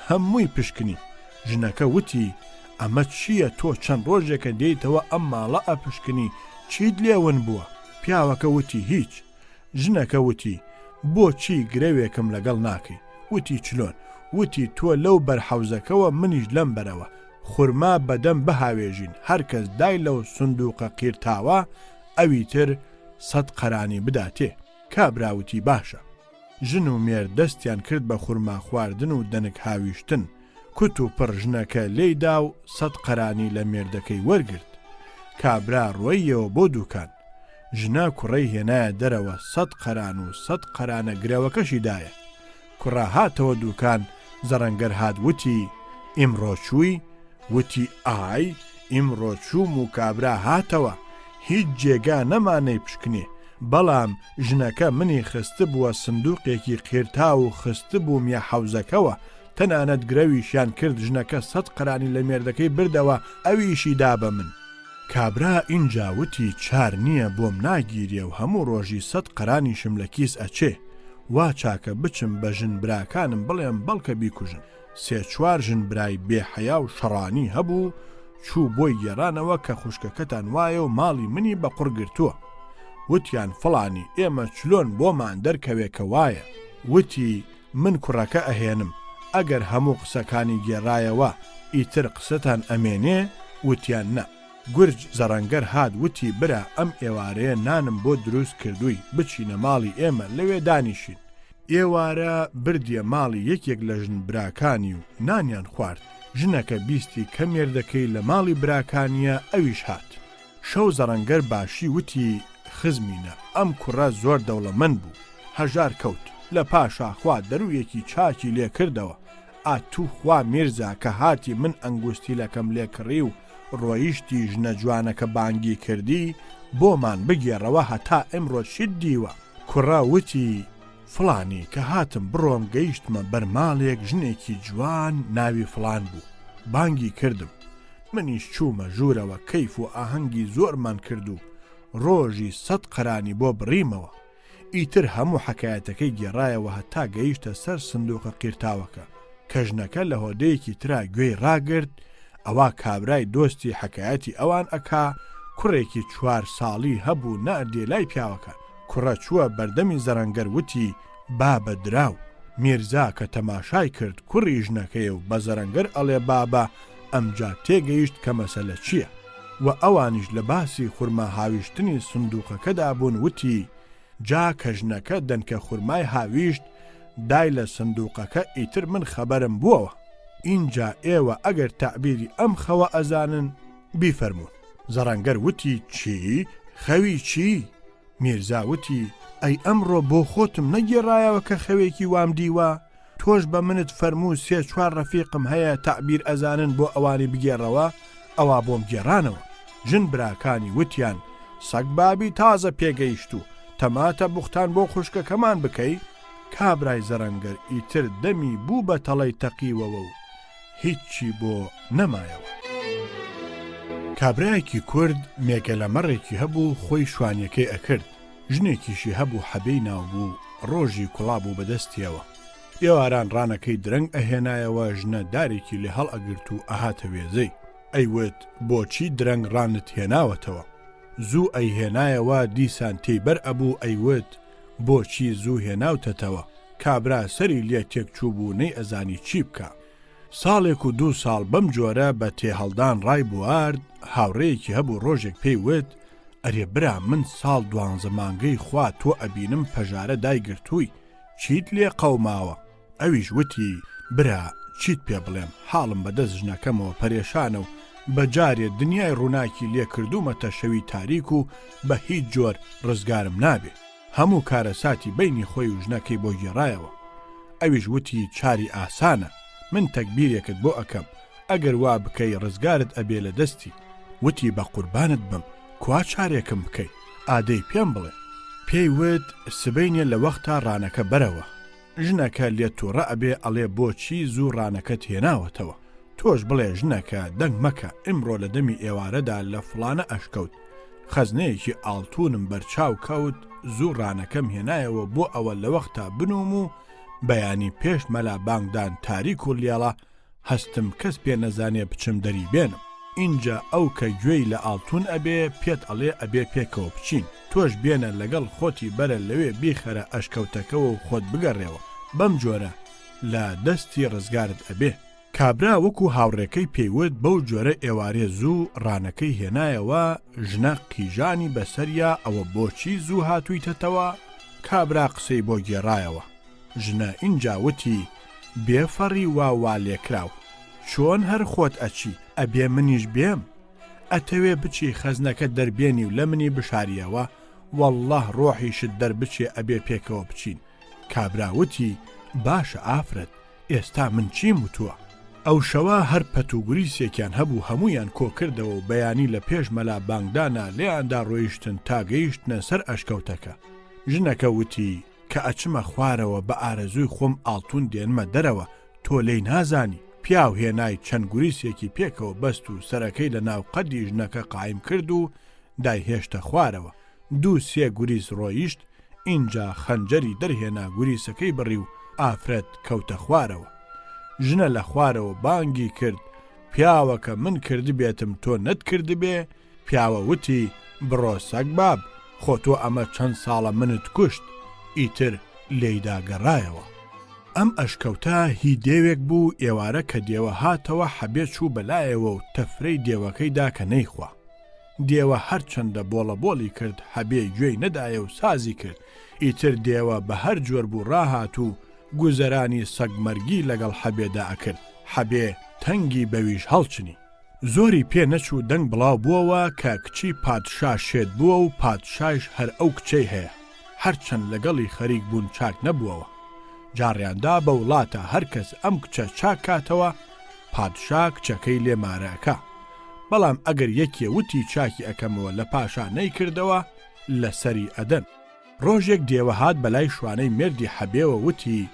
هەمووی پشکنی. ژنەکە وتی ئەمە چییە تۆ چەند ڕۆژێکە دێیتەوە ئەم ماڵە ئەپشکنی چیت لێون بووە؟ پیاوەکە وتی هیچ. ژنەکە وتی بۆچی گرەوێکم لەگەڵ ناکەی؟ وتی چلۆن؟ وتی تۆ لەو بەرحەوزەکەوە منیش لەم بەرەوە خورما بەدەم بەهاوێژین هەرکەس دای لەو سندوقە قیرتاوە ئەوی تر 100 قەرانی بداتێ. کابراوتی باشە. ژن و مێر دەستیان کرد بە خورما خواردن و دەنک هاویشتن. کوت و پڕ ژنەکە لێیدا و 100 قەرانی لە مێردەکەی وەرگرت. کابرا ڕۆیەوە بۆ دوکان. ژنا کوڕەی هێنایە دەرەوە 100 قەران و 100 قەرانە گرەوەکەشی دایە. کوڕا هاتەوە دوکان. زەڕەنگەر هات وتی ئیمڕۆ چووی؟ وتی ئای ئیمڕۆ چووم و کابرا هاتەوە هیچ جێگا نەمانەی پشکنێ بەڵام ژنەکە منی خستە بووە سندوقێکی قیرتا و خستە بووم یا حەوزەکەوە تەنانەت گرەویشیان کرد ژنەکە 100 قەرانی لە مێردەکەی بردەوە ئەویشی دا بە من. کابرا ئینجا وتی چار نییە بۆم ناگیریە و هەموو ڕۆژی 100 قەرانیشم لە کیس ئەچێ وا چاکە بچم بە ژن براکانم بڵێم بەڵکە بیکوژن. 3-4 ژن برای بێحەیا و شەڕانی هەبوو چوو بۆی گێڕانەوە کە خوشکەکەتان وایە و ماڵی منی بە قوڕ گرتووە. وتیان فڵانی ئێمە چلۆن بۆمان دەرکەوێ کە وایە. وتی من کوڕەکە ئەهێنم ئەگەر هەموو قسەکانی گێڕایەوە ئیتر قسەتان ئەمێنێ وتیان نە. گورج زەڕەنگەر هات وتی برا ئەم ئێوارەیە نانم بۆ دروست کردووی بچینە ماڵی ئێمە لەوێ دانیشین. ئێوارە بردیە ماڵی یەکێک لە ژن براکانی و نانیان خوارد. ژنەکە بیستی کە مێردەکەی لە ماڵی براکانیە ئەویش هات. شەو زەڕەنگەر باشی وتی خزمینە ئەم کوڕە زۆر دەوڵەمەند بوو. هەژار کەوت لە پاشاخوا دەرویەکی چاکی لێ کردەوە. ئاتوو خوا میرزا کە هاتی من ئەنگوستیلەکەم لێ کڕی و ڕۆیشتی ژنە جوانەکە بانگی کردی بۆمان بگێڕەوە هەتا ئەمڕۆ شت دیوە. کوڕە وتی فڵانی کە هاتم بڕۆم گەیشتمە بەرماڵێک ژنێکی جوان ناوی فڵان بوو. بانگی کردم. منیش چوومە ژوورەوە کەیف و ئاهەنگی زۆرمان کرد و ڕۆژی 100 قەرانی بۆ بڕیمەوە. ئیتر هەموو حەکایەتەکەی گێڕایەوە هەتا گەیشتە سەر سندوقە قیرتاوەکە کە ژنەکە لە هۆدەیەکی ترا گوێی ڕاگرت. ئەوا کابرای دۆستی حەکایەتی ئەوان ئەکا کوڕێکی 4 ساڵی هەبوو نەردێ لای پیاوەکە. کوڕە چووە بەردەمی زەڕەنگەر وتی بابە دراو. میرزا کە تەماشای کرد کوڕی ژنەکەی و بە زەڕەنگەر ئەڵێ بابە ئەمجا تێگەیشت کە مەسەلە چییە؟ و ئەوانیش لە باسی خورما هاویشتنی سندوقەکەدا بوون وتی جا کە ژنەکە دەنکە خورمای هاویشت دای لە سندوقەکە ئیتر من خەبەرم بووەوە. اینجا ئێوە ئەگەر تعبیری ئەم خەوە ئەزانن بیفەرمون. زەڕەنگەر وتی چی؟ خەوی چی؟ میرزا وتی ئەی ئەمڕۆ بۆ خۆتم نەگێڕایەوە کە خەوێکی وام دیوە؟ تۆش بە منت فەرموو 3-4 ڕەفیقم هەیە تعبیر ئەزانن بۆ ئەوانی بگێڕەوە ئەوا بۆم گێڕانەوە. ژن براکانی وتیان سەگ بابی تازە پێگەیشت و تەماتە بوختان بۆ خوشکەکەمان بکەی. کابرای زەڕەنگەر ئیتر دەمی بوو بە تەڵەی تەقیوەوە و هیچی بۆ نەمایەوە. کابرایەکی کورد مێکە لە مەڕێکی هەبوو خۆی شوانیەکەی ئەکرد. ژنێکیشی هەبوو حەبەی ناو بوو ڕۆژی کوڵابوو بەدەستیەوە. ئێواران ڕانەکەی درەنگ ئەهێنایەوە ژنە دارێکی لێ هەڵ ئەگرت و ئەهاتە وێزەی. ئەیوت بۆچی درەنگ ڕانت هێناوەتەوە؟ زوو ئەیهێنایەوە دیسان تێیبەر ئەبوو ئەیوت بۆچی زوو هێناوتەتەوە؟ کابرا سەری لێ تێکچوو بوو نەی ئەزانی چی بکە. ساڵێک و 2 ساڵ بەم جۆرە بە تێهەڵدان ڕای بوارد. هاوڕێیەکی هەبوو ڕۆژێک پێی وت ئەرێ برا من ساڵ 12 مانگەی خوا تۆ ئەبینم پەژارە دایگرتووی چیت لێ قەوماوە؟ ئەویش وتی برا چیت پێ بڵێم حاڵم بەدەست ژنەکەمەوە پەرێشانە و بەجارێ دنیای ڕووناکی لێ کردومەتە شەوی تاریک و بە هیچ جۆر ڕزگارم نابێ. هەموو کارەساتی بینی خۆی و ژنەکەی بۆ گێڕایەوە. ئەویش وتی چاری ئاسانە من تەکبیرێکت بۆ ئەکەم ئەگەر وا بکەی ڕزگارت ئەبێ لە دەستی. وتی بە قوربانت بم کوا چارێکم بکەی ئادەی پێم بڵێ. پێی وت سبەینێ لە وەختا ڕانەکە بەرەوە. ژنەکە لێ تووڕە ئەبێ ئەڵێ بۆچی زوو ڕانەکەت هێناوەتەوە. تۆش بڵێ ژنەکە دەنگ مەکە ئمڕۆ لە دەمی ئێوارەدا لە فڵانە ئەشکەوت خەزنەیەکی ئاڵتونم بەرچاو کەوت زوو ڕانەکەم هێنایەوە بۆ ئەوە لە وەختا بنوم و بەیانی پێش مەلا بانگدان تاریک و لێڵە هەستم کەس پێ نەزانێ بچم دەری بێنم. اینجا ئەو کە گوێی لە ئاڵتون ئەبێ پێت ئەڵێ ئەبێ پێکەوە بچین تۆش بێنە لەگەڵ خۆتی بەرە لەوێ بیخەرە ئەشکەوتەکەەوە و خۆت بگەڕێەوە. بەم جۆرە لە دەستی ڕزگارت ئەبێ. کابرا وەکو هاوڕێکەی پێیوت بەو جۆرە ئێوارێ زوو ڕانەکەی هێنایەوە. ژنە قیژانی بەسەریا ئەوە بۆچی زوو هاتوویتەتەوە؟ کابرا قسەی بۆ گێڕایەوە. ژنە اینجا وتی بێفەڕی وا لێکراو چۆن هەر خۆت ئەچی ئەبێ منیش بێم؟ ئەتەوێ بچی خەزنەکە دەربێنی و لە منی بشاریەوە والله ڕۆحیشت دەربچێ ئەبێ پێکەوە بچین. کابراوتی باشە ئافرەت ئێستا من چیم وتووە؟ ئەو شەوە هەر پەتوگوریسێکیان هەبوو هەمویان کۆکردەوە و بەیانی لە پێش مەلا بانگدانە لێیاندا ڕۆیشتن تا گەیشتنە سەر ئەشکەوتەکە. ژنەکە وتی کە ئەچمە خوارەوە بە ئارەزووی خۆم ئاڵتون دێنمە دەرەوە تۆ لێی نازانی. پیاو هێنای چەند گوریسێکی پێکەوە بەست و سەرەکەی لە ناو قەدی ژنەکە قایم کرد و دایهێشتە خوارەوە. 2-3 گوریس ڕۆیشت. اینجا خەنجەری دەرهێنا گوریسەکەی بڕی و ئافرەت کەوتە خوارەوە. ژنە لە خوارەوە بانگی کرد پیاوەکە من کردی بێتم تۆ نەت کردی بێ؟ پیاوە وتی بڕۆ سەگ باب خۆ تۆ ئەمە چەند ساڵە منت کوشت. ئیتر لێیدا گەڕایەوە. ئەم ئەشکەوتە هی دێوێک بوو ئێوارە کە دێوە هاتەوە حەبێ چوو بەلایەوە و تەفرەی دێوەکەیدا کە نەیخوا. دێوە هەرچەندە بۆڵە بۆڵی کرد حەبێ گوێی نەدایە و سازی کرد. ئیتر دێوە بە هەر جۆر بوو ڕاهات و گوزەرانی سەگمەرگی لەگەڵ حەبێدا ئەکرد. حەبێ تەنگی بەویش هەڵچنی. زۆری پێ نەچوو دەنگ بڵاو بووەوە کە کچی پادشا شێت بووە و پادشایش هەر ئەو کچەی هەیە. هەرچەند لەگەڵی خەریک بوون چاک نەبووەوە. جاڕیاندا بە وڵاتە هەرکەس ئەم کچە چاک کاتەوە پادشا کچەکەی لێمارەکە. بەڵام ئەگەر یەکێ وتی چاکی ئەەکەمەوە لە پاشا نەیکردەوە لەسەری ئەدەن. ڕۆژێک دێوە هات بەلای شوانەی مردی حەبێوە وتی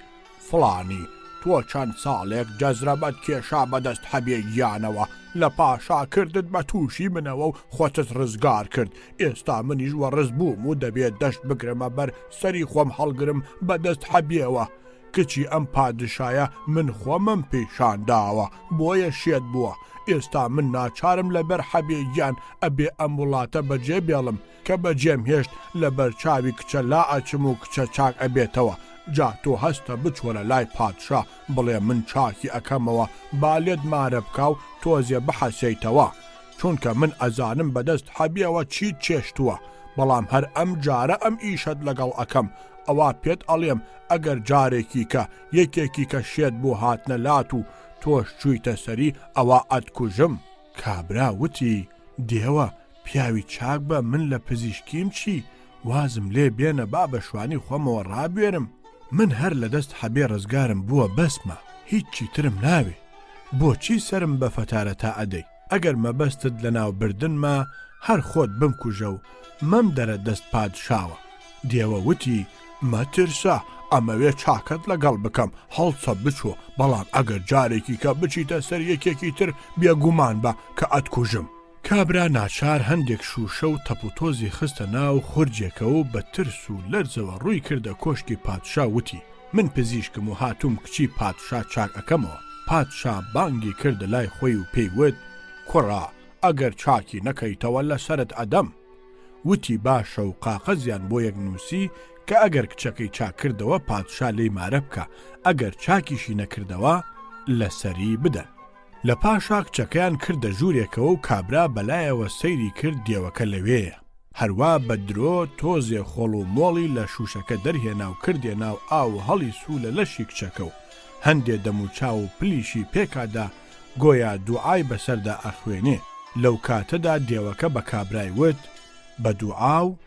فڵانی تۆ چەند ساڵێک جەزرەبەت کێشا بەدەست حەبێ گیانەوە لە پاشا کردت بە تووشی منەوە و خۆتت ڕزگار کرد. ئێستا منیش وەڕز بووم و دەبێت دەشت بگرمە بەر سەری خۆم هەڵگرم بەدەست حەبێوە. کچی ئەم پادشایە من خۆمم پیشانداوە بۆیە شێت بووە. ئێستا من ناچارم لەبەر حەبێ گیان ئەبێ ئەم وڵاتە بەجێ بێڵم کە بەجێم هێشت لەبەر چاوی کچە لا ئەچم و کچە چاک ئەبێتەوە. جا تۆ هەستە بچوەرە لای پادشا بڵێ من چاکی ئەەکەمەوە با لێت مارە بکە و تۆزێ بحەسەیتەوە. چونکە من ئەزانم بەدەست حەبێوە چیت چێشتووە. بەڵام هەر ئەم جارە ئەم ئیشت لەگەڵ ئەەکەم. ئەوە پێت ئەڵێم ئەگەر جارێکی کە یەکێکی کە شێت بۆ هاتنە لات و تۆش چوویتە سەری ئەوە ئەتکوژم. کابرا وتی دێوە پیاوی چاک بە من لە پزیشکیم چی؟ وازم لێ بێنە با بە شوانی خۆمەوە ڕابێرم. من هەر لە دەست حەبێ ڕزگارم بووە بەسمە هیچی ترم ناوێ. بۆچی سرم بە فەتارە تا ئەدەی؟ ئەگەر مەبەستت لە ناو بردنمە هەر خۆت بمکوژە و مەم دەرە دەست پادشاوە. دێوە وتی مەترسە ئەمەوێ چاکت لەگەڵ بکەم هەڵچە بچۆ بەڵام ئەگەر جارێکی کە بچیتە سەر یەکێکی تر بێگومان بە کە ئەتکوژم. کابرا ناچار هەندێک شوشە و تەپوتۆزی خستە ناو خورجێکەوە بە ترس و لەرزەوە ڕووی کردە کۆشکی پادشا وتی من پزیشکم و هاتووم کچی پادشا چاک ئەەکەمەوە. پادشا بانگی کردە لای خۆی و پێیوت کوڕا ئەگەر چاکی نەکەیتەوە لەسەرت ئەدەم. وتی باشە و قاقەزیان بۆ یەک نووسی کە ئەگەر کچەکەی چاک کردەوە پادشا لێی مارە بکە ئەگەر چاکیشی نەکردەوە لەسەری بدەن. لە پاشا کچەکەیان کردە ژوورێکەوە و کابرا بەلایەوە سەیری کرد دێوەکە لەوێیە. هەروە بە درۆ تۆزێ خۆڵ و مۆڵی لە شوشەکە دەرهێنا و کردێ ناو ئاو هەڵی سوو لە لەشی کچەکە و هەندێ دەموچاو و پلیشی پێکادا گۆیا دوعای بەسەردا ئەخوێنێ. لەو کاتەدا دێوەکە بە کابرای وت بە دوعاو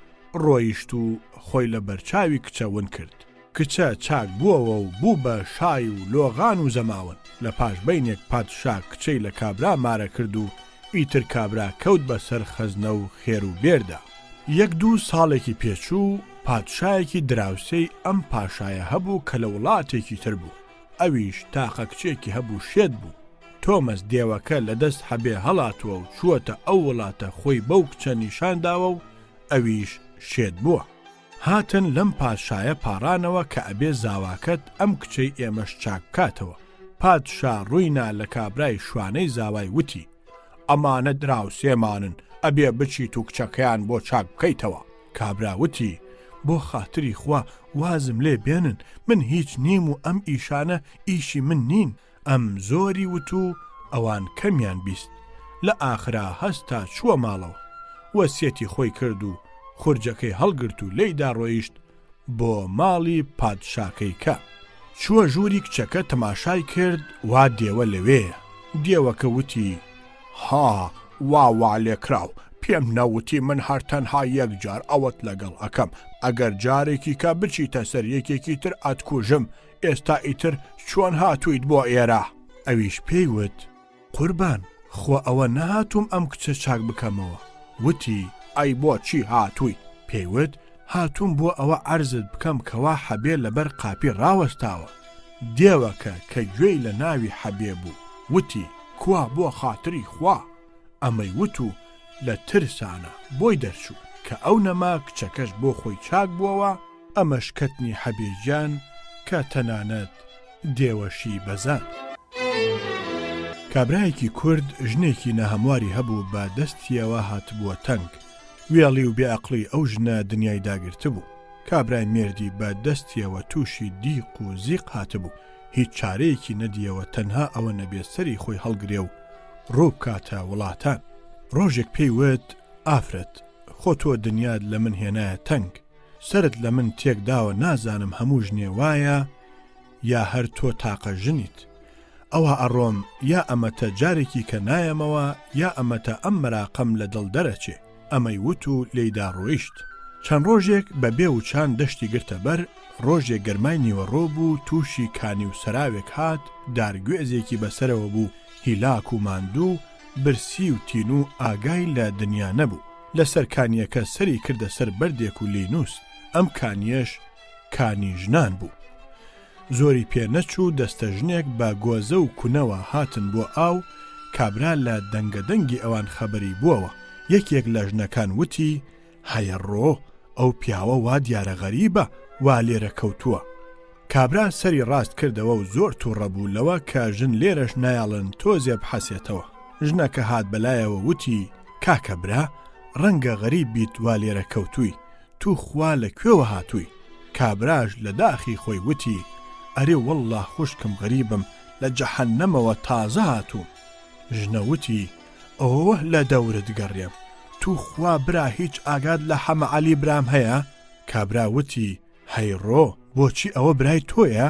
ڕۆیشت و خۆی لە بەرچاوی کچە ون کرد. کچە چاک بووەوە و بوو بە شای و لۆغان و زەماون. لە پاش بینێک پادشا کچەی لە کابرا مارە کرد و ئیتر کابرا کەوت بەسەر خەزنە و خێر و بێردا. یەک دوو ساڵێکی پێچوو پادشایەکی دراوسەی ئەم پاشایە هەبوو کە لە وڵاتێکی تر بوو. ئەویش تاقە کچێکی هەبوو شێت بوو. تۆمەس دێوەکە لە دەست حەبێ هەڵاتووە و چووەتە ئەو وڵاتە خۆی بەو کچە نیشانداوە و ئەویش شێت بووە. هاتن لەم پادشایە پاڕانەوە کە ئەبێ زاواکەت ئەم کچەی ئێمەش چاک بکاتەوە. پادشا ڕووینا لە کابرای شوانەی زاوای وتی ئەمانە دراوسێمانن ئەبێ بچیت و کچەکەیان بۆ چاک بکەیتەوە. کابرا وتی بۆ خاتری خوا وازم لێ بێنن من هیچ نیم و ئەم ئیشانە ئیشی من نین. ئەم زۆری وت و ئەوان کەمیان بیست. لە ئاخرا هەستا چووە ماڵەوە وەسیەتی خۆی کرد و خورجەکەی هەڵگرت و لێیدا ڕۆیشت بۆ ماڵی پادشاکەی کە. چووە ژووری کچەکە تەماشای کرد وا دێوە لەوێیە. دێوەکە وتی ها وا لێکراو پێم نەوتی من هەرتەنها یەکجار ئەوەت لەگەڵ ئەەکەم ئەگەر جارێکی کە بچیتە سەر یەکێکی تر ئەتکوژم. ئێستا ئیتر چۆن هاتوویت بۆ ئێرە؟ ئەویش پێیوت قوربان خۆ ئەوە نەهاتووم ئەم کچە چاک بکەمەوە. وتی ئەی بۆ چی هاتووی؟ پێیوت هاتووم بۆ ئەوە عەرزت بکەم کەوا حەبێ لەبەر قاپی ڕاوەستاوە. دێوەکە کە گوێی لە ناوی حەبێ بوو وتی کوا بۆ خاتری خوا. ئەمەی وت و لە ترسانە بۆی دەرچوو کە ئەو نەما کچەکەش بۆ خۆی چاک بووەوە. ئەمەش کەتنی حەبێجان کە تەنانەت دێوەشی بەزان. کابرایەکی کورد ژنێکی نەهەمواری هەبوو بە دەستیەوە هاتبووە تەنگ. وێڵی و بێعەقڵی ئەو ژنە دنیای داگرتە بوو. کابرای مێردی بە دەستیەوە تووشی دیق و زیق هاتبوو، هیچ چارەیەکی نەدیەوە تەنها ئەوە نەبێت سەری خۆی هەڵگرێ و ڕوو بکاتە وڵاتان. ڕۆژێک پێی وت: ئافرەت، خۆ تۆ دنیات لە من هێنایە تەنگ، سرت لە من تێکداوە، نازانم هەموو ژنێ وایە یا هەر تۆ تاقە ژنیت. ئەوە ئەڕۆم، یا ئەمەتە جارێکی کە نایەمەوە، یا ئەمەتە ئەم مەراقەم لە دڵ دەرەچێ. ئەمەی وت و لێیدا ڕۆیشت. چەند ڕۆژێک بە بێ و چان دەشتی گرتە بەر. ڕۆژێک گەرمای نیوەڕۆ بوو، تووشی کانی و سەراوێک هات، دارگوێزێکی بەسەرەوە بوو، هیلاک و ماندوو، برسی و تین و ئاگای لە دنیا نەبوو. لەسەر کانیەکە سەری کردە سەر بەردێک و لێنووس. ئەم کانیەش کانی ژنان بوو. زۆری پێ نەچوو، دەستە ژنێک بە گۆزە و کونەوە هاتن بۆ ئاو. کابرا لە دەنگەدەنگی ئەوان خەبەری بووەوە. یەکێک لە ژنەکان وتی: هەیەڕۆ، ئەو پیاوە وا دیارە غەریبە، وا لێرە کەوتووە. کابرا سەری ڕاست کردەوە و زۆر تووڕە بوو لەوە کە ژن لێرەش نایاڵن تۆزێ بحەسێتەوە. ژنەکە هات بەلایەوە وتی: کاکە برا، ڕەنگە غەریب بیت وا لێرە کەوتووی، تو خوا لەکوێوە هاتووی؟ کابراش لە داخی خۆی وتی: ئەرێ وەڵڵا خوشکم غەریبم، لە جەحەنەمەوە تازە هاتووم. ژنەوتی: ئەوە لە دەورت گەڕێم، تو خوا برا هیچ ئاگاد لە حەمەعەلی برام هەیە؟ کابرا وتی: هەیڕۆ، بۆچی ئەوە برای تۆیە؟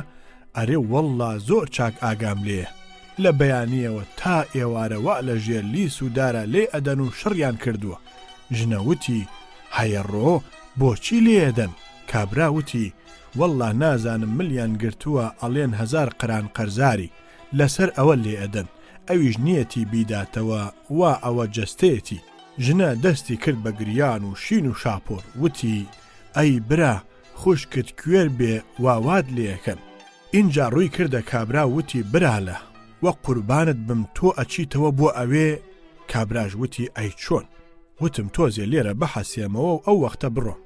ئەرێ وەڵڵا زۆر چاک ئاگام لێیە، لە بەیانیەوە تا ئێوارە وا لە ژێر لیس و دارە لێ ئەدەن و شڕیان کردووە. ژنەوتی: هەیەڕۆ، بۆچی لێدەن؟ کابرا وتی: وەڵڵا نازانم، ملیان گرتووە، ئەڵێن 1000 قران قەرزاری لەسەر ئەوە لێ ئەدەن، ئەویش نیەتی بیداتەوە، وا ئەوە جەستەیەتی. ژنە دەستی کرد بە گریان و شین و شاپۆر، وتی: ئەی برا، خوشکت کوێر بێ، واواد لێەکەن. اینجا ڕووی کردە کابرا، وتی: برالە، وە قوربانت بم، تۆ ئەچیتەوە بۆ ئەوێ؟ کابراش وتی: ئەی چۆن؟ وتم تۆزێ لێرە بەحەسێمەوە و ئەو وەختە بڕۆم.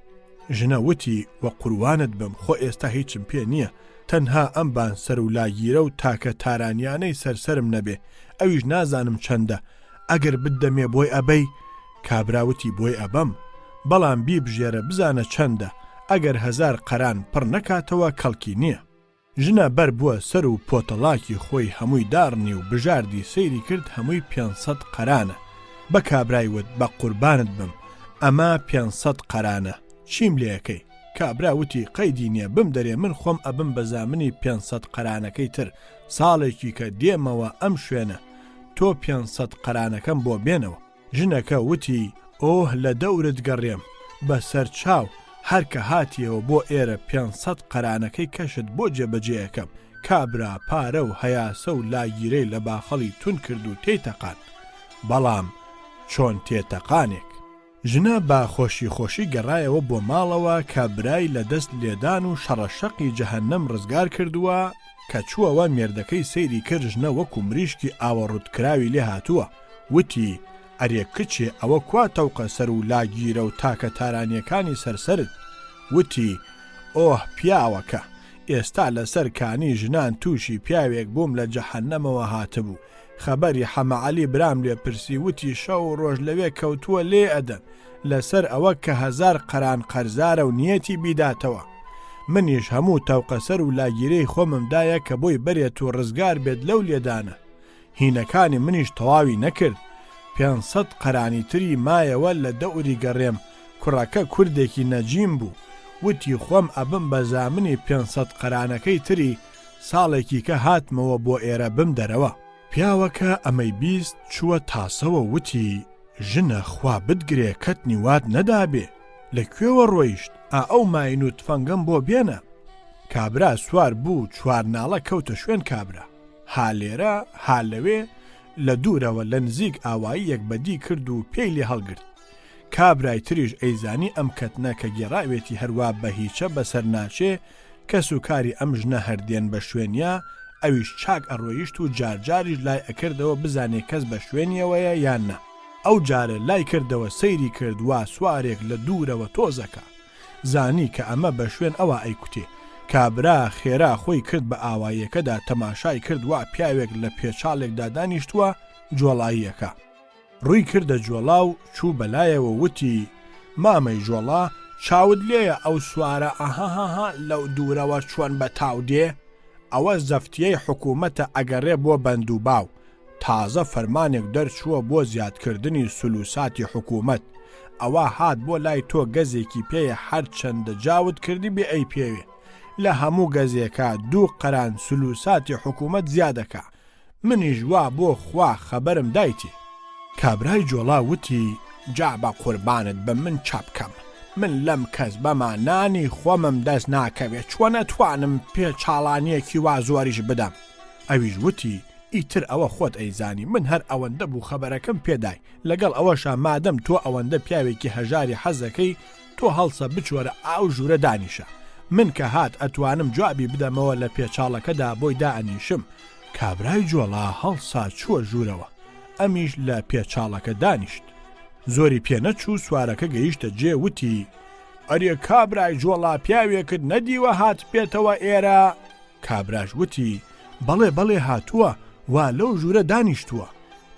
ژنە وتی: وە قوربانت بم، خۆ ئێستا هیچم پێ نییە، تەنها ئەم بان سەر و لاگیرە و تاکە تارانیانەی سەرسرم نەبێ، ئەویش نازانم چەندە، ئەگەر بدەمێ بۆی ئەبەی؟ کابراوتی: بۆی ئەبەم، بەڵام بیبژێرە بزانە چەندە، ئەگەر 1000 قەران پڕ نەکاتەوە کەڵکی نییە. ژنە بەر بووە سەر و پۆتەڵاکی خۆی هەمووی داڕنی و بژاردی سەیری کرد، هەمووی 500 قەرانە. بە کابرای وت: بە قوربانت بم، ئەمە 500 قەرانە، چیم لێەکەی؟ کابراوتی: قەیدی نییە، بم دەرێ، من خۆم ئەبم بە زامنی 500 قەرانەکەی تر، ساڵێکی کە دێمەوە ئەم شوێنە، تۆ 500 قەرانەکەم بۆ بێنەوە. ژنەکە وتی: ئۆه لە دەورت گەڕێم، بەسەر چاو، هەرکە هاتیەوە بۆ ئێرە 500 قەرانەکەی کەشت بۆ جێبەجێەکەم. کابرا پارە و هەیاسە و لاگیرەی لە باخەڵی تون کرد و تێیتەقان، بەڵام چۆن تێتەقانێک. ژنە با خۆشی خۆشی گەڕایەوە بۆ ماڵەوە، کابرای لە دەست لێدان و شەڕەشەقی جەهەنەم ڕزگار کردووە. کە چووەوە مێردەکەی سەیری کرد، ژنە وەکو مریشکی ئاوەڕوتکراوی لێ هاتووە، وتی: ئەرێ کچێ، ئەوە کوا تەوقە سەر و لاگیرە و تاکە تارانیەکانی سەرسرت؟ وتی: ئۆه پیاوەکە، ئێستا لەسەر کانی ژنان تووشی پیاوێک بووم لە جەحەنەمەوە هاتبوو، خەبەری حەمەعەلی برام لێ پرسی، وتی: شەو و ڕۆژ لەوێ کەوتووە لێ ئەدەن، لەسەر ئەوە کە 1000 قەران قەرزارە و نیەتی بیداتەوە. منیش هەموو تەوقە سەر و لاگیرەی خۆممدایە کە بۆی بەرێت و ڕزگار بێت لەو لێدانە. هینەکانی منیش تەواوی نەکرد، 500 قەرانی تری مایەوە لە دەوری گەڕێم. کوڕەکە کوردێکی نەجیم بوو، وتی: خۆم ئەبم بە زامنی 500 قەرانەکەی تری، ساڵێکی کە هاتمەوە بۆ ئێرە بم دەرەوە. پیاوەکە ئەمەی بیست چووە تاسەوە، وتی: ژنە خوا بتگرێ، کەت نیوات نەدابێ، لەکوێوە ڕۆیشت؟ ئەو ماین و تفەنگەم بۆ بێنە. کابرا سوار بوو، 4 ناڵە کەوتە شوێن کابرا، هالێرە هالەوێ، لە دوورەوە لە نزیک ئاوایی یەک بەدی کرد و پێی لێ هەڵگرت. کابرای تریش ئەیزانی ئەم کەتنە کە گێڕاوێتی هەروە بە هیچە بەسەر ناچێ، کە سوکاری ئەم ژنە هەردێن بە شوێنیا، ئەویش چاک ئەڕۆیشت و جارجاریش لای ئەکردەوە بزانێ کەس بە شوێنیەوەیە یان نە. ئەو جارە لای کردەوە سەیری کرد، وا سوارێک لە دوورەوە تۆزەکە، زانی کە ئەمە بە شوێن ئەوە ئەیکوتێ. کابرا خێرا خۆی کرد بە ئاواییەکەدا، تەماشای کرد، وا پیاوێک لە پێچاڵێکدا دانیشتووە جۆڵاییەکە. ڕووی کردە جۆڵا و چوو بەلایەوە، وتی: مامەی جۆڵا، چاود لێیە ئەو سوارە ئەهەهەها لەو دوورەوە چۆن بە تاو دێ ئەوە زەفتیەی حکوومەتە ئەگەڕێ بۆ بەندوباو تازە فەرمانێک دەرچووە بۆ زیادکردنی سلووساتی حکوومەت ئەوە هات بۆ لای تۆ گەزێکی پێیە هەر چەندە جاوت کردی بێ ئەی پێوێ لە هەموو گەزێکە 2 قەران سلووساتی حکوومەت زیادەکە منیش وا بۆ خوا خەبەرم دایتی کابرای جۆڵا وتی جا بە قوربانت بە من چاپکەم من لەم کەس بەمانانی خۆمم دەست ناکەوێت چۆن نەتوانم پێ چاڵانیەکی وا زۆریش بدەم ئەویش وتی ئیتر ئەوە خۆت ئەیزانی من هەر ئەوەندە بوو خەبەرەکەم پێدای لەگەڵ ئەوەشە مادەم تۆ ئەوەندە پیاوێکی هەژاری حەزەکەی تۆ هەڵسە بچوەرە ئاو ژوورە دانیشە من کە هات ئەتوانم جوابی بدەمەوە لە پێچاڵەکەدا بۆی دائەنیشم کابرای جۆڵا هەڵسا چووە ژوورەوە ئەمیش لە پێچاڵەکە دانیشت زۆری پێنەچوو سوارەکە گەیشتە جێ وتی ئەرێ کابرای جۆڵا پیاوێکت نەدیوە هات پێتەوە ئێرە کابراش وتی بەڵێ بەڵێ هاتووە وا لەو ژوورە دانیشتووە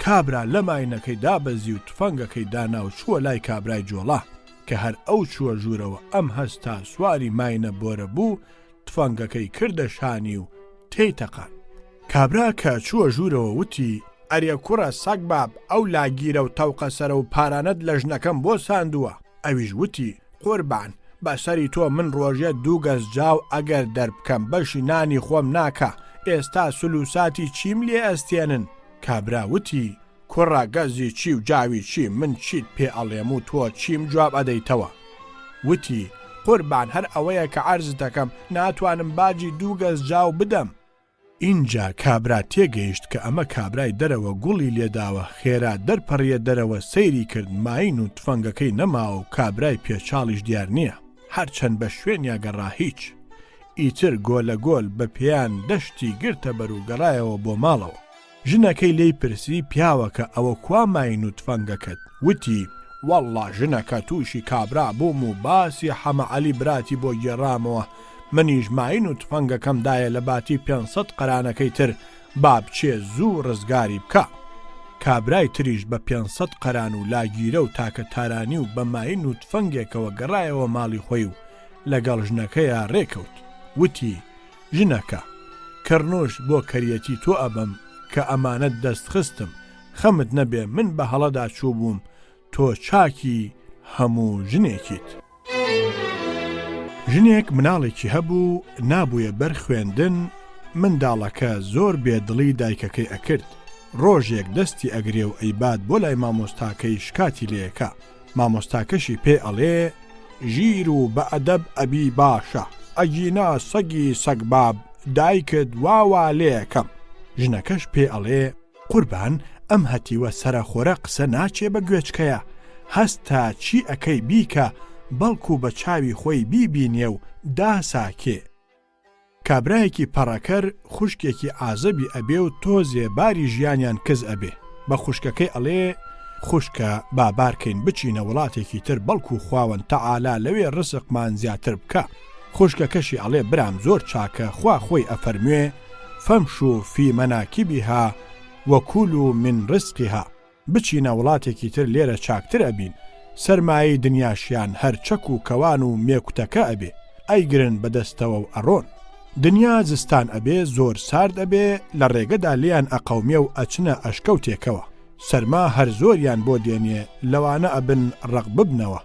کابرا لە ماینەکەی دابەزی و تفەنگەکەی دانا و چووە لای کابرای جۆڵا کە هەر ئەو چووە ژوورەوە ئەم هەستا سواری ماینە بۆرە بوو تفەنگەکەی کردە شانی و تێیتەقان کابرا کە چووە ژوورەوە وتی ئەرێ کوڕە سەگ باب ئەو لاگیرە و تەوقە سەرە و پارانەت لە ژنەکەم بۆ ساندووە ئەویش وتی قوربان بەسەری تۆ من ڕۆژێ 2 گەز جاو ئەگەر دەربکەم بەشی نانی خۆم ناکە ئێستا سلووساتی چیم لێ ئەستێنن کابرا وتی کوڕە گەزی چی و جاوی چی من چیت پێ ئەڵێم و تۆ چیم جواب ئەدەیتەوە وتی قوربان هەر ئەوەیە کە عەرز دەکەم ناتوانم باجی 2 گەز جاو بدەم اینجا کابرا تێگەیشت کە ئەمە کابرای دەرەوە گوڵی لێداوە خێرا دەرپەڕیە دەرەوە سەیری کرد ماین و تفەنگەکەی نەماوە و کابرای پێچاڵیش دیار نییە هەرچەند بە شوێنیا گەڕا هیچ ئیتر گۆلە گۆل بە پێیان دەشتی گرتە بەر و گەڕایەوە بۆ ماڵەوە ژنەکەی لێی پرسی پیاوەکە ئەوە کوا ماین و تفەنگەکەت وتی وەڵڵا ژنەکە تووشی کابرا بووم و باسی حەمەعەلی براتی بۆ گێڕامەوە منیش ماین و تفەنگەکەمدایە لە باتی 500 قەرانەکەی تر با بچێ زوو ڕزگاری بکە کابرای تریش بە 500 قەران و لاگیرە و تاکە تارانی و بە ماین و تفەنگێکەوە گەڕایەوە ماڵی خۆی و لەگەڵ ژنەکەیە ڕێکەوت وتی ژنەکە کڕنۆش بۆ کەریەتی تۆ ئەبم کە ئەمانەت دەست خستم خەمت نەبێ من بە هەڵەدا چوو بووم تۆ چاکی هەموو ژنێکیت ژنێک مناڵێکی هەبوو نابوویە بەر خوێندن منداڵەکە زۆر بێدڵی دایکەکەی ئەکرد ڕۆژێک دەستی ئەگرێ و ئەیبات بۆ لای مامۆستاکەی شکاتی لێەکە مامۆستاکەشی پێ ئەڵێ ژیر و بە ئەدەب ئەبی باشە ئەگینا سەگی سەگباب دایکت واوا لێەکەم ژنەکەش پێ ئەڵێ قوربان ئەم هەتیوە سەرخۆرە قسە ناچێ بە گوێچکەیە هەستا چی ئەەکەی بیکە بەڵکو بە چاوی خۆی بیبینێ و داساکێ کابرایەکی پەڕەکەر خوشکێکی ئازەبی ئەبێ و تۆزێ باری ژیانیان کز ئەبێ بە خوشکەکەی ئەڵێ خوشکە بابارکەین بچینە وڵاتێکی تر بەڵکو خواوەن تەعالا لەوێ ڕسقمان زیاتر بکە خوشکەکەشی ئەڵێ برام زۆر چاکە خوا خۆی ئەفەرموێ فەمشو فی مەناکیبیها وەکولوا من ڕزقیها بچینە وڵاتێکی تر لێرە چاکتر ئەبین سەرمایی دنیاشیان هەر چەک و کەوان و مێکوتەکە ئەبێ ئەیگرن بەدەستەوە و ئەڕۆن دنیا زستان ئەبێ زۆر سارد ئەبێ لە ڕێگەدا لیان ئەقەومێ و ئەچنە ئەشکەوتێکەوە سەرما هەر زۆریان بۆ دێنێ لەوانە ئەبن ڕق ببنەوە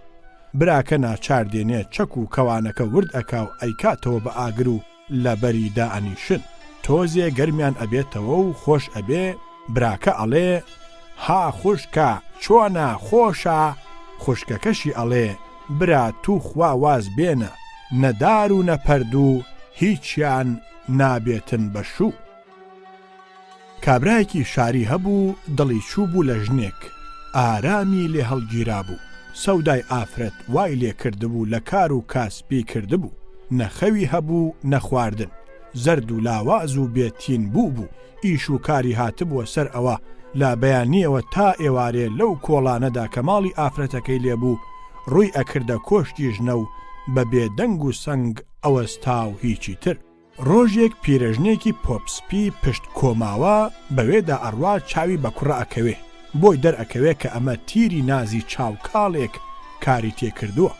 براکە ناچار دێنێ چەک و کەوانەکە ورد ئەکا و ئەیکاتەوە بە ئاگر و لە بەریدا ئەنیشن تۆزێ گەرمیان ئەبێتەوە و خۆش ئەبێ براکە ئەڵێ ها خوشکە چۆنە خۆشە خوشکەکەشی ئەڵێ برا تو خوا واز بێنە نەدار و نەپەرد و هیچیان نابێتن بەشوو کابرایەکی شاری هەبوو دڵی چوو بوو لە ژنێک ئارامی لێ هەڵگیرا بوو سەودای ئافرەت وای لێ کردبوو لە کار و کاسبی کردبوو نەخەوی هەبوو نەخواردن زەرد و لاواز و بێتین بوو ئیش و کاری هاتبووە سەر ئەوە لا بەیانیەوە تا ئێوارێ لەو کۆڵانەدا کە ماڵی ئافرەتەکەی لێبوو ڕووی ئەکردە کۆشتی ژنە و بە بێدەنگ و سنگ ئەوەستا و هیچی تر ڕۆژێک پیرەژنێکی پۆپسپی پشت کۆماوە بەوێدا ئەڕوا چاوی بە کوڕە ئەکەوێ بۆی دەرئەکەوێ کە ئەمە تیری نازی چاوکاڵێک کاری تێکردووە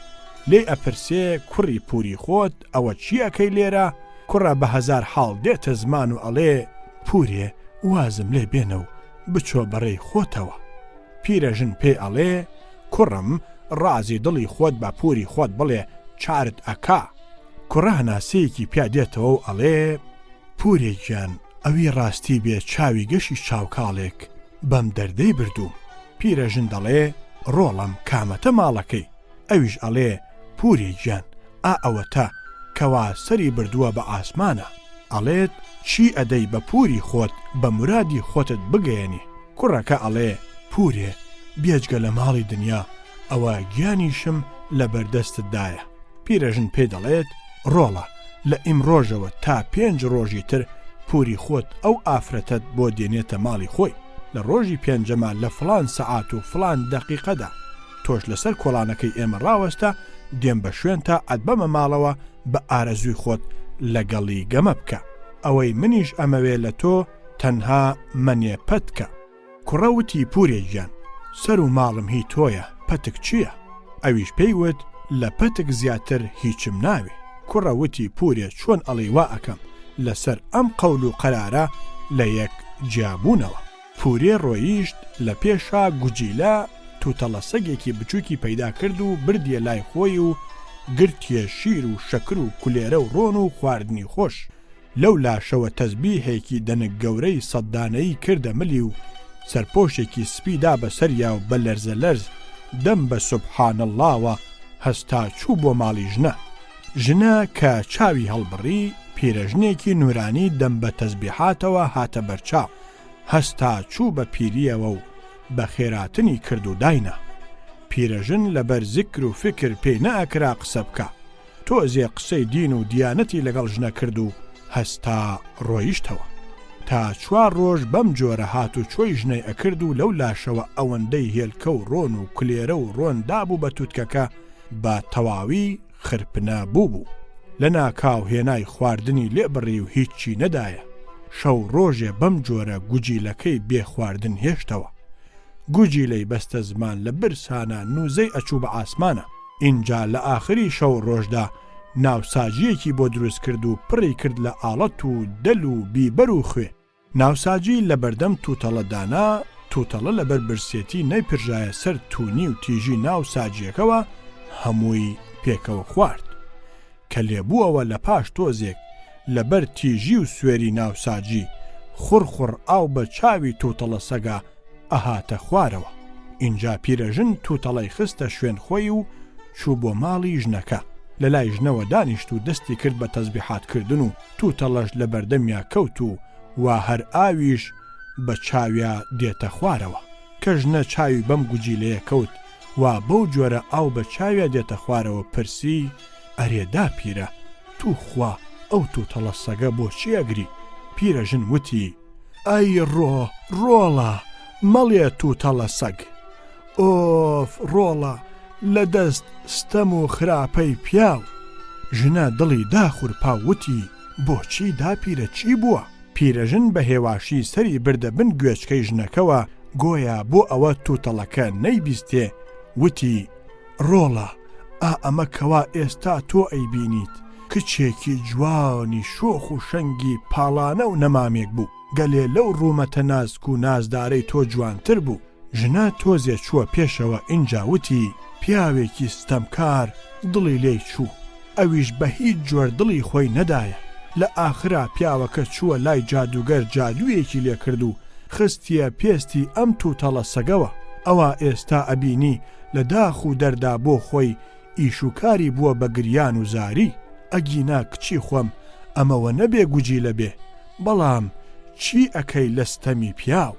لێ ئەپرسێ کوڕی پووری خۆت ئەوە چی ئەکەی لێرە؟ کوڕە بە هەزار حاڵ دێتە زمان و ئەڵێ پورێ وازم لێ بێنە و بچۆ بەڕێی خۆتەوە. پیرەژن پێ ئەڵێ کوڕم ڕازی دڵی خۆت بە پووری خۆت بڵێ چارت ئەکا. کوڕە هەناسەیەکی پیا دێتەوە و ئەڵێ پورێکیان ئەوی ڕاستی بێ چاوی گەشی چاوکاڵێک بەم دەردەی بردووم. پیرەژن دەڵێ ڕۆڵم کامەتە ماڵەکەی؟ ئەویش ئەڵێ پورێکیان ئەوەتە کەوا سەری بردووە بە ئاسمانە. ئەڵێت چی ئەدەی بە پووری خۆت بە مرادی خۆتت بگەیەنی؟ کوڕەکە ئەڵێ پورێ بێجگە لە ماڵی دنیا ئەوە گیانیشم لە بەردەستتدایە. پیرەژن پێ دەڵێت ڕۆڵە لە ئیمڕۆژەوە تا 5 ڕۆژی تر پووری خۆت ئەو ئافرەتت بۆ دێنێتە ماڵی خۆی. لە ڕۆژی پێنجەمە لە فلان سەعات و فلان دەقیقەدا تۆش لەسەر کۆڵانەکەی ئێمە ڕاوەستە دێم بە شوێن تا ئەدبەمە ماڵەوە بە ئارەزووی خۆت لەگەڵی گەمە بکە. ئەوەی منیش ئەمەوێ لە تۆ تەنها منێ پەتکە. کوڕە وتی پورێکیان سەر و ماڵم هی تۆیە، پەتک چییە؟ ئەویش پێیوت لە پەتک زیاتر هیچم ناوێ. کوڕە وتی پورێ چۆن ئەڵێ وا ئەکەم لەسەر ئەم قەول و قەرارە لە یەک جیابوونەوە. پورێ ڕۆیشت لە پێشا گوجیلە تووتەڵە سەگێکی بچووکی پەیدا کرد و بردیە لای خۆی و گرتیە شیر و شەکر و کولێرە و ڕۆن و خواردنی خۆش. لەو لاشەوە تەزبیحێکی دەنک گەورەی سەددانەیی کردە ملی و سەرپۆشێکی سپیدا بەسەریا و بە لەرزە لەرز دەم بە سوبحان اللهوە هەستا چوو بۆ ماڵی ژنە. ژنە کە چاوی هەڵبڕی پیرەژنێکی نورانی دەم بە تەزبیحاتەوە هاتە بەرچاو، هەستا چوو بە پیریەوە و بە خێراتنی کرد و داینا. پیرەژن لەبەر زیکر و فکر پێی نەئەکرا قسە بکە. تۆزێ قسەی دین و دیانەتی لەگەڵ ژنە کرد و هەستا ڕۆیشتەوە. تا 4 ڕۆژ بەم جۆرە هات و چۆی ژنەی ئەکرد و لەو لاشەوە ئەوەندەی هێلکە و ڕۆن و کولێرە و ڕۆن دابوو بە تووتکەکە بە تەواوی خرپنە بوو. لە ناکاو هێنای خواردنی لێبڕی و هیچی نەدایە. شەو ڕۆژێ بەم جۆرە گوجیلەکەی بێ خواردن هێشتەوە. گوجیلەی بەستە زمان لە برسانە نووزەی ئەچوو بە ئاسمانە. اینجا لە ئاخری شەو ڕۆژدا ناوساجیەکی بۆ دروست کرد و پڕی کرد لە ئاڵەت و دەل و بیبەر و خوێ. ناوساجی لە بەردەم تووتەڵەدانا، تووتەڵە لەبەر برسێتی نەیپرژایە سەر تونی و تیژی ناوساجیەکەوە هەمووی پێکەوە خوارد. کە لێبووەوە لە پاش تۆزێک لەبەر تیژی و سوێری ناوساجی خوڕخوڕ ئاو بە چاوی تووتەڵە سەگا ئەهاتە خوارەوە. اینجا پیرەژن تووتەڵەی خستە شوێن خۆی و چوو بۆ ماڵی ژنەکە. لە لای ژنەوە دانیشت و دەستی کرد بە تەزبیحاتکردن و تووتەڵەش لە بەردەمیا کەوت و وا هەر ئاویش بە چاویا دێتە خوارەوە. کە ژنە چاوی بەم گوجیلەیە کەوت وا بەو جۆرە ئاو بە چاویا دێتە خوارەوە پرسی ئەرێدا پیرە تو خوا ئەو تووتەڵە سەگە بۆچی ئەگری؟ پیرەژن وتی ئەی ڕۆڵە مەڵێ تووتەڵە سەگ. ئۆف ڕۆڵە لە دەست ستەم و خراپەی پیاو. ژنە دڵی داخورپا وتی بۆچی داپیرە چی بووە؟ پیرەژن بە هێواشی سەری بردە بن گوێچکەی ژنەکەوە گۆیا بۆ ئەوە تووتەڵەکە نەیبیستێ. وتی ڕۆڵە ئەمە کەوا ئێستا تۆ ئەیبینیت کچێکی جوانی شۆخ و شەنگی پاڵانە و نەمامێک بوو. گەلێ لەو ڕوومەتە نازک و نازدارەی تۆ جوانتر بوو. ژنە تۆزێ چووە پێشەوە. اینجا وتی پیاوێکی ستەمکار دڵی لێی چوو. ئەویش بە هیچ جۆر دڵی خۆی نەدایە. لە ئاخرا پیاوەکە چووە لای جادوگەر جادوویەکی لێ کرد و خستیە پێستی ئەم تووتەڵە سەگەوە. ئەوە ئێستا ئەبینی لە داخ و دەردا بۆ خۆی ئیشوکاری بووە بە گریان و زاری. ئەگینا کچی خۆم ئەمەوە نەبێ گوجی لەبێ، بەڵام چی ئەکەی لە ستەمی پیاو؟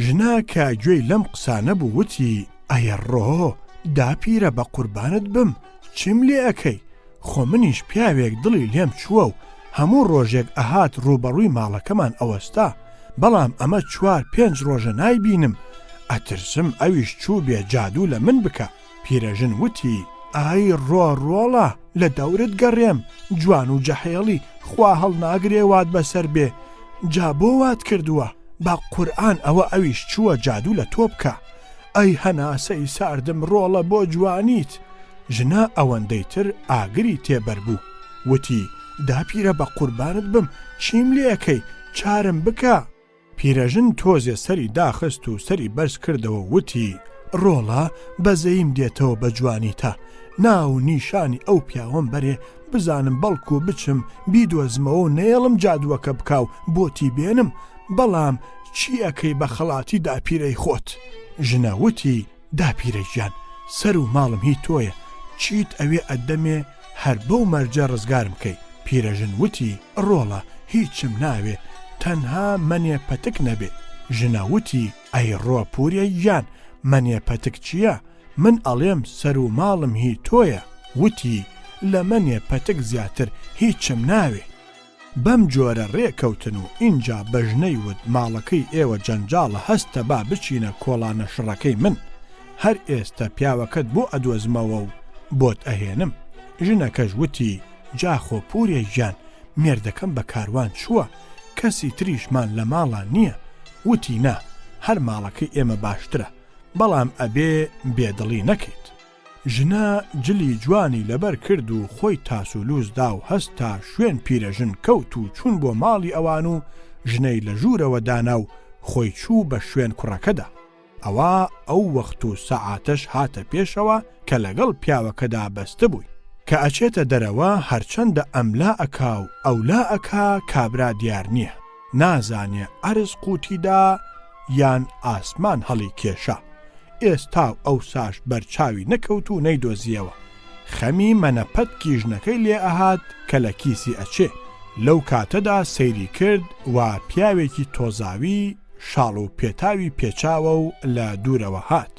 ژنا کە گوێی لەم قسانە بوو وتی ئەیە ڕۆ داپیرە بە قوربانت بم چیم لێ ئەەکەی؟ خۆ منیش پیاوێک دڵی لێم چووە و هەموو ڕۆژێک ئەهات ڕوبەڕووی ماڵەکەمان ئەوەستا، بەڵام ئەمە 4-5 ڕۆژە نایبینم. ئەترسم ئەویش چوو بێ جادوو لە من بکە. پیرەژن وتی ئای ڕۆڵە لە دەورت گەڕێم جوان و جەحێڵی خوا هەڵ ناگرێ وات بەسەر بێ. جا بۆ وات کردووە؟ با قورئان ئەوە ئەویش چووە جادوو لە تۆ بکە. ئەی هەناسەی ساردم ڕۆڵە بۆ جوانیت. ژنە ئەوەندەی تر ئاگری تێبەر بوو، وتی داپیرە بە قوربانت بم، چیم لێەکەی، چارم بکە. پیرەژن تۆزێ سەری داخست و سەری بەرز کردەوە، وتی ڕۆڵە بەزەیم دێتەوە بە جوانی تا، ناو نیشانی ئەو پیاوەم بەرێ بزانم بەڵکو بچم بیدۆزمەوە و نێڵم جادووەکە بکاو بۆتی بێنم، بەڵام چی ئەەکەی بە خەڵاتی داپیرەی خۆت؟ ژنە وتی داپیرە گیان، سەر و ماڵم هی تۆیە، چیت ئەوێ ئەدەمێ هەر بەو مەرجە ڕزگارم کەی. پیرەژن وتی ڕۆڵە هیچم ناوێ، تەنها منێ پەتک نەبێ. ژنە وتی ئەی ڕۆپوریە گیان، منێ پەتک چییە؟ من ئەڵێم سەر و ماڵم هی تۆیە. وتی لە منێ پەتک زیاتر هیچم ناوێ. بەم جۆرە ڕێکەوتن و ئینجا بەژنەی ود ماڵەکەی ئێوە جەنجاڵە، هەستە با بچینە کۆڵانە شڕەکەی من، هەر ئێستا پیاوەکەت بۆ ئەدۆزمەوە و بۆت ئەهێنم. ژنەکەش وتی جاخۆ پورێ گیان، مێردەکەم بە کاروان چووە، کەسی تریشمان لە ماڵان نییە. وتی نا، هەر ماڵەکەی ئێمە باشترە، بەڵام ئەبێ بێدڵی نەکەیت. ژنە جلی جوانی لەبەر کرد و خۆی تاسولوز دا و هەستا شوێن پیرەژن کەوت و چوون بۆ ماڵی ئەوان و ژنەی لە ژوورەوە دانا و خۆی چوو بە شوێن کوڕەکەدا. ئەوە ئەو وەخت و سەعاتەش هاتە پێشەوە کە لەگەڵ پیاوەکەدا بەستە بووی، کە ئەچێتە دەرەوە هەرچەندە ئەملا ئەکا و ئەولا ئەکا کابرا دیار نییە، نازانێ ئەرز قوتیدا یان ئاسمان هەڵی کێشە. ئێستا ئەو ساش بەرچاوی نەکەوت و نەیدۆزیەوە، خەمی مەنەپەتکی ژنەکەی لێ ئەهات کە لە کیسی ئەچێ. لەو کاتەدا سەیری کرد و پیاوێکی تۆزاوی شاڵ و پێتاوی پێچاوە و لە دوورەوە هات.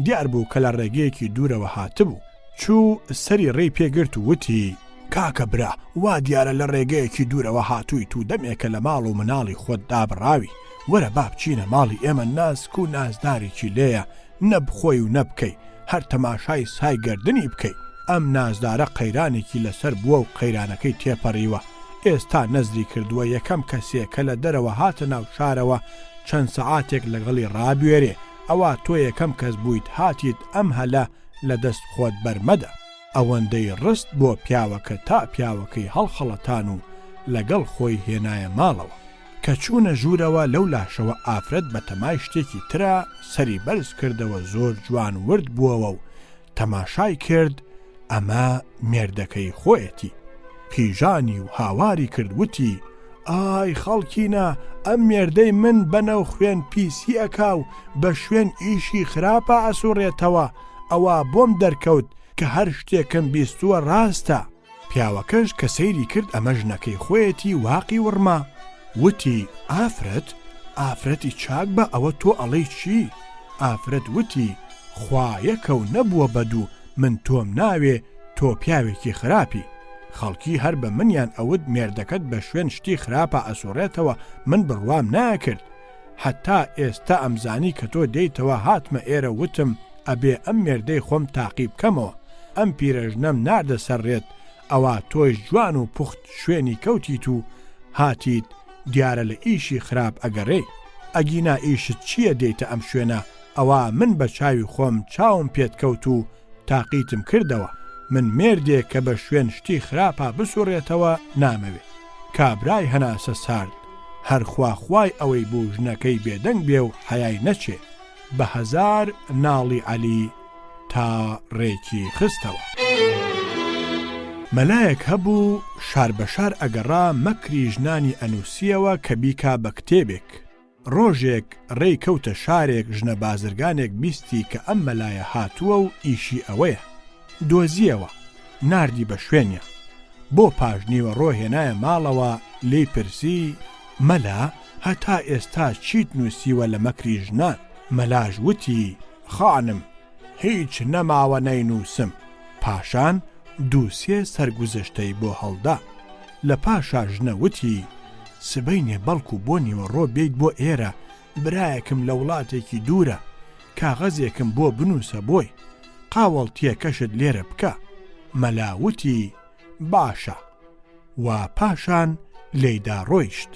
دیار بوو کە لە ڕێگەیەکی دوورەوە هاتبوو. چوو سەری ڕێی پێگرت و وتی کاکە برا، وا دیارە لە ڕێگەیەکی دوورەوە هاتووی تو دەمێکە لە ماڵ و مناڵی خۆت دابڕاوی، وەرە با بچینە ماڵی ئێمە، نازک و نازدارێکی لێیە، نەبخۆی و نەبکەی، هەر تەماشای سای گردنی بکەی. ئەم نازدارە قەیرانێکی لەسەر بووە و قەیرانەکەی تێپەڕیوە. ئێستا نەزری کردووە یەکەم کەسێک کە لە دەرەوە هاتە ناو شارەوە چەند سەعاتێک لەگەڵی ڕابوێرێ، ئەوە تۆ یەکەم کەس بوویت هاتیت ئەم هەلە لە دەست خۆت بەرمەدە. ئەوەندەی ڕست بۆ پیاوەکە تا پیاوەکەی هەڵخەڵەتان و لەگەڵ خۆی هێنایە ماڵەوە. کە چوونە ژوورەوە لەو لاشەوە ئافرەت بە تەمای شتێکی ترە سەری بەرز کردەوە، زۆر جوان ورد بووەوە و تەماشای کرد ئەمە مێردەکەی خۆیەتی. پیژانی و هاواری کردوتی ئای خەڵکینە، ئەم مێردەی من بەنەو خوێن پیسی ئەکا و بە شوێن ئیشی خراپە ئەسوڕێتەوە، ئەوە بۆم دەرکەوت کە هەر شتێکم بیستووە ڕاستە. پیاوەکەش کە سەیری کرد ئەمە ژنەکەی خۆیەتی واقی وڕما، وتی ئافرەتی چاک بە ئەوە تۆ ئەڵەی چی؟ ئافرەت وتی خوایەکە و نەبووە بەدوو، من تۆم ناوێ، تۆ پیاوێکی خراپی. خەڵکی هەر بە منیان ئەوت مێردەکەت بە شوێن شتی خراپە ئەسوڕێتەوە، من بڕوام ناکرد. حتا ئێستا ئەمزانی کە تۆ دەیتەوە هاتمە ئێرە، وتم ئەبێ ئەم مێردەی خۆم تاقیب کەمەوە، ئەم پیرەژنەم ناردە سەرڕێت، ئەوە تۆش جوان و پوخت شوێنی کەوتیت و هاتیت دیارە لە ئیشی خراپ ئەگەڕێ. ئەگینا ئیشت چییە دێتە ئەم شوێنە؟ ئەوە من بە چاوی خۆم چاوم پێت کەوت و تاقیتم کردەوە، من مێردێک کە بە شوێن شتی خراپە بسوڕێتەوە نامەوێ. کابرای هەناسە سارد، هەرخواخوای ئەوەی بوو ژنەکەی بێدەنگ بێ و حەیای نەچێ، بە هەزار ناڵی عەلی تا ڕێکی خستەوە. مەلایەک هەبوو شار بە شار ئەگەڕا مەکری ژنانی ئەنووسیەوە کە بیکا بە کتێبێک. ڕۆژێک ڕێی کەوتە شارێک، ژنە بازرگانێک بیستی کە ئەم مەلایە هاتووە و ئیشی ئەوەیە. دۆزیەوە، ناردی بە شوێنە، بۆ پاژنیوە ڕۆهێنایە ماڵەوە، لێی پرسی مەلا هەتا ئێستا چیت نووسیوە لە مەکری ژنان؟ مەلاژ وتی خانم هیچ نەماوە نەینووسم. پاشان دووسێ سەرگوزەشتەی بۆ هەڵدا. لە پاشا ژنە وتی سبەینێ بەڵکو بۆ نیوەڕۆ بێیت بۆ ئێرە، برایەکم لە وڵاتێکی دوورە، کاغەزێکم بۆ بنووسە بۆی، قاوەڵتیەکەشت لێرە بکە. مەلاوتی باشە، و پاشان لێیدا ڕۆیشت.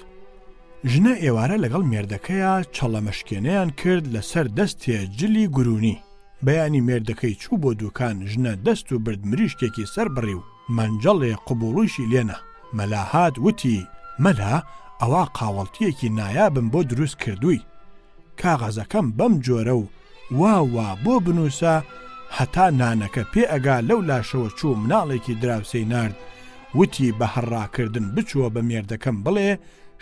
ژنە ئێوارە لەگەڵ مێردەکەیە چەڵەمەشکێنەیان کرد لەسەر دەستێ جلی گورونی. بەیانی مێردەکەی چوو بۆ دوکان ژنە دەست و برد مریشکێکی سەر بڕی و مەنجەڵێ قبوڵوشی لێنە. مەلا هات وتی مەلا ئەوە قاوەڵتیەکی نایابم بۆ دروست کردووی. کاغەزەکەم بەم جۆرە و وا بۆ بنووسە هەتا نانەکە پێ ئەگا لەو لاشەوە چوو مناڵێکی دراوسەی نارد وتی بە هەڕاکردن بچووە بە مێردەکەم بڵێ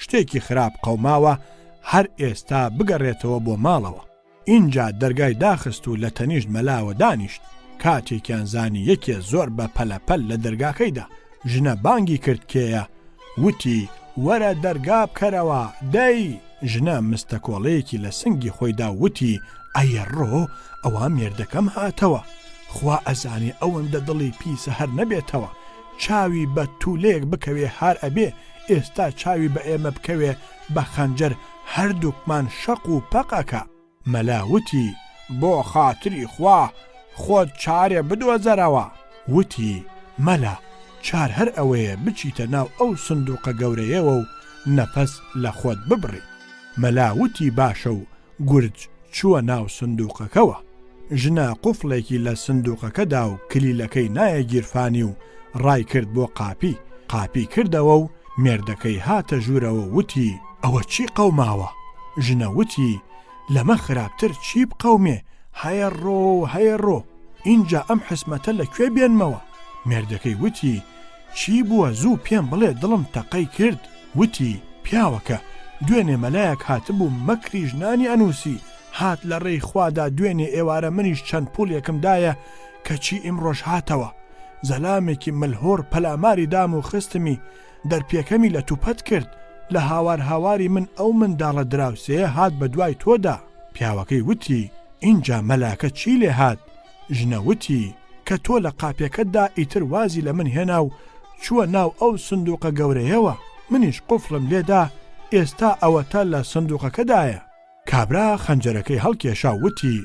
شتێکی خراپ قەوماوە هەر ئێستا بگەڕێتەوە بۆ ماڵەوە. اینجا دەرگای داخست و لە تەنیشت مەلاوە دانیشت. کاتێکیان زانی یەکێ زۆر بە پەلەپەل لە دەرگاکەیدا. ژنە بانگی کرد کێیە وتی وەرە دەرگا بکەرەوە دەی. ژنە مستەکۆڵەیەکی لە سنگی خۆیدا وتی ئەیەڕۆ ئەوە مێردەکەم هاتەوە. خوا ئەزانی ئەوەندە دڵی پیسە هەر نەبێتەوە. چاوی بە توولێک بکەوێ هەر ئەبێ ئێستا چاوی بە ئێمە بکەوێ بە خەنجەر هەردووکمان شەق و پەقەکە. مەلا وتی بۆ خاتری خوا خۆت چارێ بدۆزەرەوە. وتی مەلا چار هەر ئەوەیە بچیتە ناو ئەو سندوقە گەورەیەوە و نەفەس لە خۆت ببڕی. مەلا وتی باشە و گورج چووە ناو سندوقەکەوە. ژنە قوفڵێکی لە سندوقەکەدا و کلیلەکەی نایە گیرفانی و ڕای کرد بۆ قاپی کردەوە و مێردەکەی هاتە ژوورەوە وتی ئەوە چی قەوماوە؟ ژنە وتی لەمە خراپتر چی بقەومێ؟ هەیەڕۆ اینجا ئەم حسمەتە لەکوێ بێنمەوە؟ مێردەکەی وتی چی بووە زوو پێم بڵێ دڵم تەقەی کرد. وتی پیاوەکە دوێنێ مەلایەک هاتبوو مەکری ژنانی ئەنووسی هات لە ڕێی خوادا دوێنێ ئێوارە منیش چەند پوڵێکمدایە کە چی ئیمڕۆژ هاتەوە. زەلامێکی ملهۆر پەلاماری دام و خستمی دەرپێکەمی لە توپەت کرد. لە هاواری من ئەو منداڵە دراوسەیە هات بە دوای تۆدا. پیاوەکەی وتی اینجا مەلاکە چی لێ هات؟ ژنە وتی کە تۆ لە قاپێکەتدا ئیتر وازی لە من هێنا و چووە ناو ئەو سندوقە گەورەیەوە منیش قوفڵم لێدا ئێستا ئەوە تا لە سندوقەکەدایە. کابرا خەنجەرەکەی هەڵکێشا وتی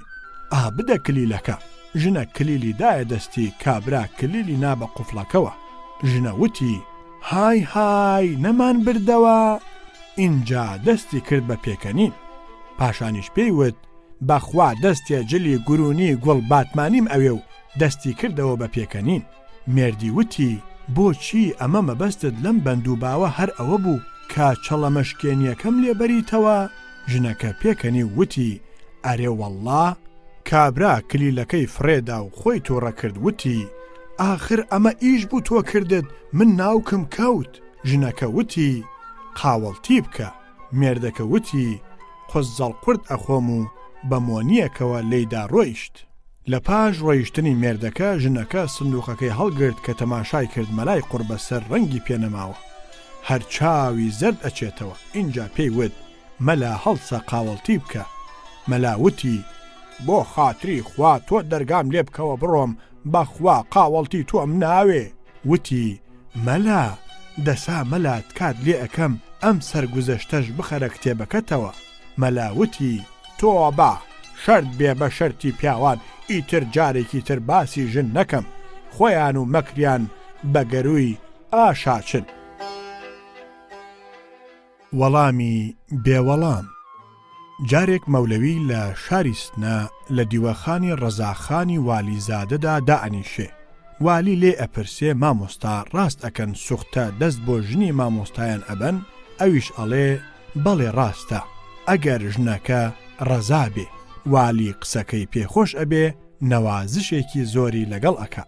بدە کلیلەکە. ژنە کلیلی دایە دەستی کابرا کلیلی نابە قوفڵەکەوە. ژنە وتی های نەمان بردەوە. اینجا دەستی کرد بە پێکەنین. پاشانیش پێی وت بەخوا دەستێ جلی گورونی گوڵ باتمانیم ئەوێ و دەستی کردەوە بە پێکەنین. مێردی وتی بۆچی ئەمە مەبەستت لەم بەندوباوە هەر ئەوە بوو کە چەڵەمەشکێنیەکەم لێبەریتەوە؟ ژنەکە پێکەنی وتی ئەرێ وەڵڵا. کابرا کلیلەکەی فرێدا و خۆی تۆڕە کرد وتی ئاخر ئەمە ئیش بوو تۆ کردت من ناوکم کەوت. ژنەکە وتی قاوەڵتی بکە. مێردەکە وتی قۆزەڵ قورد ئەخۆم و بە مۆنیەکەوە لێیدا ڕۆیشت. لە پاش ڕۆیشتنی مێردەکە ژنەکە سندوقەکەی هەڵگرت کە تەماشای کرد مەلای قوربەسەر ڕەنگی پێنەماوە هەر چاوی زرد ئەچێتەوە. اینجا پێی وت مەلا هەڵسە قاوەڵتی بکە. مەلا وتی بۆ خاتری خوا تۆ دەرگام لێ بکەوە بڕۆم بەخوا قاوەڵتی تۆم ناوێ. وتی مەلا دەسا مەلات کات لێ ئەەکەم ئەم سەرگوزەشتەش بخەرە کتێبەکەتەوە. مەلا وتی تۆ با شەرت بێ بە شەرتی پیاوان ئیتر جارێکی تر باسی ژن نەکەم خۆیان و مەکریان بەگەروی ئاشاچن. وەڵامی بێوەڵام. جارێک مەولەوی لە شاری سنە لە دیوەخانی ڕەزاخانی والیزادەدا دائەنیشێ. والی لێ ئەپرسێ مامۆستا ڕاست ئەکەن سوختە دەست بۆ ژنی مامۆستایان ئەبەن؟ ئەویش ئەڵێ بەڵێ ڕاستە ئەگەر ژنەکە ڕەزا بێ. والی قسەکەی پێخۆش ئەبێ نەوازشێکی زۆری لەگەڵ ئەکا.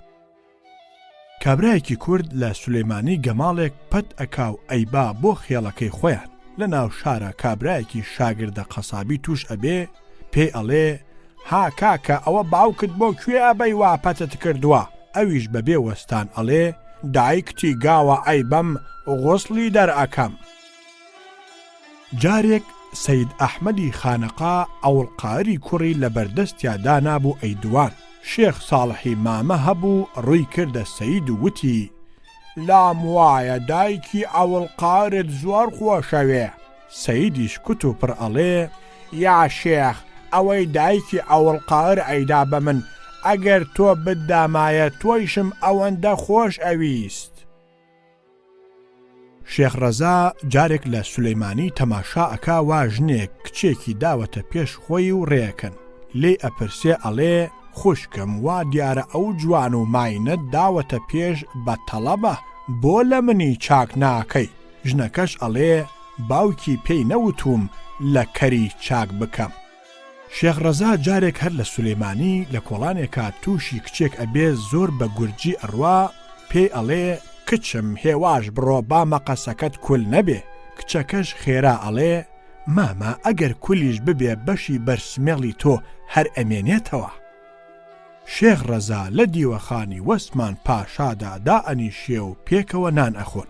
کابرایەکی کورد لە سولەیمانی گەماڵێک پەت ئەکاو ئەیبا بۆ خێڵەکەی خۆیان. لە ناو شارە کابرایەکی شاگردە قەسابی توش ئەبێ پێی ئەڵێ ها کاکە ئەوە باوکت بۆ کوێ ئەبەی وا پەتت کردووە؟ ئەویش بەبێ وەستان ئەڵێ دایکتی گاوە ئەیبەم غوسڵی دەرئەکەم. جارێک سەید ئەحمەدی خانەقا ئەوڵقاری کوڕی لە بەردەستیا دانابوو ئەیدوان. شێخ ساڵحی مامە هەبوو ڕووی کردە سەید و وتی لام وایە دایکی ئەوڵقارت زۆر خۆشەوێ. سەیدیش کوت و پڕ ئەڵێ یا شێخ ئەوەی دایکی ئەوڵقار ئەیدا بە من ئەگەر تۆ بدامایە تۆیشم ئەوەندە خۆش ئەویست. شێخ ڕەزا جارێک لە سولەیمانی تەماشا ئەکا وا ژنێک کچێکی داوەتە پێش خۆی و ڕێەکەن. لێ ئەپرسێ ئەڵێ خوشکم وا دیارە ئەو جوان و ماینەت داوەتە پێش بە تەڵەبە بۆ لە منی چاک ناکەی. ژنەکەش ئەڵێ باوکی پێی نەوتوم لە کەری چاک بکەم. شێخ ڕەزا جارێک هەر لە سولەیمانی لە کۆڵانێکا تووشی کچێک ئەبێ زۆر بە گورجی ئەڕوا پێی ئەڵێ کچم هێواش بڕۆ با مەقەسەکەت کول نەبێ. کچەکەش خێرا ئەڵێ ماما ئەگەر کولیش ببێ بەشی بەرسمێڵی تۆ هەر ئەمێنێتەوە. شێخ ڕەزا لە دیوەخانی وەسمان پاشادا دائەنیشێ و پێکەوە نان ئەخۆن.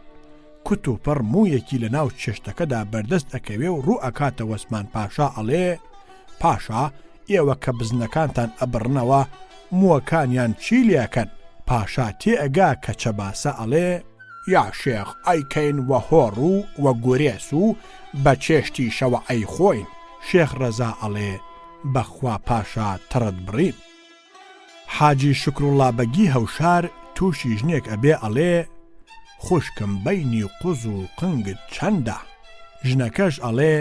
کوت و پڕ موویەکی لە ناو چێشتەکەدا بەردەست ئەکەوێ و ڕوو ئەکاتە وەسمان پاشا ئەڵێ پاشا ئێوە کە بزنەکانتان ئەبڕنەوە مووەکانیان چی لێکەن؟ پاشا تێئەگا کە چەباسە ئەڵێ یا شێخ ئەیکەین وە هۆڕ و وە گورێس و بە چێشتی شەوە ئەی خۆین. شێخ ڕەزا ئەڵێ بەخوا پاشا تڕت بڕین. حاجی شکروڵڵا بەگی هەوشار تووشی ژنێک ئەبێ ئەڵێ خوشکم بەینی قوز و قنگت چەندە؟ ژنەکەش ئەڵێ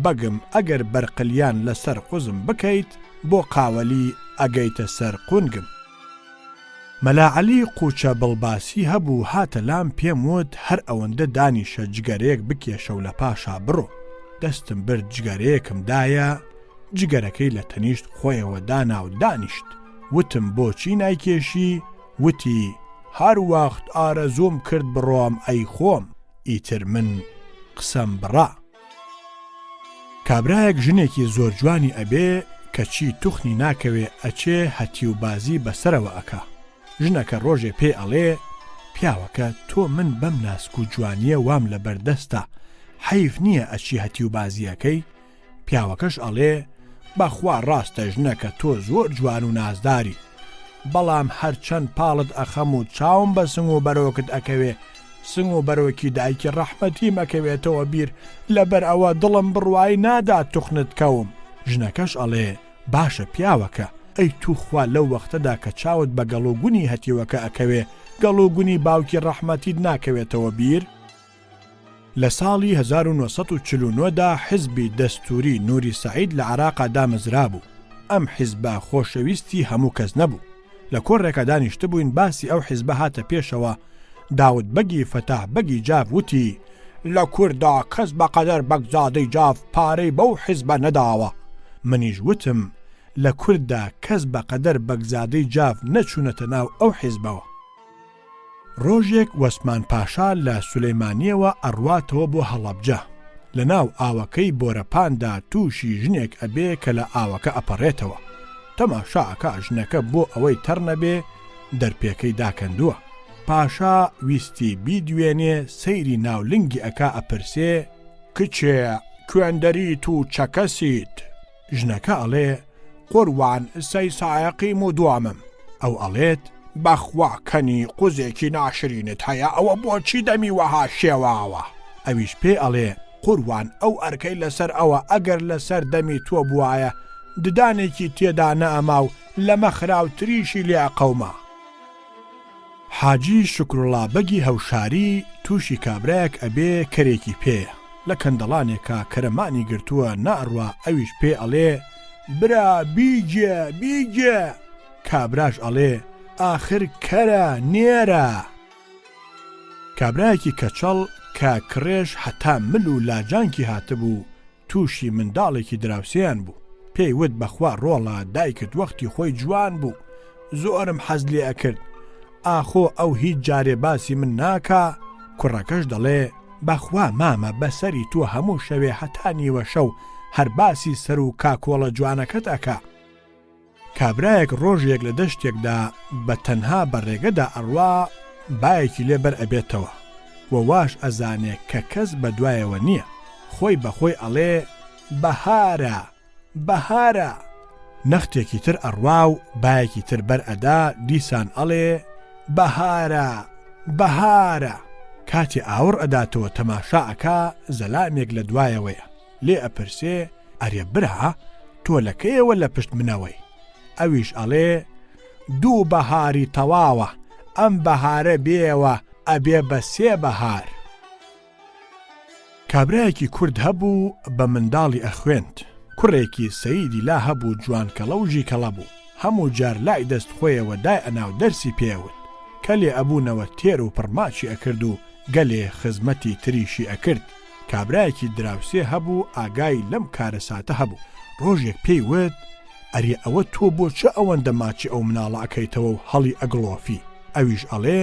بەگم ئەگەر بەرقلیان لەسەر قوزم بکەیت بۆ قاوەلی ئەگەیتە سەر قونگم. مەلا عەلی قوچە بڵباسی هەبوو هاتە لام پێم وت هەر ئەوەندە دانیشە جگەرەیەک بکێشە و لە پاشا بڕۆ. دەستم برد جگەرەیەکم دایە جگەرەکەی لە تەنیشت خۆیەوە دانا و دانیشت. وتم بۆچی نایکێشی؟ وتی هەر وەخت ئارەزوم کرد بڕۆم ئەی خۆم ئیتر من قسەم بڕا. کابرایەک ژنێکی زۆر جوانی ئەبێ کەچی توخنی ناکەوێ ئەچێ هەتی و بازی بەسەرەوە ئەکا. ژنەکە ڕۆژێ پێ ئەڵێ پیاوەکە تۆ من بەم ناسک و جوانیە وام لە بەردەستە حەیف نییە ئەچی هەتی و بازیەکەی؟ پیاوەکەش ئەڵێ بەخوا ڕاستە ژنەکە تۆ زۆر جوان و نازداری، بەڵام هەرچەند پاڵت ئەخەم و چاوم بە سنگ و بەرۆکت ئەکەوێ سنگ و بەرۆکی دایکی ڕەحمەتی مەکەوێتەوە بیر لەبەر ئەوە دڵم بڕوای نادا توخنت کەوم. ژنەکەش ئەڵێ باشە پیاوەکە ئەی توخوا لەو وەختەدا کە چاوت بە گەڵوگونی هەتیوەکە ئەکەوێ گەڵوگونی باوکی ڕەحمەتیت ناکەوێتەوە بیر؟ لە ساڵی 1949دا حیزبی دەستوری نوری سەعید لە عێراقا دامەزرا بوو. ئەم حیزبە خۆشەویستی هەموو کەس نەبوو. لە کۆڕێکە دانیشتە بووین باسی ئەو حیزبە هاتە پێشەوە. داود بەگی فەتاح بەگی جاف وتی لە کووردا کەس بەقەدەر بەگزادەی جاف پارەی بەو حیزبە نەداوە. منیش وتم لە کووردا کەس بەقەدەر بەگزادەی جاف نەچوونەتە ناو ئەو حیزبەوە. ڕۆژێک وەسمان پاشا لە سولەیمانیەوە ئەڕواتەوە بۆ هەڵەبجە. لە ناو ئاوەکەی بۆرەپاندا تووشی ژنێک ئەبێ کە لە ئاوەکە ئەپەڕێتەوە. تەماشاکە ژنەکە بۆ ئەوەی تەڕ نەبێ دەرپێکەی داکەندووە. پاشا ویستی بیدوێنێ سەیری ناولنگی ئەکا ئەپرسێ کچێ کوێندەریت و چەکەسیت؟ ژنەکە ئەڵێ قوڕوان سەی سایەقیم و دوامم. ئەو ئەڵێت بەخوا کەنی قوزێکی ناشرینت هەیە ئەوە بۆچی دەمی وەها شێواوە؟ ئەویش پێ ئەڵێ قوڕوان ئەو ئەرکەی لەسەر ئەوە ئەگەر لەسەر دەمی تۆ بوایە ددانێکی تێدا نەئەما و لەمە خراوتریشی لێ قەومە. حاجی شکروڵڵا بەگی هەوشاری تووشی کابرایەک ئەبێ کەرێکی پێیە لە کەندەڵانێکە کەرەمانی گرتووە ناڕوا. ئەویش پێ ئەڵێ برا بیجێ بیجێ. کابراش ئەڵێ ئاخر کەرە نێرە. کابرایەکی کەچەڵ کە کڕێژ هەتا مل و لاجانکی هاتبوو تووشی منداڵێکی دراوسیان بوو. پێی وت بەخوا ڕۆڵە دایکت وەختی خۆی جوان بوو زۆرم حەز لێ ئەکرد ئاخۆ ئەو هیچ جارێ باسی من ناکا. کوڕەکەش دەڵێ بەخوا مامە بەسەری تۆ هەموو شەوێ هەتا نیوە شەو هەر باسی سەر و کاکۆڵە جوانەکەت ئەکا. کابرایەک ڕۆژێک لە دەشتێکدا بە تەنها بەڕێگەدا ئەڕوا بایەکی لێبەر ئەبێتەوە وەواش ئەزانێ کە کەس بە دوایەوە نییە. خۆی بەخۆی ئەڵێ بەهارە بەهارە. نەختێکی تر ئەڕوا و بایەکی تر بەر ئەدا دیسان ئەڵێ بەهارە بەهارە. کاتی ئاور ئەداتەوە تەماشا ئەکا زەلامێک لە دوایەوەیە لێ ئەپرسێ ئەرێ برا تۆ لەکەیەوە لە پشت منەوەی؟ ئەویش ئەڵێ دوو بەهاری تەواوە ئەم بەهارە بێوە ئەبێ بە سێ بەهار. کابرایەکی کورد هەبوو بە منداڵی ئەخوێند. کوڕێکی سەیدی لا هەبوو جوان کەڵە و ژی کەڵە بوو. هەموو جار لای دەست خۆیەوە دای ئەناو دەرسی پێوت کە لێ ئەبوونەوە تێر و پڕماچی ئەکرد و گەلێ خزمەتی تریشی ئەکرد. کابرایەکی دراوسێ هەبوو ئاگای لەم کارە ساتە هەبوو. ڕۆژێک پێی وت ئەرێ ئەوە تۆ بۆ چه ئەوەندە ماچی ئەو مناڵە ئەکەیتەوە و هەڵی ئەگڵۆفی؟ ئەویش ئەڵێ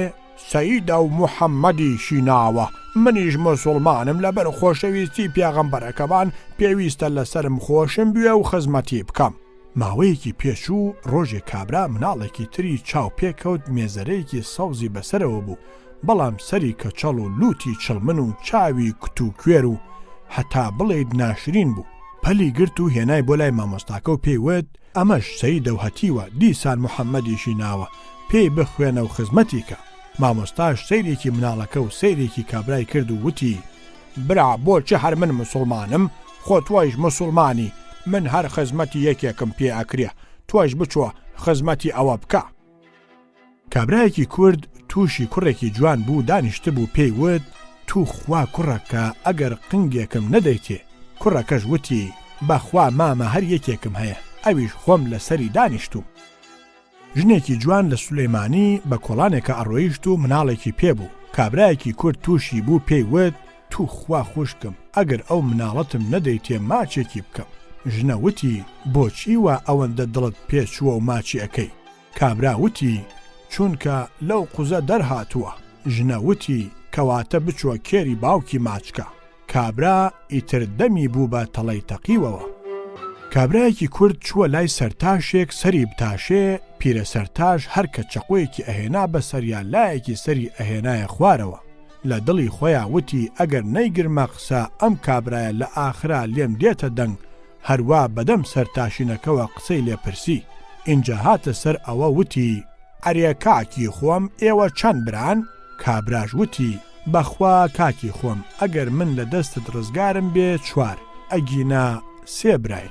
سەیدا و موحەممەدیشی ناوە، منیش موسڵمانم لەبەر خۆشەویستی پێغەمبەرەکەمان پێویستە لەسرم خۆشم بوێ و خزمەتی بکەم. ماوەیەکی پێشوو ڕۆژێک کابرا مناڵێکی تری چاو پێکەوت مێزەرەیەکی سەوزی بەسەرەوە بوو، بەڵام سەری کەچەڵ و لوتی چڵمن و چاوی کت و کوێر و هەتا بڵێید ناشرین بوو. پەلی گرت و هێنای بۆ لای مامۆستاکە و پێی وت ئەمەش سەیدە و هەتیوە، دیسان موحەممەدیشی ناوە، پێی بخوێنە و خزمەتی کە. مامۆستاش سەیرێکی مناڵەکە و سەیرێکی کابرای کرد و وتی برا بۆچی هەر من مسڵمانم، خۆ تۆیش مسڵمانی، من هەر خزمەتی یەکێکم پێ ئەکرێ، تۆش بچوە خزمەتی ئەوە بکە. کابرایەکی کورد تووشی کوڕێکی جوان بوو، دانیشتە بوو پێی وت تو خوا کوڕەکە ئەگەر قنگێکم نەدەیتێ. کوڕەکەش وتی بەخوا مامە هەر یەکێکم هەیە، ئەویش خۆم لەسەری دانیشتوم. ژنێکی جوان لە سولەیمانی بە کۆڵانێکە ئەڕۆیشت و مناڵێکی پێبوو. کابرایەکی کورد تووشی بوو پێی وت تو خوا خوشکم ئەگەر ئەو مناڵەتم نەدەیتێ ماچێکی بکەم. ژنە وتی بۆچی وە ئەوەندە دڵت پێچووە و ماچی ئەەکەی؟ کابرا وتی چونکە لەو قوزە دەرهاتووە. ژنە وتی کەواتە بچووە کێری باوکی ماچکە. کابرا ئیتر دەمی بوو بە تەڵەی تەقیوەوە. کابرایەکی کورد چووە لای سەرتاشێک سەری بتاشێ، پیرە سەرتاش هەر کە چەقۆیەکی ئەهێنا بە سەریان لایەکی سەری ئەهێنایە خوارەوە. لە دڵی خۆیان وتی ئەگەر نەیگرمە قسە ئەم کابرایە لە ئاخرا لێم دێتە دەنگ، هەروە بەدەم سەرتاشینەکەوە قسەی لێپرسی. اینجا هاتە سەر ئەوە وتی ئەرێ کاکی خۆم ئێوە چەند بران؟ کابراش وتی بەخوا کاکی خۆم ئەگەر من لە دەستت ڕزگارم بێ 4، ئەگینا 3 برای.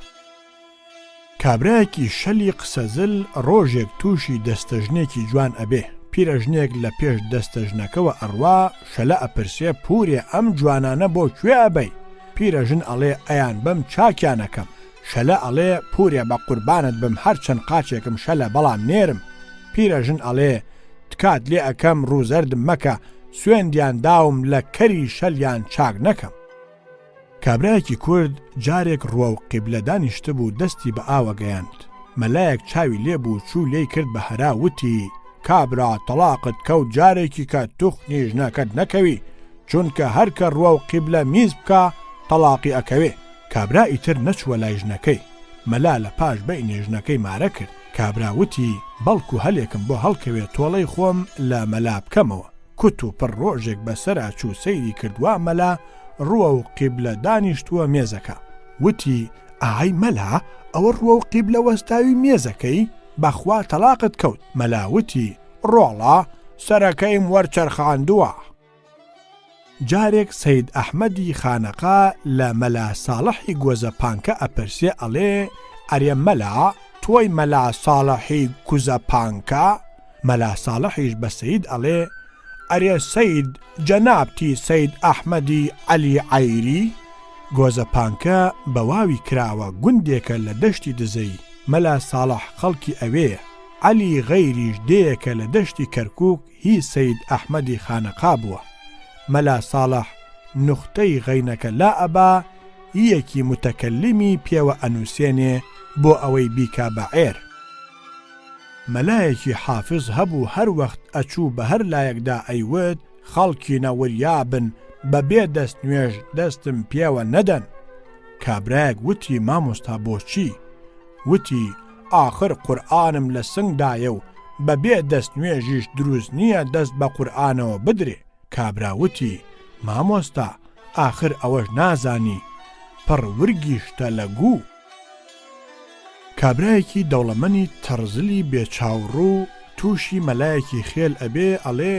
کابرایەکی شەلی قسەزل ڕۆژێک تووشی دەستەژنێکی جوان ئەبێ. پیرەژنێک لە پێش دەستەژنەکەوە ئەڕوا شەلە ئەپرسێ پورێ ئەم جوانانە بۆ کوێ ئەبەی؟ پیرەژن ئەڵێ ئەیان بەم چاکیانەکەم. شەلە ئەڵێ پورێ بە قوربانت بم هەرچەند قاچێکم شەلە بەڵام نێرم. پیرەژن ئەڵێ تکات لێ ئەەکەم ڕووزەردم مەکە، سوێندیان داوم لە کەری شەلیان چاک نەکەم. کابرایەکی کورد جارێک ڕوە و قیبلە دانیشتە بوو، دەستی بە ئاوە گەیاند. مەلایەک چاوی لێبوو چوو لێی کرد بە هەرا وتی کابرا تەلاقت کەوت جارێکی کە توخنی ژنەکەت نەکەوی، چونکە هەرکە ڕوە و قیبلە میز بکە تەلاقی ئەکەوێ. کابرا ئیتر نەچووە لای ژنەکەی. مەلا لە پاش بەینێ ژنەکەی مارە کرد. کابرا وتی بەڵکو هەلێکم بۆ هەڵکەوێت تۆڵەی خۆم لە مەلا بکەمەوە. کوت و پڕ ڕۆژێک بەسەرا چوو سەیری کردووە مەلا ڕوە و قیبلە دانیشتووە مێزەکە. وتی ئای مەلا ئەوە ڕوە و قیبلە وەستاوی مێزەکەی، بەخوا تەلاقت کەوت. مەلا وتی ڕۆڵە سەرەکەیم وەرچەرخاندووە. جارێک سەید ئەحمەدی خانەقا لە مەلا ساڵحی گۆزە پانکە ئەپرسێ ئەڵێ ئەرێ مەلا تۆی مەلا ساڵحی کوزە پانکە؟ مەلا ساڵحیش بە سەید ئەڵێ ئەرێ سەید جەنابتی سەید ئەحمەدی عەلی عەیری. گۆزە پانکە بە واوی کراوە گوندێکە لە دەشتی دزەی. مەلا ساڵح خەڵکی ئەوەیە. عەلی غەیریش دەیەکە لە دەشتی کەرکووک هی سەید ئەحمەدی خانەقا بووە. مەلا ساڵح نوختەی غەینەکە لا ئەبا، یەکی متەکەلیمی پێوە ئەنووسێنێ بۆ ئەوەی بیکا بە عێر. مەلایەکی حافظ هەبوو هەر وەخت ئەچوو بە هەر لایەکدا ئەیوت خەڵکی نەوریابن بەبێ دەست نوێژ دەستم پێوە نەدەن. کابرایەک وتی مامۆستا بۆچی؟ وتی ئاخر قورئانم لە سنگدایە و بەبێ دەست نوێژیش دروست نییە دەست بە قورئانەوە بدرێ. کابرا وتی مامۆستا ئاخر ئەوەش نازانی پڕ ورگیشتە لە گوو. کابرایەکی دەوڵەمەنی تەرزلی بێچاوڕوو تووشی مەلایەکی خێل ئەبێ ئەڵێ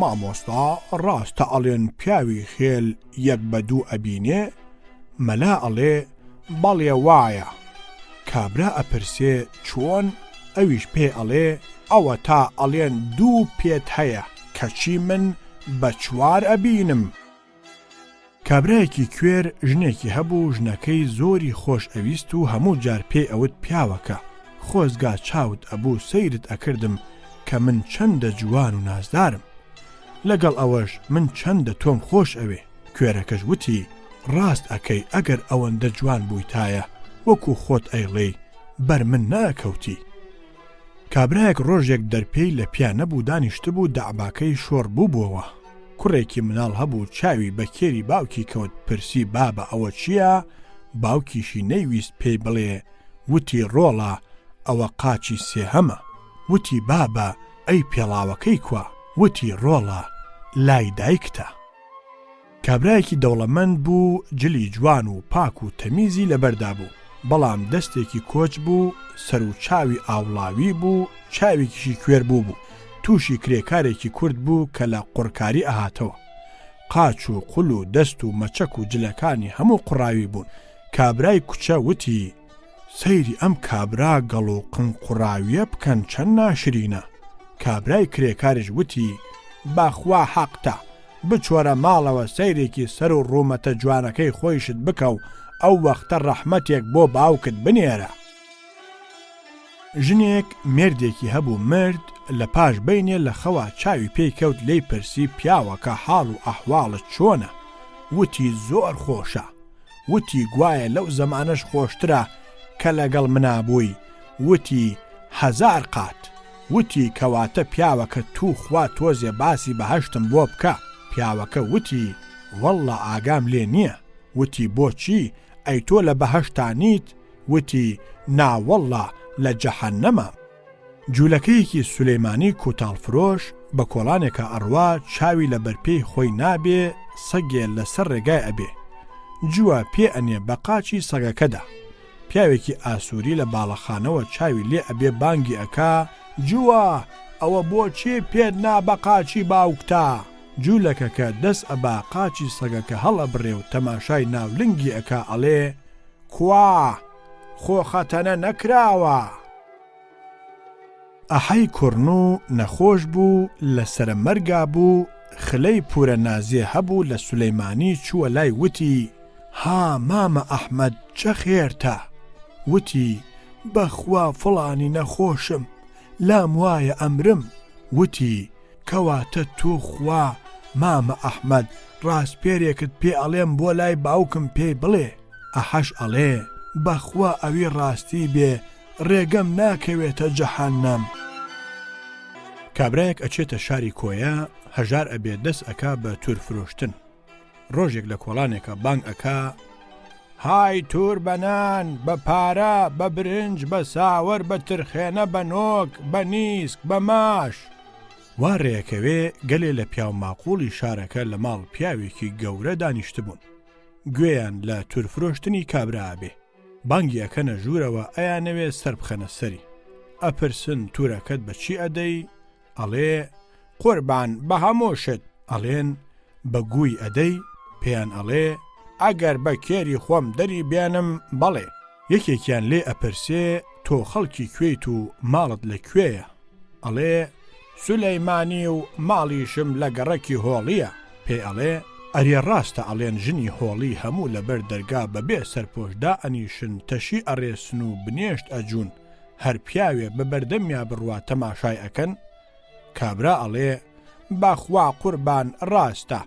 مامۆستا ڕاستە ئەڵێن پیاوی خێل یەک بە دوو ئەبینێ؟ مەلا ئەڵێ بەڵێ وایە. کابرا ئەپرسێ چۆن؟ ئەویش پێ ئەڵێ ئەوە تا ئەڵێن 2 پێت هەیە کەچی من بە 4 ئەبینم. کابرایەکی کوێر ژنێکی هەبوو، ژنەکەی زۆری خۆش ئەویست و هەموو جار پێی ئەوت پیاوەکە، خۆزگا چاوت ئەبوو سەیرت ئەکردم کە من چەندە جوان و نازدارم، لەگەڵ ئەوەش من چەندە تۆم خۆش ئەوێ. کوێرەکەش وتی ڕاست ئەکەی ئەگەر ئەوەندە جوان بوویتایە وەکو خۆت ئەیڵێی بەر من ناکەوتی. کابرایەک ڕۆژێک دەرپێی لە پیا نەبوو دانیشتبوو دەعباکەی شۆڕ بوو بووەوە. کوڕێکی مناڵ هەبوو چاوی بە کێری باوکی کەوت پرسی بابە ئەوە چییە؟ باوکیشی نەیویست پێی بڵێ، وتی ڕۆڵە ئەوە قاچی سێهەمە. وتی بابە ئەی پێڵاوەکەی کوا؟ وتی ڕۆڵە لای دایکتە. کابرایەکی دەوڵەمەند بوو، جلی جوان و پاک و تەمیزی لەبەردا بوو، بەڵام دەستێکی کۆچ بوو، سەر و چاوی ئاوڵاوی بوو، چاوێکیشی کوێر بوو، تووشی کرێکارێکی کورد بوو کە لە قوڕکاری ئەهاتەوە. قاچ و قوڵ و دەست و مەچەک و جلەکانی هەموو قوڕاوی بوون. کابرای کوچە وتی سەیری ئەم کابرا گەڵ و قنقوڕاویە بکەن چەند ناشرینە. کابرای کرێکاریش وتی باخوا حەقتە، بچۆرە ماڵەوە سەیرێکی سەر و ڕوومەتە جوانەکەی خۆیشت بکە و ئەو وەختە ڕەحمەتێک بۆ باوکت بنێرە. ژنێک مێردێکی هەبوو مرد، لە پاش بینێ لە خەوا چاوی پێی کەوت لێی پرسی پیاوەکە حاڵ و ئەحواڵت چۆنە؟ وتی زۆر خۆشە. وتی گوایە لەو زەمانەش خۆشترە کە لەگەڵ منابووی. وتی هەزار قات. وتی کەواتە پیاوەکە تو خوا تۆزێ باسی بەهەشتم بۆ بکە. پیاوەکە وتی وەڵڵا ئاگام لێ نییە. وتی بۆچی؟ ئەی تۆ لە بەهەشتانیت؟ وتی ناوەڵڵا لە جەحەنەمە. جوولەکەیەکی سولەیمانی کوتاڵفرۆش بە کۆڵانێکە ئەڕوا چاوی لە بەرپێی خۆی نابێ، سەگێ لەسەر ڕێگای ئەبێ. جووە پێ ئەنێ بە قاچی سەگەکەدا. پیاوێکی ئاسووری لە باڵەخانەوە چاوی لێ ئەبێ بانگی ئەکا، جووە ئەوە بۆچی پێت نا بە قاچی باوکتا؟ جوولەکەکە دەست ئەبا قاچی سەگەکە هەڵە بڕێ و تەماشای ناولنگی ئەکا ئەڵێ کوا خۆخەتەنە نەکراوە. ئەحەی کوڕن و نەخۆش بوو، لە سەرمەرگا بوو، خلەی پورە نازیێ هەبوو لە سولەیمانی چووە لای وتی ها مامە ئەحمەد چە خێرتە؟ وتی بەخوا فڵانی نەخۆشم، لام وایە ئەمرم. وتی کەواتە تۆ خوا مامە ئەحمەد ڕاستپێرێکت پێ ئەڵێم بۆ لای باوکم پێی بڵێ. ئەحەش ئەڵێ بەخوا ئەوی ڕاستی بێ ڕێگەم ناکەوێتە جەحەنەم. کابرایەک ئەچێتە شاری کۆیە، هەژار ئەبێ دەست ئەکا بە تور فرۆشتن. ڕۆژێک لە کۆڵانێکە بانگ ئەکا های تور بەنان، بە پارە، بە برنج، بە ساوەر، بە ترخێنە، بە نۆک، بە نیسک، بە ماش. وا ڕێیەکەوێ گەلێ لە پیاو ماقوڵی شارەکە لە ماڵ پیاوێکی گەورە دانیشتبوون. گوێیان لە تورفرۆشتنی کابرا بێ. بانگی ئەکەنە ژوورەوە ئەیانەوێ سەر بخەنە سەری. ئەپرسن تورەکەت بە چی ئەدەی؟ ئەڵێ قوربان بە هەموو شت. ئەڵێن بە گووی ئەدەی؟ پێیان ئەڵێ ئەگەر بە کێری خۆم دەری بێنم بەڵێ. یەکێکیان لێ ئەپرسێ تۆ خەڵکی کوێیت و ماڵت لەکوێیە؟ ئەڵێ سولەیمانی و ماڵیشم لە گەڕەکی هۆڵیە. پێ ئەڵێ ئەرێ ڕاستە ئەڵێن ژنی هۆڵی هەموو لەبەر دەرگا بەبێ سەرپۆشدا ئەنیشن، تەشی ئەڕێسن و بنێشت ئەجوون، هەر پیاوێ بە بەردەمیا بڕوا تەماشای ئەکەن. کابرا ئەڵێ بەخوا قوربان ڕاستە،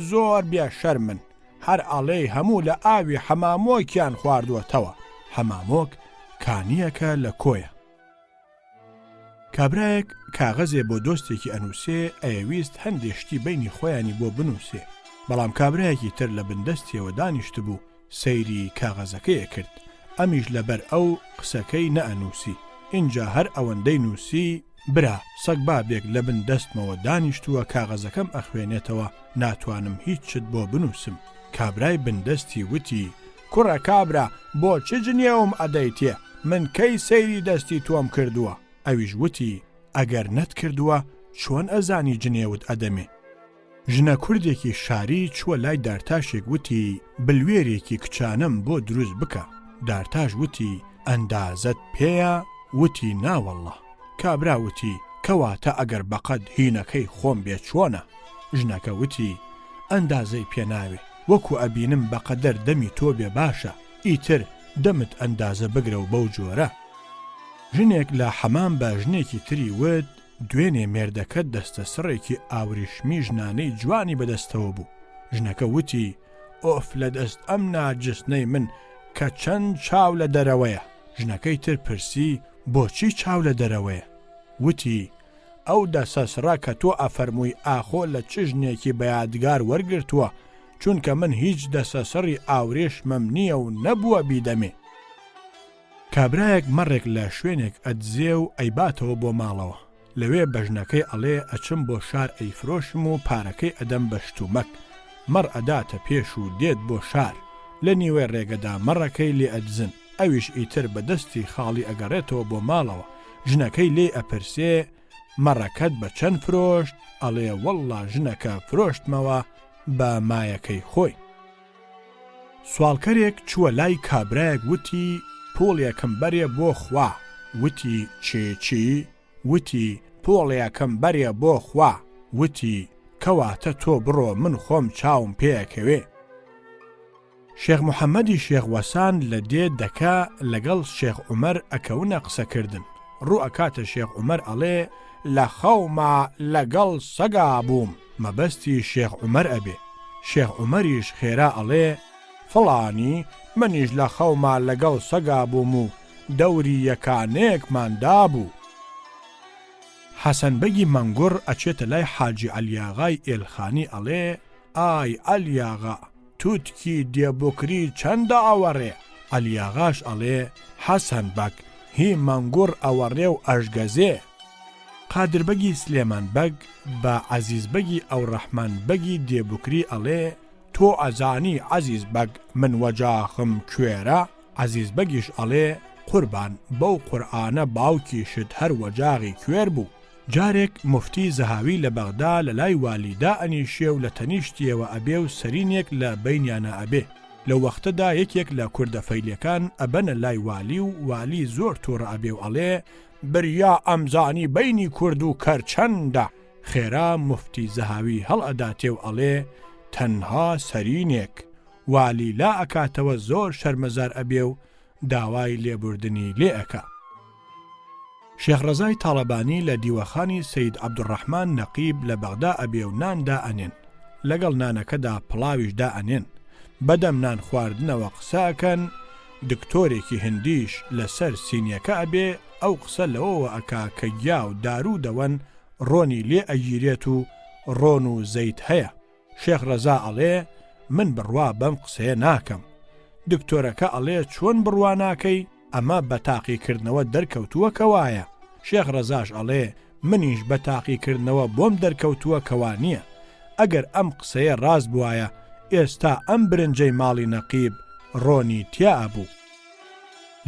زۆر بێ شەرمن، هەر ئەڵێ هەموو لە ئاوی حەمامۆکیان خواردووەتەوە. حەمامۆک کانیەکە لە کۆیە. کابرایەک کاغەزێ بۆ دۆستێکی ئەنووسێ، ئەیەویست هەندێشتی بینی خۆیانی بۆ بنووسێ، بەڵام کابرایەکی تر لە بندەستیەوە دانیشت بوو، سەیری کاغەزەکەیە کرد. ئەمیش لەبەر ئەو قسەکەی نەئەنووسی. اینجا هەر ئەوەندەی نووسی برا سەگ بابێک لە بندەستمەوە دانیشتووە کاغەزەکەم ئەخوێنێتەوە، ناتوانم هیچ شت بۆ بنووسم. کابرای بندەستی وتی کوڕە کابرا بۆ چ جنێوم ئەدەیتێ؟ من کەی سەیری دەستی تۆم کردووە؟ ئەویش وتی ئەگەر نەت کردووە چۆن ئەزانی جنێوت ئەدەمێ؟ ژنە کوردێکی شاری چووە لای دارتاشێک وتی بلوێرێکی کچانم بۆ دروست بکە. دارتاش وتی ئەندازت پێیە؟ وتی ناوەڵڵا. کابرا وتی کەواتە ئەگەر بەقەد هینەکەی خۆم بێ چۆنە؟ ژنەکە وتی ئەندازەی پێناوێ، وەکو ئەبینم بەقەدەر دەمی تۆ بێ باشە، ئیتر دەمت ئەندازە بگرە و بەو جۆرە. ژنێک لە حەمام بە ژنێکی تری وت دوێنێ مێردەکە دەستە سڕێکی ئاوریشمی ژنانەی جوانی بەدەستەوە بوو. ژنەکە وتی ئۆف لە دەست ئەم ناجستنەی من کە چەند چاو لە دەرەوەیە. ژنەکەی تر پرسی بۆچی چاو لە دەرەوەیە؟ وتی ئەو دەسەسڕە کە تۆ ئەفەرمووی ئاخۆ لە چ ژنێکی بە یادگار وەرگرتووە چونکە من هیچ دەسەسڕی ئاوریشمەم نییە و نەبووە بیدەمێ. کابرایەک مەڕێک لە شوێنێک ئەدزێ و ئەیباتەوە بۆ ماڵەوە. لەوێ بەژنەکەی ئەڵێ ئەچم بۆ شار ئەیفرۆشم و پارەکەی ئەدەم بە شتومەک. مەڕ ئەداتە پێش و دێت بۆ شار. لە نیوەی ڕێگەدا مەڕەکەی لێ ئەدزن. ئەویش ئیتر بەدەستی خاڵی ئەگەڕێتەوە بۆ ماڵەوە. ژنەکەی لێ ئەپرسێ مەڕەکەت بە چەند فرۆشت؟ ئەڵێ وەڵڵا ژنەکە فرۆشتمەوە بە مایەکەی خۆی. سوالکەرێک چووە لای کابرایەک وتی پۆڵێکم بەرێ بۆ خوا. وتی چی؟ وتی پۆڵێکم بەرێ بۆ خوا. وتی کەواتە تۆ بڕۆ من خۆم چاوم پێیەکەوێ. شێخ محەممەدی شێخ وەسان لە دێ دەکا لەگەڵ شێخ عومەر ئەکەونە قسەکردن. ڕوو ئەکاتە شێخ عومەر ئەڵێ لە خەوما لەگەڵ سەگا بووم مەبەستی شێخ عومەر ئەبێ. شێخ عومەریش خێرا ئەڵێ فڵانی منیش لە خەوما لەگەڵ سەگا بووم و دەوری یەکانەیەکماندا بوو. حەسەن بەگی مەنگوڕ ئەچێتە لای حاجی عەلیاغای ئێلخانی ئەڵێ ئای عەلیاغا تووتکی دێبوکری چەندە ئەوەڕێ؟ عەلیاغاش ئەڵێ حەسەن بەگ هی مەنگوڕ ئەوەڕێ و ئەژگەزێ. قادر بەگی سلێمان بەگ بە عەزیز بەگی ئەو ڕەحمان بەگی دێبوکری ئەڵێ تۆ ئەزانی عەزیز بەگ من وەجاخم کوێرە؟ عەزیز بەگیش ئەڵێ قوربان بەو قورئانە باوکیشت هەر وەجاغی کوێر بوو. جارێک مفتی زەهاوی لە بەغدا لە لای والیدا ئەنیشێ و لە تەنیشتیەوە ئەبێ و سەرینێک لە بەینیانە ئەبێ. لەو وەختەدا یەکێک لە کوردە فەیلەکان ئەبەنە لای والی و والی زۆر تۆڕە ئەبێ و ئەڵێ بریا ئەمزانی بەینی کورد و کەرچەندە. خێرا مفتی زەهاوی هەڵ ئەداتێ و ئەڵێ تەنها سەرینێک. والی لا ئەکاتەوە زۆر شەرمەزار ئەبێ و داوای لێبوردنی لێ ئەکا. شێخ ڕەزای تاڵەبانی لە دیوەخانی سەید عەبدوڕەحمان نەقیب لە بەغدا ئەبێ و ناندا ئەنێن. لەگەڵ نانەکەدا پڵاویشدا ئەنێن. بەدەم نان خواردنەوە قساکەن. دکتۆرێکی هندیش لەسەر سینیەکە ئەبێ ئەو قسە لەوەوە ئەکا کە گیا و دارو دەوەن ڕۆنی لێ ئەگیرێت و ڕۆن و زەیت هەیە. شێخ ڕەزا ئەڵێ من بڕوا بەم قسەیە ناکەم. دکتۆرەکە ئەڵێ چۆن بڕوا ناکەی؟ ئەمە بە تاقیکردنەوە دەرکەوتووە کەوایە. شێخ ڕەزاش ئەڵێ منیش بە تاقیکردنەوە بۆم دەرکەوتووە کەوا نییە. ئەگەر ئەم قسەیە ڕاست بوایە ئێستا ئەم برنجەی ماڵی نەقیب ڕۆنی تیا ئەبوو.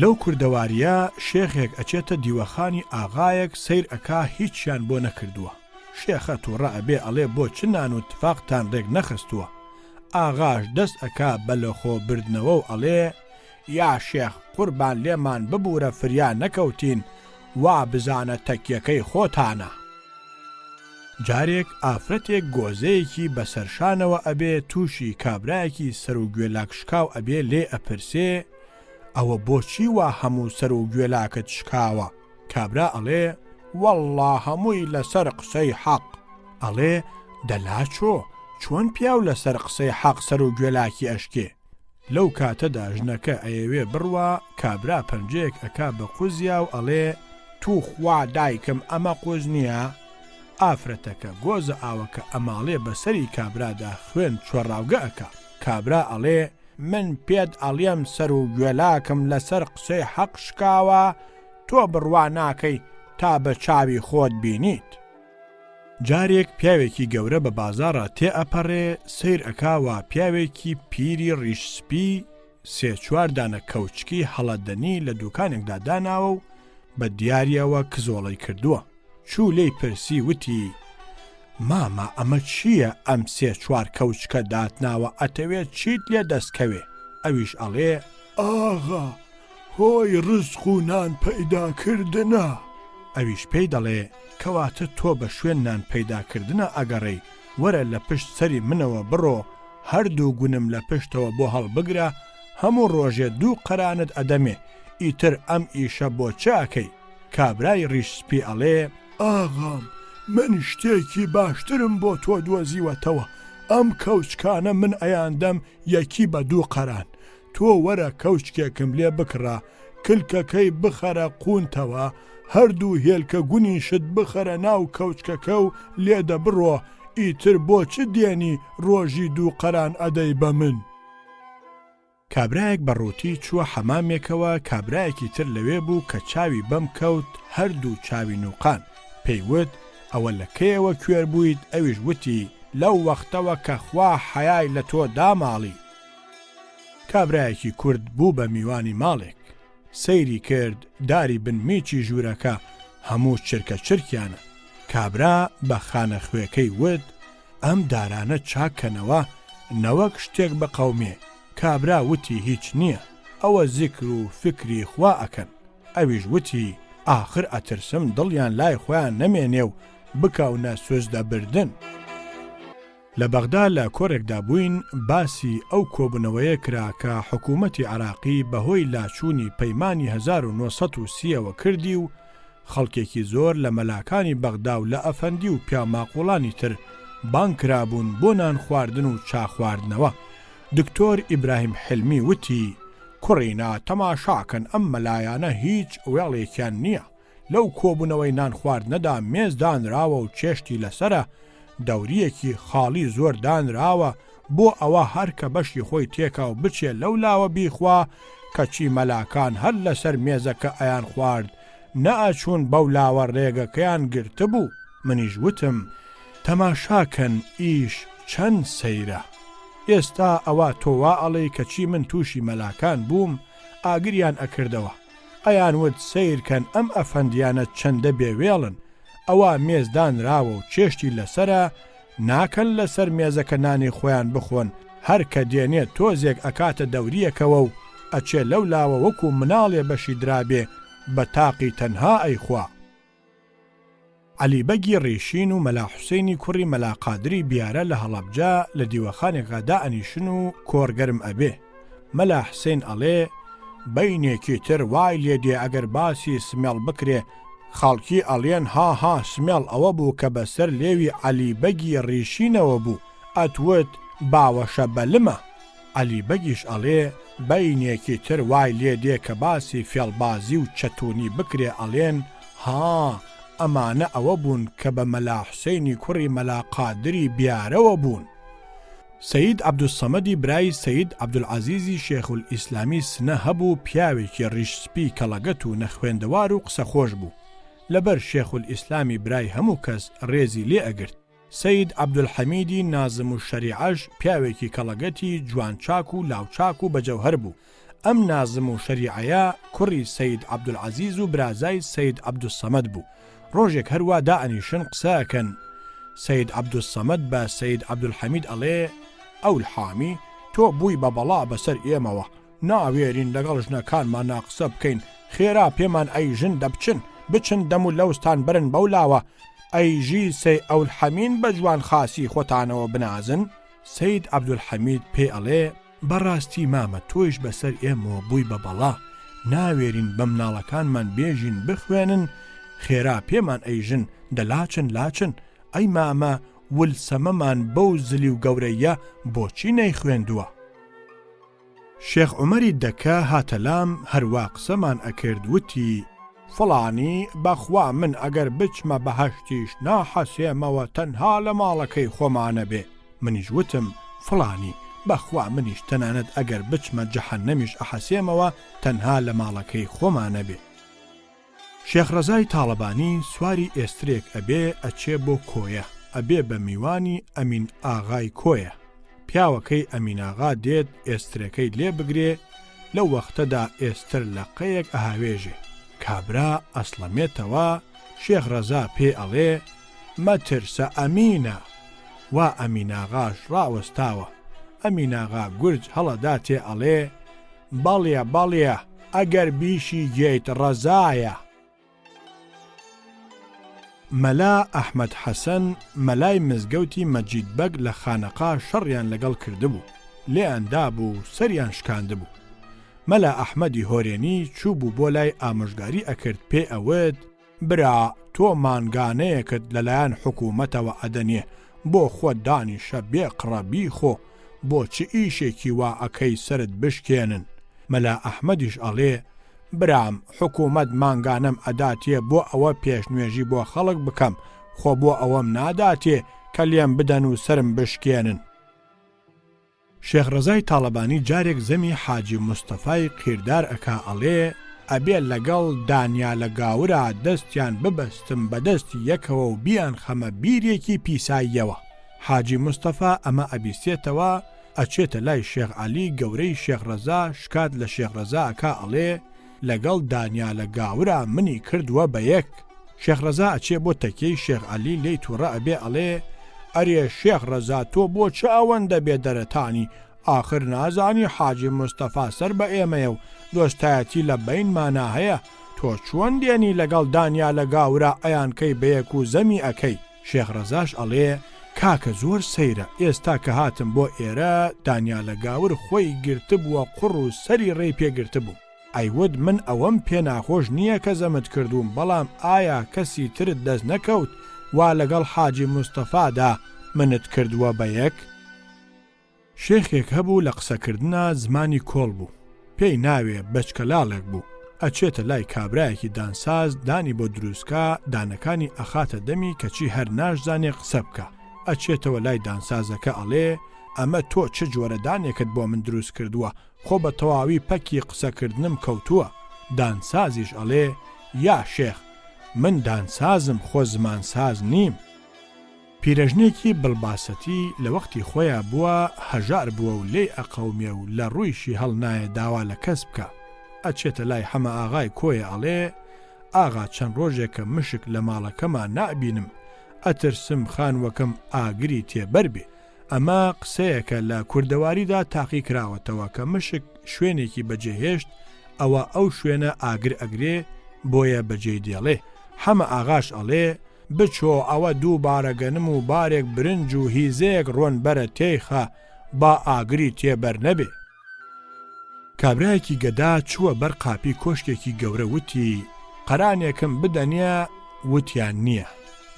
لەو کوردەواریە شێخێک ئەچێتە دیوەخانی ئاغایەک سەیر ئەکا هیچیان بۆ نەکردووە. شێخە تووڕە ئەبێ ئەڵێ بۆ چ نان و تفاقتان ڕێک نەخستووە. ئاغاش دەست ئەکا بەلەخۆ بردنەوە و ئەڵێ یا شێخ قوربان لێمان ببوورە فریان نەکەوتین وا بزانە تەکیەکەی خۆتانە. جارێک ئافرەتێک گۆزەیەکی بەسەرشانەوە ئەبێ تووشی کابرایەکی سەر و گوێلاک شکاو ئەبێ لێ ئەپرسێ ئەوە بۆچی وا هەموو سەر و گوێلاکت شکاوە؟ کابرا ئەڵێ وەڵڵا هەمووی لەسەر قسەی حەق. ئەڵێ دەلاچۆ چۆن پیاو لەسەر قسەی حەق سەر و گوێلاکی ئەشکێ؟ لەو کاتەدا ژنەکە ئەیەوێ بڕوا کابرا پەنجەیەک ئەکا بە قوزیا و ئەڵێ تو خوا دایکم ئەمە قوز نییە؟ ئافرەتەکە گۆزە ئاوەکە ئەماڵێ بەسەری کابرادا خوێن چۆڕاوگە ئەکا. کابرا ئەڵێ من پێت ئەڵێم سەر و گوێلاکم لەسەر قسەی حەق شکاوە تۆ بڕوا ناکەی تا بە چاوی خۆت بینیت. جارێک پیاوێکی گەورە بە بازاڕە تێ ئەپەڕێ سیر ئەکاوە پیاوێکی پیری ڕیشسپی سێ چوار دانە کەوچکی هەڵەدەنی لە دوکانێکدا داناوە و بە دیاریەوە کزۆڵی کردووە. چوو لێی پرسی وتی ماما ئەمە چییە ئەم سێ چوار کەوچکە داتناوە ئەتەوێت چیت لێ دەستکەوێ؟ ئەویش ئەڵێ ئاغا هۆی ڕزق و نان پەیداکردنە. ئەویش پێی دەڵێ کەواتە تۆ بە شوێن نان پەیداکردنە ئەگەڕێی وەرە لە پشت سەری منەوە بڕۆ هەردوو گونم لە پشتەوە بۆ هەڵبگرە هەموو ڕۆژێ 2 قەرانت ئەدەمێ ئیتر ئەم ئیشە بۆ چاکەی؟ کابرای ڕیشسپی ئەڵێ ئاغام من شتێکی باشترم بۆ تۆ دۆزیوەتەوە ئەم کەوچکانە من ئەیاندەم یەکی بە 2 قەران تۆ وەرە کەوچکێکم لێ بکڕە کلکەکەی بخەرە قونتەوە هەردوو هێلکە گونیشت بخەرە ناو کەوچکەکە و لێدە بڕۆ ئیتر بۆ چ دێنی ڕۆژی 2 قەران ئەدەی بە من کابرایەک بەڕووتی چووە حەمامێکەوە کابرایەکی تر لەوێ بوو کە چاوی بەم کەوت هەردوو چاوی نوقان پێیوت ئەوە لەکەیەوە کوێر بوویت ئەویش وتی لەو وەختەوە کە خوا حەیای لە تۆ داماڵی کابرایەکی کورد بوو بە میوانی ماڵێک سەیری کرد داری بنمیکی ژوورەکە هەموو چرکە چرکیانە کابرا بە خانە خوێکەی وت ئەم دارانە چاکەنەوە نەوەک شتێک بە قەومێ کابرا وتی هیچ نییە ئەوە زیکر و فکری خوا ئەکەن ئەویش وتی ئاخر ئەترسم دڵیان لای خۆیان نەمێنێ و بکەونە سوێزدەبردن لە بەغدا لە کۆڕێکدا بووین باسی ئەو کۆبوونەوەیە کرا کە حکوومەتی عراقی بەهۆی لاچوونی پەیمانی 1930ەوە کردی و خەڵکێکی زۆر لە مەلاکانی بەغدا و لە ئەفەندی و پیاماقوڵانی تر بانکرابوون بۆ نان خواردن و چاخواردنەوە دکتۆر ئیبراهیم حلمی وتی کوڕینا تەماشاکەن ئەم مەلایانە هیچ وێڵێکیان نییە لەو کۆبوونەوەی نان خواردنەدا مێز دانراوە و چێشتی لەسرە دەوریەکی خاڵی زۆر دانراوە بۆ ئەوە هەر کە بەشی خۆی تێکا و بچێ لەو لاوە بیخوا کەچی مەلاکان هەر لەسەر مێزەکە ئەیان خوارد نەئەچوون بەو لاوە ڕێگەکەیان گرتبوو منیش وتم تەماشاکەن ئیش چەند سەیرە ئێستا ئەوە تۆوا ئەڵێ کەچی من تووشی مەلاکان بووم ئاگریان ئەکردەوە ئەیان وت سیرکەن ئەم ئەفەندیانە چەندە بێوێڵن ئەوە مێزدانراوە و چێشتی لەسرە ناکەن لەسەر مێزەکە نانی خۆیان بخۆن هەر کە دێنێت تۆزێک ئەکاتە دەوریەکەوە و ئەچێ لەو لاوە وەکو مناڵێ بەشی درابێ بە تاقی تەنها ئەیخوا عەلیبەگی ڕیشین و مەلا حوسێنی کوڕی مەلا قادری بیارە لە هەڵەبجا لە دیوەخانێکدا دائەنیشن و کۆرگەرم ئەبێ مەلا حوسێن ئەڵێ بەینێکی تر وای لێدێ ئەگەر باسی سمێڵ بکرێ خەڵکی ئەڵێن ها سمێڵ ئەوە بوو کە بەسەر لێوی عەلیبەگی ڕیشینەوە بوو ئەتوت باوەشە بەلمە عەلیبەگیش ئەڵێ بەینێکی تر وای لێدێ کە باسی فێڵبازی و چەتونی بکرێ ئەڵێن ها ئەمانە ئەوە بوون کە بە مەلا حوسێنی کوڕی مەلا قادری بیارەوە بوون سەید عەبدولسەمەدی برای سەید عەبدولعەزیزی شێخ الئیسلامی سنە هەبوو پیاوێکی ڕیشسپی کەڵەگەت و نەخوێندەوار و قسەخۆش بوو لەبەر شێخ الئیسلامی برای هەموو کەس ڕێزی لێ ئەگرت سەید عەبدولحەمیدی نازم و شەریعەش پیاوێکی کەڵەگەتی جوانچاک و لاوچاک و بەجەوهەر بوو ئەم نازم و شەریعەیە کوڕی سەید عەبدولعەزیز و برازای سەید عەبدولسەمەد بوو ڕۆژێک هەروە دائەنیشن قسەکەن سەید عەبدولسەمەد بە سەید عەبدولحەمید ئەڵێ ئەولحامی تۆ بووی بە بەڵا بەسەر ئێمەوە ناوێرین لەگەڵ ژنەکانمان ناقسە بکەین خێرا پێمان ئەیژن دەبچن بچن دەم و لەوستان برن بەولاوە ئەیژی سەی ئەولحەمین بە جوان خاسی خۆتانەوە بنازن سەید عەبدولحەمید پێ ئەڵێ بەڕاستی مامە تۆیش بەسەر ئێمەوە بووی بە بەڵا ناوێرین بە مناڵەکانمان بێژین بخوێنن خێرا پێمان ئەیژن دەلاچن لاچن ئەی مامە ولسەمەمان بەو زلی و گەورەیە بۆچی نەیخوێندووە شێخ عومەری دەکە هاتەلام هەروە قسەمان ئەکرد وتی فڵانی بەخوا من ئەگەر بچمە بەهەشتیش ناحەسێمەوە تەنها لە ماڵەکەی خۆمانە بێ منیش وتم فڵانی بەخوا منیش تەنانەت ئەگەر بچمە جەحەنەمیش ئەحەسێمەوە تەنها لە ماڵەکەی خۆمانە بێ شێخ ڕەزای تاڵەبانی سواری ئێسترێک ئەبێ ئەچێ بۆ کۆیە ئەبێ بە میوانی ئەمین ئاغای کۆیە پیاوەکەی ئەمین ئاغا دێت ئێسترەکەی لێ بگرێ لەو وەختەدا ئێستر لە قەیەک ئەهاوێژێ کابرا ئەسڵەمێتەوە شێخ ڕەزا پێ ئەڵێ مەترسە ئەمینە وا ئەمین ئاغاش ڕاوەستاوە ئەمین ئاغا گورج هەڵەدا تێ ئەڵێ بەڵێ ئەگەر بیشی گێیت ڕەزایە مەلا ئەحمەد حەسەن مەلای مزگەوتی مەجیدبەگ لە خانەقا شەڕیان لەگەڵ کردبوو لێیاندا بوو سەریان شکاندبوو مەلا ئەحمەدی هۆرێنی چوو بوو بۆ لای ئامۆژگاری ئەکرد پێ ئەوت برا تۆ مانگانەیەکت لەلایەن حکوومەتەوە ئەدەنێ بۆ خۆت دانیشە بێ قڕەبی خۆ بۆ چ ئیشێکی وا ئەکەی سرت بشکێنن. مەلا ئەحمەدیش ئەڵێ برام حکوومەت مانگانەم ئەداتێ بۆ ئەوە پێشنوێژی بۆ خەڵک بکەم خۆ بۆ ئەوەم ناداتێ کە لێم بدەن و سرم بشکێنن. شێخ ڕەزای تاڵەبانی جارێک زەمی حاجی مستەفای قیردار ئەکا ئەڵێ ئەبێ لەگەڵ دانیا لە گاورە دەستیان ببەستم بەدەستی یەکەوە و بیان خەمە بیرێکی پیساییەوە. حاجی مستەفا ئەمە ئەبیستێتەوە ئەچێتە لای شێخ عەلی گەورەی شێخ ڕەزا شکات لە شێخ ڕەزا ئەکا ئەڵێ لەگەڵ دانیا لە گاورە منی کردووە بە یەک. شێخ ڕەزا ئەچێ بۆ تەکەی شێخ عەلی لێی تووڕە ئەبێ ئەڵێ ئەرێ شێخ ڕەزا تۆ بۆ چ ئەوەندە بێدەرەتانی ئاخر نازانی حاجی مستەفا سەر بە ئێمەیە و دۆستایەتی لە بینمانە هەیە تۆ چۆن دێنی لەگەڵ دانیا لە گاورە ئەیانکەی بەیەک و زەمی ئەکەی. شێخ ڕەزاش ئەڵێ کاکە زۆر سەیرە ئێستا کە هاتم بۆ ئێرە دانیا لە گاور خۆی گرتبووە قوڕ و سەری ڕێی پێگرتە بوو. ئەیود من ئەوەم پێ ناخۆش نییە کە زەمت کردوم بەڵام ئایا کەسی ترت دەست نەکەوت وا لەگەڵ حاجی مستەفادا منت کردووە بە یەک؟ شێخێک هەبوو لە قسەکردنە زمانی کۆڵ بوو پێی ناوێ بەچکەلاڵێک بوو ئەچێتە لای کابرایەکی دانساز دانی بۆ دروستکە دانەکانی ئەخاتە دەمی کەچی هەر ناشزانێ قسە بکە ئەچێتەوە لای دانسازەکە ئەڵێ ئەمە تۆ چ جۆرە دانێکت بۆ من دروست کردووە خۆ بە تەواوی پەکی قسەکردنم کەوتووە. دانسازیش ئەڵێ یا شێخ من دانسازم خۆ زمانساز نیم. پیرەژنێکی بڵباسەتی لە وەختی خۆیان بووە هەژار بووە و لێی ئەقەومێ و لە ڕوویشی هەڵنایە داوا لە کەس بکە ئەچێتە لای هەمە ئاغای کۆیە ئەڵێ ئاغا چەند ڕۆژێکە مشک لە ماڵەکەمان نابینم ئەترسم خانوەکەم ئاگری تێبەر بێ. ئەمە قسەیەکە لە کوردەواریدا تاقی کراوەتەوە کە مشک شوێنێکی بەجێهێشت ئەوە ئەو شوێنە ئاگر ئەگرێ بۆیە بەجێ دێڵێ. هەمە ئاغاش ئەڵێ بچۆ ئەوە دوو بارەگەنم و بارێک برنج و هیزەیەک ڕۆن بەرە تێیخە با ئاگری تێبەر نەبێ. کابرایەکی گەدا چووە بەر قاپی کۆشکێکی گەورە وتی قەرانێکم بدەنێ وتیان نییە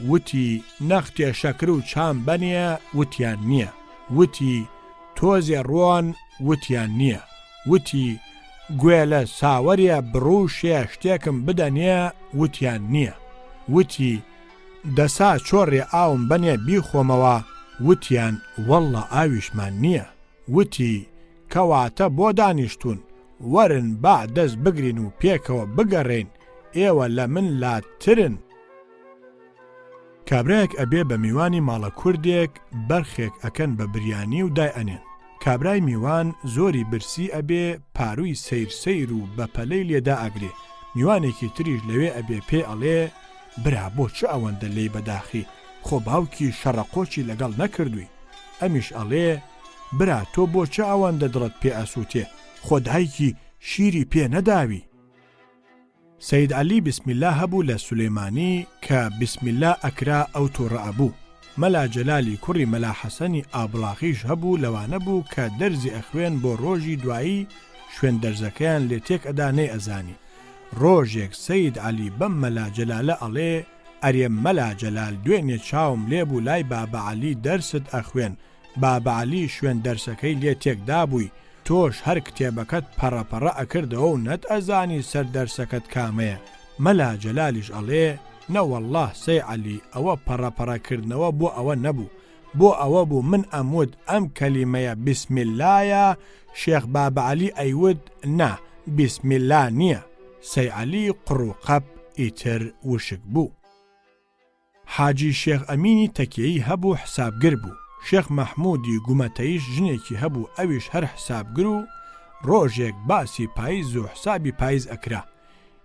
وتی نەختێ شەکر و چام بەنیە وتیان نییە وتی تۆزێ ڕۆن وتیان نییە وتی گوێ لە ساوەریە بڕوشێ شتێکم بدەنێ وتیان نییە وتی دەسا چۆڕێ ئاوم بەنێ بیخۆمەوە وتیان وەڵڵە ئاویشمان نییە وتی کەواتە بۆ دانیشتون وەرن با دەست بگرین و پێکەوە بگەڕێن ئێوە لە من لاترن. کابرایەک ئەبێ بە میوانی ماڵە کوردێک بەرخێک ئەکەن بە بریانی و دای ئەنێن. کابرای میوان زۆری برسی ئەبێ پاروی سیر و بە پەلەی لێدا ئەگرێ. میوانێکی تریش لەوێ ئەبێ پێ ئەڵێ برا بۆ چ ئەوەندە لێی بەداخی خۆ باوکی شەڕەقۆچی لەگەڵ نەکردووی. ئەمیش ئەڵێ برا تۆ بۆ چ ئەوەندە دڵت پێ ئەسووتێ خۆ دایکی شیری پێ نەداوی. سەید عەلی بسمیللا هەبوو لە سولەیمانی کە بسمیللا ئەکرا ئەو تووڕە ئەبوو. مەلا جەلالی کوڕی مەلا حەسەنی ئابڵاخیش هەبوو لەوانە بوو کە دەرزی ئەخوێن بۆ ڕۆژی دوایی شوێن دەرزەکەیان لێ تێک ئەدا نەی ئەزانی. ڕۆژێک سەید عەلی بەم مەلا جەلالە ئەڵێ ئەرێ مەلا جەلال دوێنێ چاوم لێبوو لای بابە عەلی دەرست ئەخوێن بابە عەلی شوێن دەرسەکەی لێ تێکدا بووی تۆش هەر کتێبەکەت پەڕەپەڕە ئەکردەوە و نەت ئەزانی سەر دەرسەکەت کامەیە. مەلا جەلالیش ئەڵێ نەوەڵڵاه سەی عەلی ئەوە پەڕەپەڕەکردنەوە بۆ ئەوە نەبوو بۆ ئەوە بوو من ئەمود ئەم کەلیمەیە بسمیللایە شێخ بابە عەلی ئەیود نا بسمیللا نییە. سەی عەلی قڕ و قەپ ئیتر وشک بوو. حاجی شێخ ئەمینی تەکیەیی هەبوو حسابگر بوو. شێخ مەحموودی گومەتەیش ژنێکی هەبوو ئەویش هەر حسابگر و ڕۆژێک باسی پاییز و حسابی پاییز ئەکرا.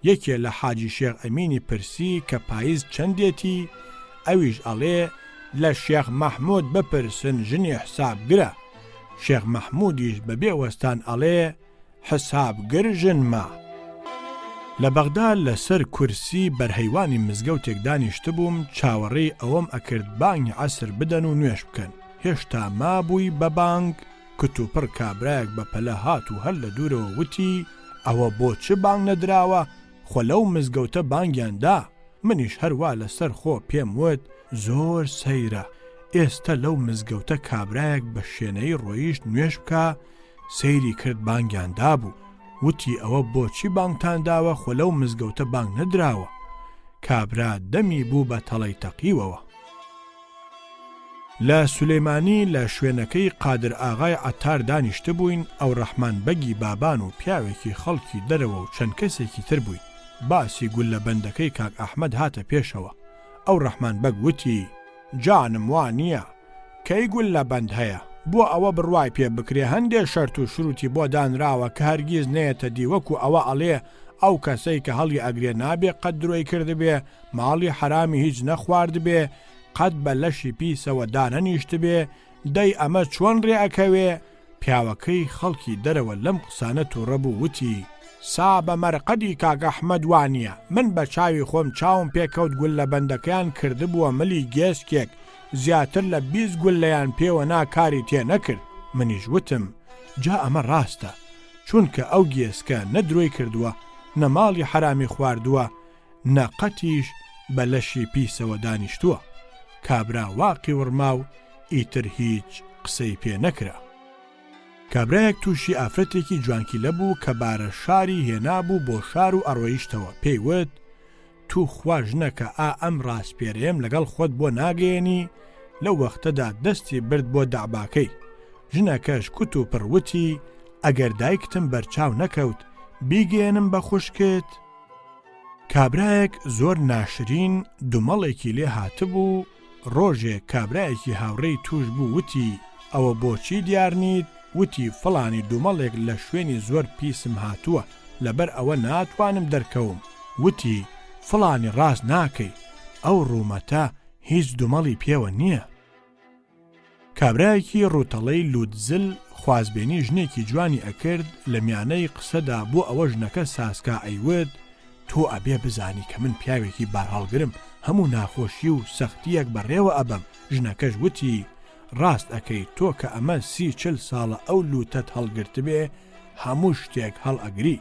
یەکێ لە حاجی شێخ ئەمینی پرسی کە پاییز چەندێتی ئەویش ئەڵێ لە شێخ مەحموود بپرسن ژنی حسابگرە. شێخ مەحمودیش بەبێ وەستان ئەڵێ حسابگر ژنمە. لە بەغدا لەسەر کورسی بەرهەیوانی مزگەوتێک دانیشتە بووم چاوەڕێی ئەوەم ئەکرد بانگی عەسر بدەن و نوێش بکەن. هێشتا مابووی بە بانگ کتوپڕ کابرایەک بە پەلە هات و هەر لە دوورەوە وتی ئەوە بۆ چ بانگ نەدراوە خۆ لەو مزگەوتە بانگیاندا منیش هەروە لەسەر خۆ پێم وت زۆر سەیرە ئێستا لەو مزگەوتە کابرایەک بە شوێنەی ڕۆیشت نوێش بکە سەیری کرد بانگیاندا بوو وتی ئەوە بۆچی بانگتان داوە خۆ لەو مزگەوتە بانگ نەدراوە کابرا دەمی بوو بە تەڵەی تەقیوەوە لە سولەیمانی لە شوێنەکەی قادر ئاغای عەتار دانیشتە بووین ئەو ڕەحمان بەگی بابان و پیاوێکی خەڵکی دەرەوە و چەند کەسێکی تر بووین باسی گول لە بەندەکەی کاک ئەحمەد هاتە پێشەوە ئەو ڕەحمان بەگ وتی جانم وان نییە کەی گول لە بەند هەیە بۆ ئەوە بڕوای پێ بکرێ هەندێک شەرت و شروتی بۆ دانراوە کە هەرگیز نێتە دیوەکو ئەوە ئەڵێ ئەو کەسەی کە هەڵی ئەگرێ نابێ قەت درۆی کردبێ ماڵی حرامی هیچ نەخواردبێ قەت بە لەشی پیسەوە دانەنیشت بێ دەی ئەمە چۆن ڕێ ئەکەوێ پیاوەکەی خەڵکی دەرەوە لەم قسانە تووڕەبوو وتی سا بە مەرقەدی کاک ئەحمەد وانییە من بە چاوی خۆم چاوم پێکەوت گول لە بەندەکەیان کردبووە ملی گێسکێک زیاتر لە 20 گول لەیان پێوە ناکاری تێ نەکرد منیش وتم جا ئەمە ڕاستە چونکە ئەو گێسکە نەدرۆی کردووە نەماڵی حرامی خواردووە نەقەتیش بە لەشی پیسەوە دانیشتووە کابرا واقی وڕما و ئیتر هیچ قسەی پێ نەکرا کابرایەک تووشی ئافرەتێکی جوانکی لەبوو کە بارە شاری هێنابوو بۆ شار و ئەڕۆیشتەوە پێیوت تو خواژنەکە ئەم ڕاستپێرەیەم لەگەڵ خۆت بۆ ناگەێنی لەو وەختەدا دەستی برد بۆ دەعباکەی ژنەکەش کوت و پڕوتی ئەگەر دایکتم بەرچاو نەکەوت بیگێنم بە خوشکت کابرایەک زۆر ناشرین دومەڵێکی لێ هاتبوو ڕۆژێک کابرایەکی هاوڕێی توش بوو وتی ئەوە بۆچی دیارنیت وتی فڵانی دومەڵێک لە شوێنی زۆر پیسم هاتووە لەبەر ئەوە ناتوانم دەرکەوم وتی فڵانی ڕاست ناکەی ئەو ڕوومەتە هیچ دومەڵی پێوە نییە کابرایەکی ڕووتەڵەی لودزل خوازبێنی ژنێکی جوانی ئەکرد لە میانەی قسەدا بۆ ئەوە ژنەکە ساسکا ئەیوت تۆ ئەبێ بزانی کە من پیاوێکی بارهەڵگرم هەموو ناخۆشی و سەختیەک بەڕێوە ئەبەم ژنەکەش وتی ڕاست ئەەکەی تۆ کە ئەمە 30-40 ساڵە ئەو لوتەت هەڵگرت بێ هەموو شتێک هەڵ ئەگری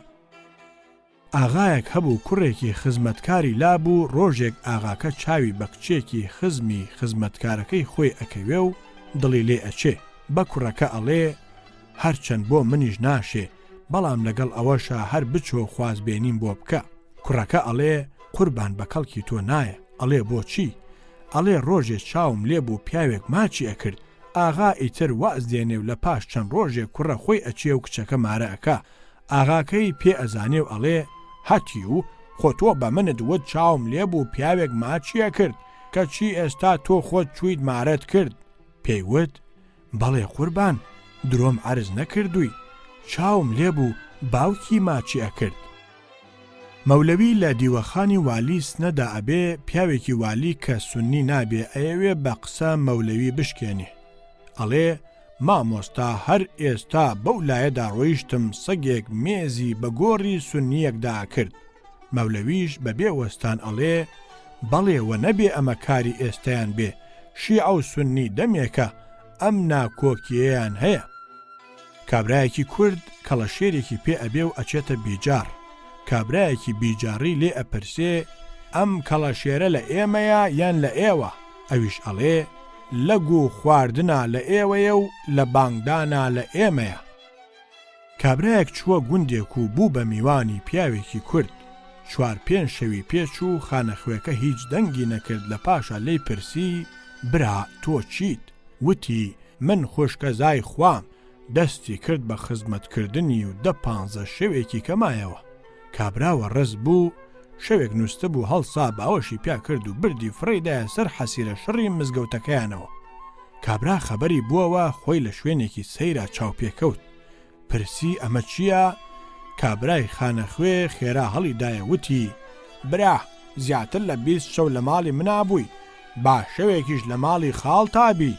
ئاغایەک هەبوو کوڕێکی خزمەتکاری لابوو ڕۆژێک ئاغاکە چاوی بە کچێکی خزمی خزمەتکارەکەی خۆی ئەکەوێ و دڵی لێ ئەچێ بە کوڕەکە ئەڵێ هەرچەند بۆ منیش ناشێ بەڵام لەگەڵ ئەوەشە هەر بچۆ خوازبێنیم بۆ بکە کوڕەکە ئەڵێ قوربان بە کەڵکی تۆ نایە ئەڵێ بۆچی ئەڵێ ڕۆژێک چاوم لێ بوو پیاوێک ماچی ئەکرد ئاغا ئیتر واز دێنێ و لە پاش چەند ڕۆژێک کوڕە خۆی ئەچێ و کچەکە مارە ئەکا ئاغاکەی پێ ئەزانێ و ئەڵێ هەتی و خۆ تۆ بە منت وت چاوم لێ بوو پیاوێک ماچیە کرد کەچی ئێستا تۆ خۆت چوویت مارەت کرد پێیوت بەڵێ قوربان درۆم عەرز نەکردووی چاوم لێ بوو باوکی ماچی ئەکرد مەولەوی لە دیوەخانی والی سنەدا ئەبێ پیاوێکی والی کە سونی نابێ ئەیەوێ بە قسە مەولەوی بشکێنێ ئەڵێ مامۆستا هەر ئێستا بەو لایەدا ڕۆیشتم سەگێک مێزی بە گۆڕی سونیەکدا کرد مەولەویش بەبێ وەستان ئەڵێ بەڵێوە نەبێ ئەمە کاری ئێستایان بێ شیعە و سونی دەمێکە ئەم ناکۆکیەیان هەیە کابرایەکی کورد کەڵەشێرێکی پێ ئەبێ و ئەچێتە بیجار کابرایەکی بیجاڕی لێ ئەپرسێ ئەم کەڵەشێرە لە ئێمەیە یان لە ئێوە ئەویش ئەڵێ لەگ و خواردنە لە ئێوەیە و لە بانگدانە لە ئێمەیە کابرایەک چووە گوندێک و بوو بە میوانی پیاوێکی کورد 4-5 شەوی پێچ و خانەخوێکە هیچ دەنگی نەکرد لە پاشە لێی پرسی برا تۆ چیت وتی من خوشکەزای خوام دەستی کرد بە خزمەتکردنی و 10-15 شەوێکی کەمایەوە کابراوە ڕز بوو شەوێک نووسە بوو هەڵسا باوەشی پیا کرد و بردی فڕێدایە سەر حەسیرە شڕی مزگەوتەکەیانەوە کابرا خەبەری بووەوە خۆی لە شوێنێکی سەیرا چاوپێکەوت پرسی ئەمە چییە؟ کابرای خانەخوێ خێرا هەڵی دایە وتی برا زیاتر لە 20 شەو لە ماڵی منابووی با شەوێکیش لە ماڵی خاڵ تابی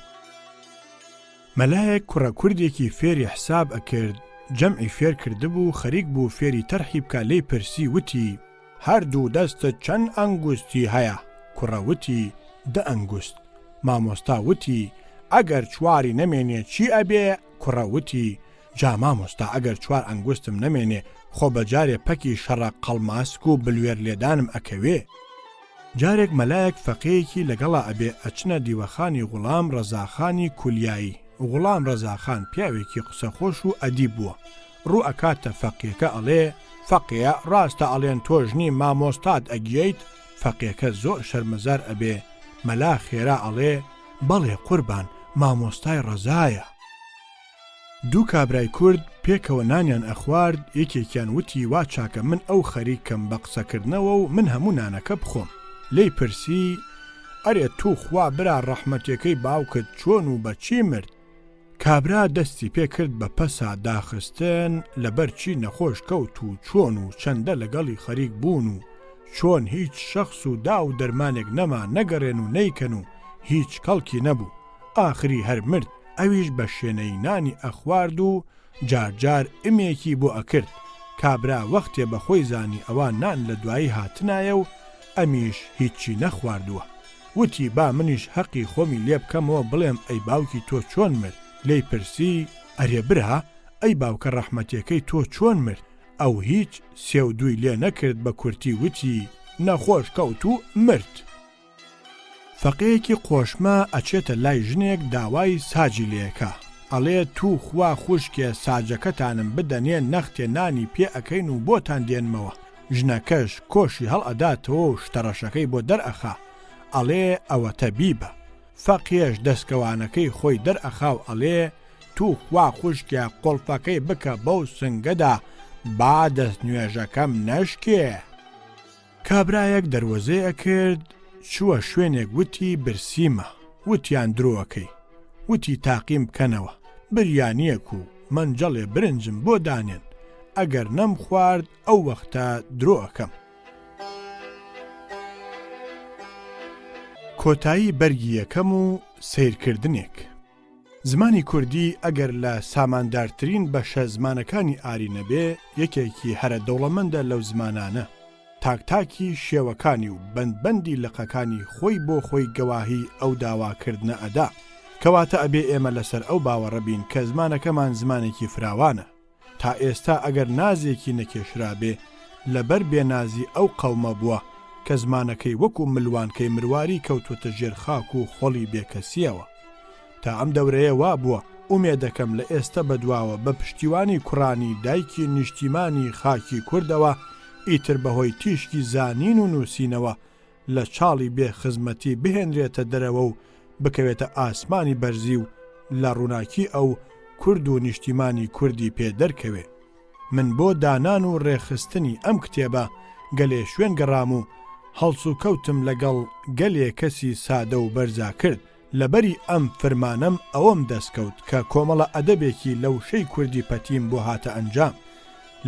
مەلایەک کوڕە کوردێکی فێری حساب ئەکرد جەمعی فێر کردبوو خەریک بوو فێری تەرحی بکە لێی پرسی وتی هەردوو دەستت چەند ئەنگوستی هەیە کوڕە وتی 10 ئەنگوست مامۆستا وتی ئەگەر چواری نەمێنێ چی ئەبێ کوڕەوتی جا مامۆستا ئەگەر 4 ئەنگوستم نەمێنێ خۆ بەجارێ پەکی شەڕە قەڵماسک و بلوێر لێدانم ئەکەوێ. جارێک مەلایەک فەقێیەکی لەگەڵا ئەبێ ئەچنە دیوەخانی غوڵام ڕەزاخانی کولیایی. غوڵام ڕەزاخان پیاوێکی قسەخۆش و ئەدیب بووە. ڕوو ئەکاتە فەقیەکە ئەڵێ فەقیە ڕاستە ئەڵێن تۆژنی مامۆستات ئەگیەیت. فەقیەکە زۆر شەرمەزار ئەبێ مەلا خێرا ئەڵێ بەڵێ قوربان مامۆستای ڕەزایە. دوو کابرای کورد پێکەوە نانیان ئەخوارد. یەکێکیان وتی وا چاکە من ئەو خەریکم بە قسەکردنەوە و من هەموو نانەکە بخۆم. لی پرسی ئەرێ تو خوا برا ڕەحمەتەکەی باوکت چۆن و بەچی مرد؟ کابرا دەستی پێ کرد بە پەسا داخستن لەبەر چی نەخۆش کەوت و چۆن و چەندە لەگەڵی خەریک بوون و چۆن هیچ شەخص و دا و دەرمانێک نەما نەگەڕێن و نەیکەن و هیچ کەڵکی نەبوو. ئاخری هەر مرد. ئەویش بە شوێنەی نانی ئەخوارد و جارجار ئمێکی بۆ ئەکرد. کابرا وەختێ بە خۆی زانی ئەوە نان لە دوایی هاتنایە و ئەمیش هیچی نەخواردووە. وتی با منیش حەقی خۆمی لێ بکەمەوە بڵێم ئەی باوکی تۆ چۆن مرد؟ لی پرسی ئەرێ برا ئەی باوکە ڕەحمەتەکەی تۆ چۆن مرد؟ ئەو هیچ سێودووی لێ نەکرد بە کورتی وتی نەخۆش کەوت و مرد. فەقەیەکی قۆشمە ئەچێتە لای ژنێک داوای ساجی لێەکە. ئەڵێ تو خوا خوشکێ ساجەکەتانم بدەنێ نەختێ نانی پێ ئەکەین و بۆتان دێنمەوە. ژنەکەش کۆشی هەڵ ئەداتەوە و شتەڕەشەکەی بۆ دەرئەخا. ئەڵێ ئەوە تەبیبە. فەقیەش دەستکەوانەکەی خۆی دەرئەخاو ئەڵێ تو خوا خوشکێ قۆڵفەکەی بکە بەو سنگەدا با دەست نوێژەکەم نەشکێ. کابرایەک دەروەزەیە کرد چووە شوێنێک وتی برسیمە. وتیان درۆەکەی. وتی تاقیم بکەنەوە. بریانیەک و منجەڵێ برنجم بۆ دانێن. ئەگەر نەم خوارد ئەو وەختە درۆەکەم. کۆتایی بەرگی یەکەم و سیرکردنێک. زمانی کوردی ئەگەر لە ساماندارترین بەشە زمانەکانی ئاری نەبێ یەکێکی هەرە دەوڵەمەندە لەو زمانانە. تاکتاکی شێوەکانی و بەندبەندی لقەکانی خۆی بۆ خۆی گەواهی ئەو داواکردنە ئەدا. کەواتە ئەبێ ئێمە لەسەر ئەو باوەڕە بین کە زمانەکەمان زمانێکی فراوانە. تا ئێستا ئەگەر نازێکی نەکێشرابێ لەبەر بێنازی ئەو قەومە بووە کە زمانەکەی وەکو ملوانکەی مرواری کەوتوتە ژێر خاک و خۆڵی بێکەسیەوە. تا ئەم دەورەیە وا بووە ئومێ دەکەم لە ئێستا بەدواوە بە پشتیوانی کوڕانی دایکی نیشتیمانی خاکی کوردەوە ئیتر بەهۆی تیشکی زانین و نووسینەوە لە چاڵی بێ خزمەتی بهێنرێتە دەرەوە و بکەوێتە ئاسمانی بەرزی و لە ڕووناکی ئەو کورد و نیشتیمانی کوردی پێ دەرکەوێ. من بۆ دانان و ڕێخستنی ئەم کتێبە گەلێ شوێن گەڕام و هەڵس و کەوتم لەگەڵ گەلێ کەسی سادە و بەرزا کرد. لەبەری ئەم فرمانم ئەوەم دەستکەوت کە کۆمەڵە ئەدەبێکی لەو شەی کوردی پەتیم بۆ هاتە ئەنجام.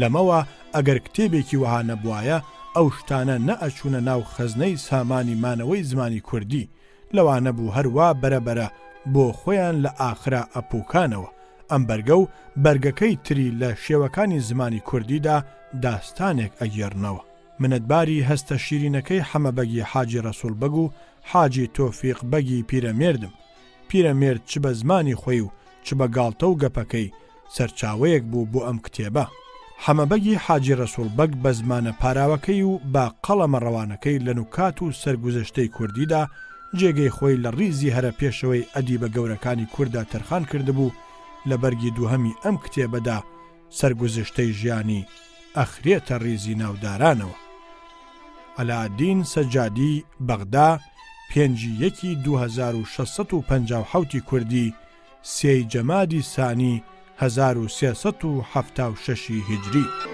لەمەوە ئەگەر کتێبێکی وەها نەبوایە ئەو شتانە نەئەچوونە ناو خەزنەی سامانی مانەوەی زمانی کوردی. لەوانە بوو هەروە بەرەبەرە بۆ خۆیان لە ئاخرا ئەپوکانەوە. ئەم بەرگە و بەرگەکەی تری لە شێوەکانی زمانی کوردیدا داستانێک ئەگێڕنەوە. منەتباری هەستە شیرینەکەی حەمەبەگی حاجی ڕەسوول بەگ و حاجی تۆفیق بەگی پیرەمێردم. پیرەمێرد چ بە زمانی خۆی و چ بە گاڵتە و گەپەکەی سەرچاوەیەک بوو بۆ ئەم کتێبە. حەمەبەگی حاجی ڕەسوول بەگ بە زمانە پاراوەکەی و با قەڵەمە ڕەوانەکەی لە نوکات و سەرگوزەشتەی کوردیدا جێگەی خۆی لە ڕیزی هەرە پێشەوەی ئەدیبە گەورەکانی کووردا تەرخان کردبوو. لە بەرگی دووهەمی ئەم کتێبەدا سەرگوزەشتەی ژیانی ئەخرێتە ڕیزی ناودارانەوە. عەلاءالدین سەجادی بەغدا 5/1/2657 کوردی 3 جەمادی سانی 1376 هیجری.